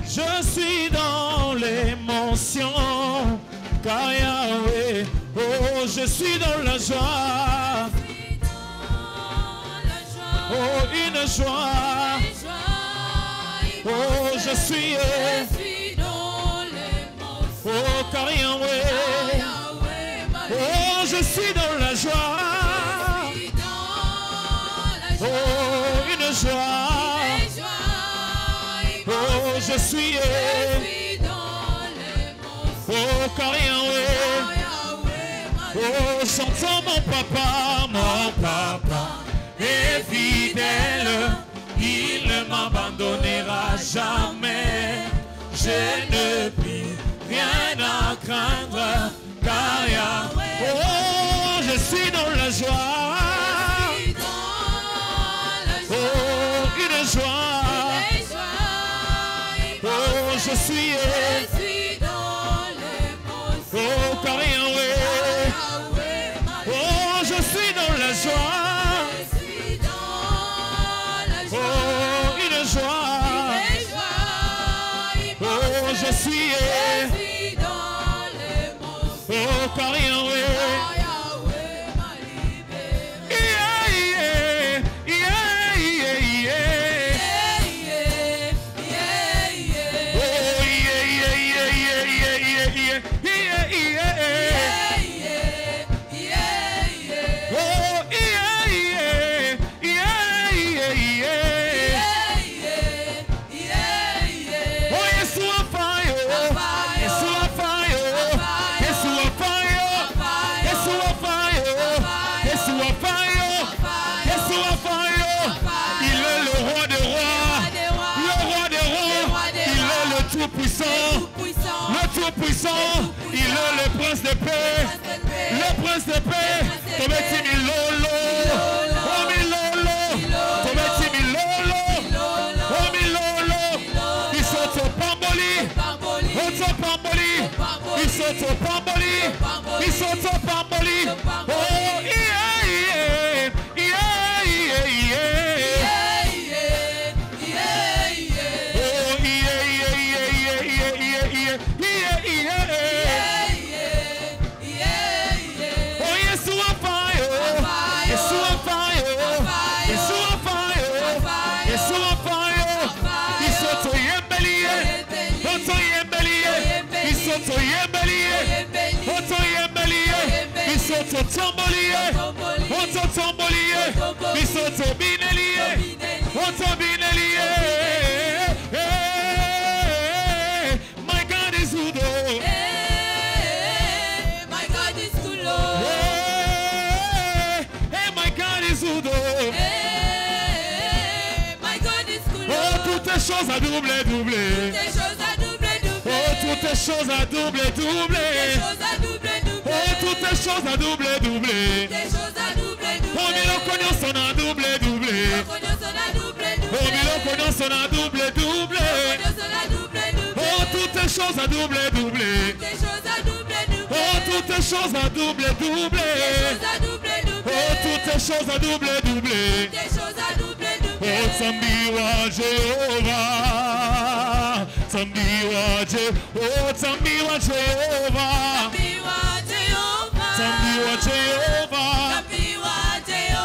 Je suis dans l'émotion, car Yahweh, oh, je suis dans la joie. Oh, une joie. Oh, je suis dans l'émotion. oh, car Yahweh, oh, je suis dans la joie. Oh, une joie. Oh, je suis oh, car Yahweh, oh, j'entends mon papa est fidèle, il ne m'abandonnera jamais. Je ne puis rien à craindre, car Yahweh, oh, je suis dans la joie. Oh, une joie. Oh, je suis oh, car Yahweh, oh, je suis dans la joie. Oh, une joie. Oh, je suis oh, car Yahweh. Tout-puissant, il est le prince de paix, le prince de paix, Tometi Milolo, oh Milolo, Tometi Milolo, oh Milolo, ils sont au Pamboli, ils sont au Pamboli, ils sont au Pamboli, oh yeah, yeah, yeah, yeah, yeah. My God is good. My God is good. My God is good. My God is good. Oh, toutes les choses à doubler, doubler. Oh, toutes les choses à doubler, doubler. Oh, toutes les choses à doubler, doubler. Oh, biloko nyonso na double double. Oh biloko nyonso na double double. Oh toutes choses à double double. Oh toutes choses à double double. Oh toutes choses à double double. Oh Nzambi wa Jehova, Nzambi wa Jehova, oh Nzambi wa Jehova, Nzambi wa Jehova,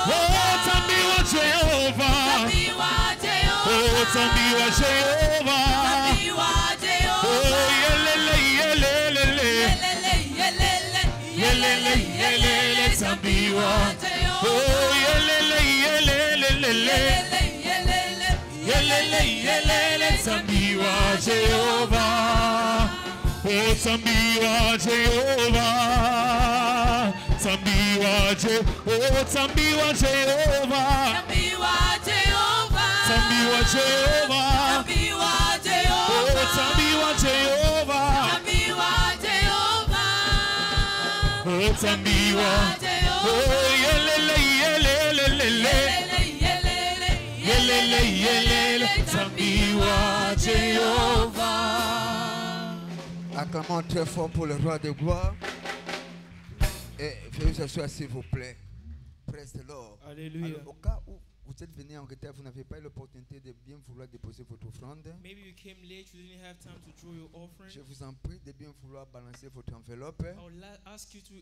oh Nzambi wa Jehova, oh Nzambi wa Jehova, oh yelele yelele yelele yelele Nzambi wa, oh yelele yelele yelele yelele Nzambi wa Jehova, oh Nzambi wa Jehova, Nzambi wa Jehova, oh Nzambi wa Jehova, Nzambi wa Jehova, oh Nzambi wa Jehova, oh Nzambi wa, oh yelele yelele yelele yelele Nzambi wa Jehova. Acclamons très fort pour le roi de gloire. Et veuillez vous asseoir s'il vous plaît. Praise the Lord. Alléluia. Alors, au cas où vous êtes venu en retard, vous n'avez pas eu l'opportunité de bien vouloir déposer votre offrande. Maybe you came late, you didn't have time to draw your offering. Je vous en prie de bien vouloir balancer votre enveloppe I would ask you to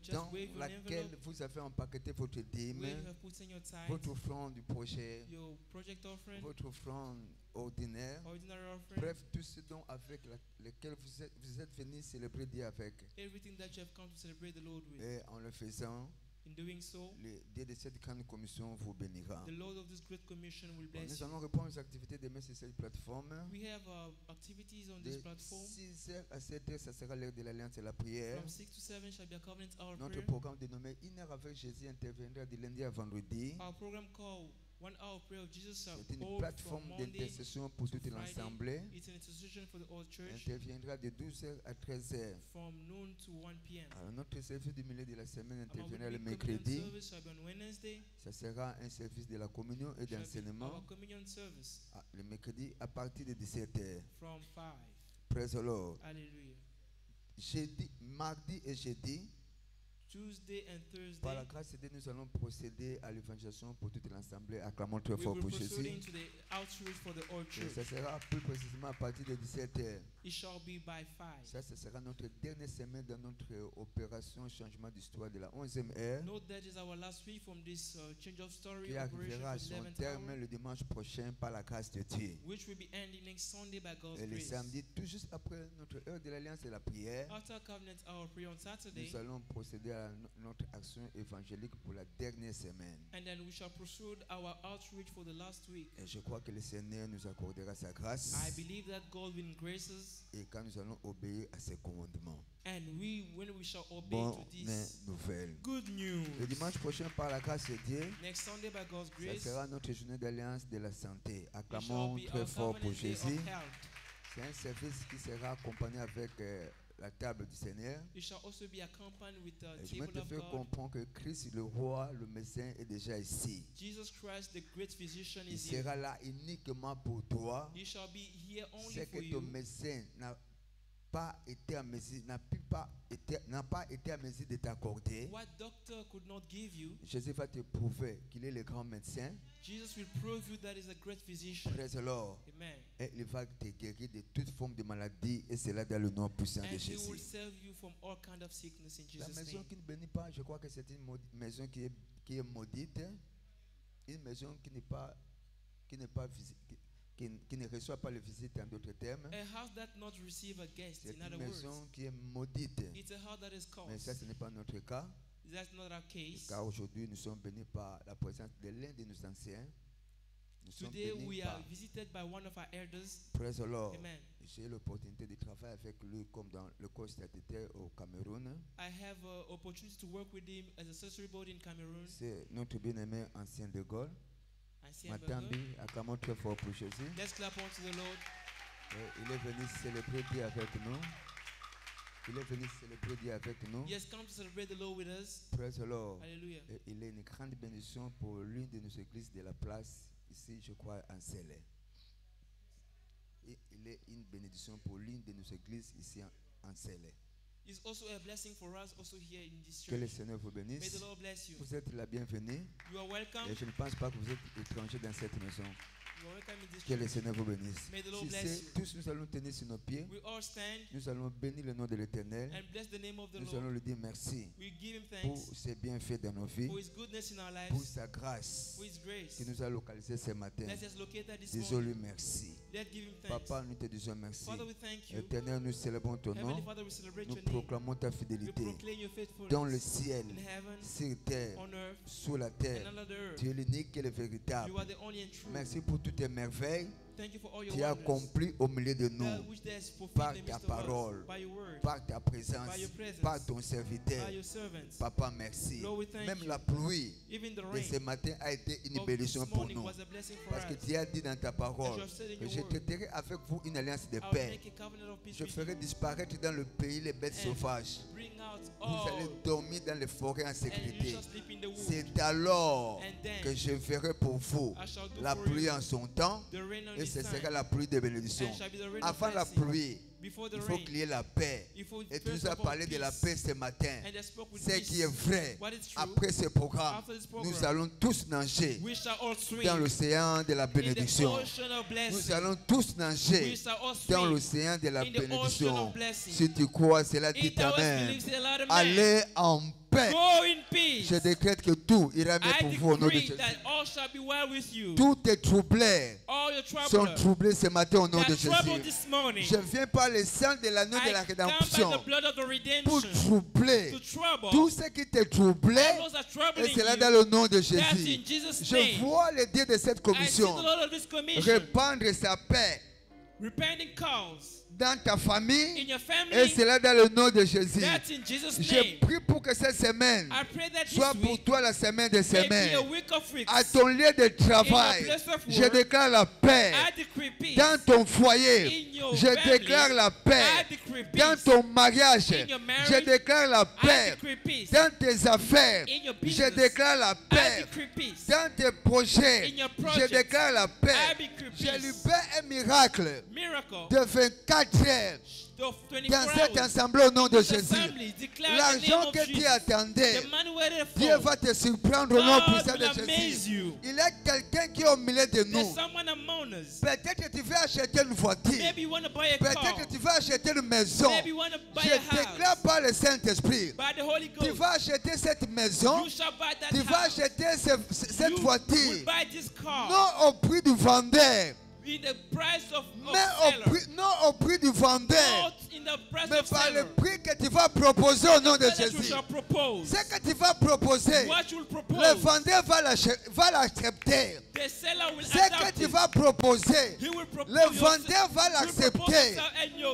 just dans wave your laquelle envelope vous avez empaqueté votre dîme, where you have put in your votre tithe, offrande du projet, your project offering, votre offrande ordinaire. ordinary offering, Bref, tout ce dont avec lequel vous êtes venu célébrer Dieu avec. everything that you have come to celebrate the Lord with. Et en le faisant, In doing so, le Dieu de cette grande commission vous bénira. the Lord of this great commission will Bon, bless nous you. allons répondre aux activités demain sur cette plateforme. We have activities on De this platform. 6h à 7h, ça sera l'heure de l'Alliance et la prière. From 6 to 7 shall be a covenant hour Notre prayer. programme dénommé Une heure avec Jésus interviendra du lundi à vendredi. Our program called 1 Hour of Prayer of Jesus shall C'est une hold plateforme from Monday d'intercession pour to toute Friday. l'Assemblée. It's an institution for the whole church Interviendra de 12h à 13h. from noon to 1 p.m. Alors, notre service du milieu de la semaine Our interviendra le weekly communion mercredi. service shall be on Wednesday. Ça sera un service de la communion et Shall be d'enseignement our communion service le mercredi à partir de 17h. from 5. Praise the Lord. Hallelujah. Jeudi, mardi et jeudi, Tuesday and par la Thursday, grâce de Dieu, nous allons procéder à l'évangélisation pour toute l'Assemblée. Acclamons très we fort will pour proceed Jésus. into the outreach for the whole Et church. ça sera plus précisément à partir de 17h. It shall be by 5. Ça, ce sera notre dernière semaine dans notre opération changement d'histoire de la 11e heure, Note that is our last week from this change of story qui operation arrivera à for son 11th terme hour, le dimanche prochain par la grâce de Dieu. which will be ending next Sunday by God's Et le grace. samedi, tout juste après notre heure de l'Alliance et la prière, After covenant hour prayer on Saturday, nous allons procéder à notre action évangélique pour la dernière semaine. and then we shall pursue our outreach for the last week. Et je crois que le Seigneur nous accordera sa grâce. I believe that God will grace us, Et quand nous allons obéir à ses commandements. and when we shall obey Bonne to this nouvelle. good news. Le dimanche prochain, par la grâce de Dieu, Next Sunday by God's ça grace, sera notre journée d'alliance de la santé. it shall Acclamons be très our fort pour covenant day Jésus. of health. C'est un service qui sera accompagné avec la table du Seigneur. It shall also be accompanied with the Et je vais table te of faire God. comprendre que Christ, le roi, le médecin, est déjà ici. Jesus Christ, the great physician, Il is here. sera là uniquement pour toi. He shall be here only C'est for que ton you. médecin n'a pas été à mesure, n'a pas été à mesure de t'accorder. What doctor could not give you, Jésus va te prouver qu'il est le grand médecin. Jesus will prove you that is a great physician. Praise the Lord. Amen. Et il va te guérir de toute forme de maladie. Et cela dans le nom puissant And de he will Jésus. save you from all kind of sickness in La Jesus' maison name. qui ne bénit pas, je crois que c'est une maison qui est maudite. Une maison qui n'est pas qui ne reçoit pas les visites en d'autres termes. A house that not receive a guest, C'est in other une words. maison qui est maudite. It's a house that is Mais ça, cursed. ce n'est pas notre cas. That's not our case. Car aujourd'hui, nous sommes bénis par la présence de l'un de nos anciens. Nous sommes Today bénis we par... are visited by one of our elders. Praise the Lord. Amen. J'ai eu l'opportunité de travailler avec lui comme dans le corps statutaire au Cameroun. I have an opportunity to work with him as a accessory board in Cameroon. C'est notre bien-aimé ancien de Gaulle. Ancien Burger. Matambi, acclamons très fort pour Jésus. Let's clap on to the Lord. Et il est venu célébrer Dieu avec nous. Il est venu célébrer Dieu avec nous. He has come to celebrate the Lord with us. Praise the Lord. Hallelujah. Et il est une grande bénédiction pour l'une de nos églises de la place, ici, je crois, en Célé. Et il est une bénédiction pour l'une de nos églises ici en Célé. It's also a blessing for us also here in this Que le church. Seigneur vous May bénisse. the Lord bless you. Vous êtes la bienvenue. You are welcome. Et je ne pense pas que vous êtes étranger dans cette maison. You are welcome in this Que le church. Seigneur vous bénisse. May the Lord Si bless c'est, you. tous nous allons tenir sur nos pieds. We all stand Nous allons bénir le nom de l'Éternel. and bless the name of the Nous allons Lord. lui dire merci We give him pour thanks ses bienfaits dans nos vies, for his goodness in our pour lives, sa grâce for his grace. qui nous a localisés ce matin. Let's just locate that this Disons-lui morning. merci. Let's give him thanks. Papa, nous te disons merci. Father, we thank you. Éternel, nous célébrons ton Heavenly nom. Father, we celebrate Nous your name. proclamons ta We fidélité proclaim your faithfulness dans le ciel, in heaven, sur terre, on earth, sous la and terre. under the earth. Tu es l'unique et le véritable. You are the only and true. Merci pour toutes tes merveilles. Thank you for all your Tu as wonders. accompli au milieu de nous, That which there is fulfilled par in the ta midst of us, parole, by your word, par ta présence, by your presence, par ton serviteur. by your servants. Papa, merci. Lord, we thank Même you. la pluie Even the de rain ce matin a été une of bénédiction this pour morning nous. was a blessing for Parce que us. tu as dit dans ta As parole you have said in que your je word, traiterai avec vous une alliance de I will paix. make a covenant of peace Je with ferai you. disparaître dans le pays les bêtes And sauvages. bring out Vous allez all, dormir dans les forêts en and you sécurité. shall sleep in the wood. C'est alors And then que je ferai pour vous I shall do la for pluie you en son temps the rain on et its ce time, sera la pluie de bénédiction. and shall be the rain of Avant la blessing. pluie, Before the il faut rain, qu'il y ait la paix. il faut Et tu first nous as of all parlé de la peace. paix ce matin. And they spoke with Ce peace. qui est vrai, What is true, après ce programme, after this nous program, allons tous nager we shall all swim dans l'océan de la in the bénédiction. ocean of blessing. Nous allons tous nager We shall all dans swim l'océan de la in the ocean bénédiction. of blessing. Si tu crois cela, If dis thou hast Amen. believed, say aloud, amen. Allez en paix. Go in peace. Je décrète que tout ira mieux I pour vous au nom de decree Jésus. that all shall be well with you. Tous tes troublés All your sont trouble troublés ce matin au nom de that trouble Jésus. this morning. Je viens par le sang de l'agneau de la I come by rédemption the blood of the pour redemption troubler to trouble tout ce qui te troublait. all those that trouble Et c'est là you. dans le nom de That's Jésus. in Jesus' Je name. vois le Dieu de cette I see commission the Lord of this commission répandre sa paix repenting cause dans ta famille. in your Et family. c'est là dans le nom de Jésus. That's in Jesus' Je name. prie pour que cette semaine I pray that this soit pour week toi la semaine des may be a semaines. week of weeks. À ton lieu de travail, In your place of je work, déclare la paix. I decree peace. Dans ton foyer, In your je family, déclare la paix. I decree Dans peace. ton mariage, In your marriage, je déclare la I paix. decree peace. Dans tes affaires, In your je business, déclare la I paix. decree peace. Dans tes projets, In your je projects, déclare la paix. I decree Je peace. libère un miracle Miracle de 24 heures of 24 dans cet hours. ensemble au nom de This Jésus. assembly declare the L'argent name of que tu Jesus. attendais, The man waited for. Dieu va te surprendre au nom God puissant will de amaze Jésus. you. Il y a quelqu'un qui est au milieu de There's nous. someone among us. Peut-être que tu veux acheter une voiture. Maybe you want to buy a car. Peut-être que tu vas acheter une maison. Maybe you want to buy Je a house. déclare par le Saint-Esprit. By the Holy Tu Ghost. vas acheter cette maison. You shall buy that Tu vas house. acheter cette You voiture. will buy this car. Non au prix du vendeur. In the price of Mais non au prix du vendeur. Not in the price Mais of par le seller. prix que tu vas proposer au nom de That you Jésus. shall propose. Ce que tu vas proposer, What you will le propose. vendeur va l'accepter. The seller will Ce que accept tu it. vas proposer, He will propose. le vendeur va l'accepter.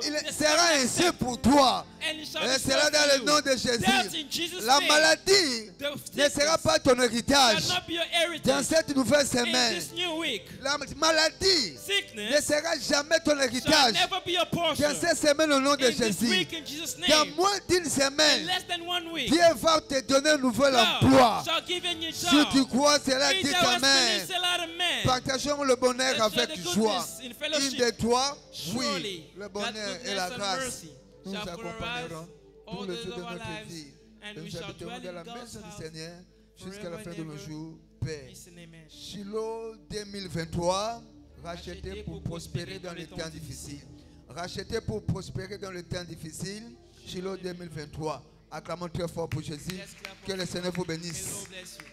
Il sera ainsi pour toi. And it shall Et be c'est là so dans for le you. nom de Jésus. That's in Jesus' La name. maladie The ne sera pas ton héritage. shall not be your Dans heritage. cette nouvelle In semaine, this new week, la maladie ne sickness sera jamais ton shall héritage. never be your portion. Dans cette semaine, au nom de In this Jésus, week, in Jesus' dans name, moins d'une in semaine, less than 1 week, Dieu va te donner un nouvel God emploi. shall give you a Si job. tu crois cela, He dis that was Amen. finished, say loud amen. Partageons le bonheur Let's avec share the joie. goodness in Une fellowship. de toi, Surely, oui, le God's bonheur et goodness la and grâce mercy nous shall follow us accompagneront all tout the le days jour de of our notre lives, vie. and Nous we shall habiterons dwell dans in la God's maison du house Seigneur jusqu'à la forever fin and de nos ever. jours. Paix. Peace and amen. Shiloh 2023, racheté pour prospérer dans les temps difficiles. Racheté pour prospérer dans les temps difficiles. Shiloh 2023. Acclamons très fort pour Jésus. Let's clap Que le Seigneur vous May the bénisse. Lord bless you.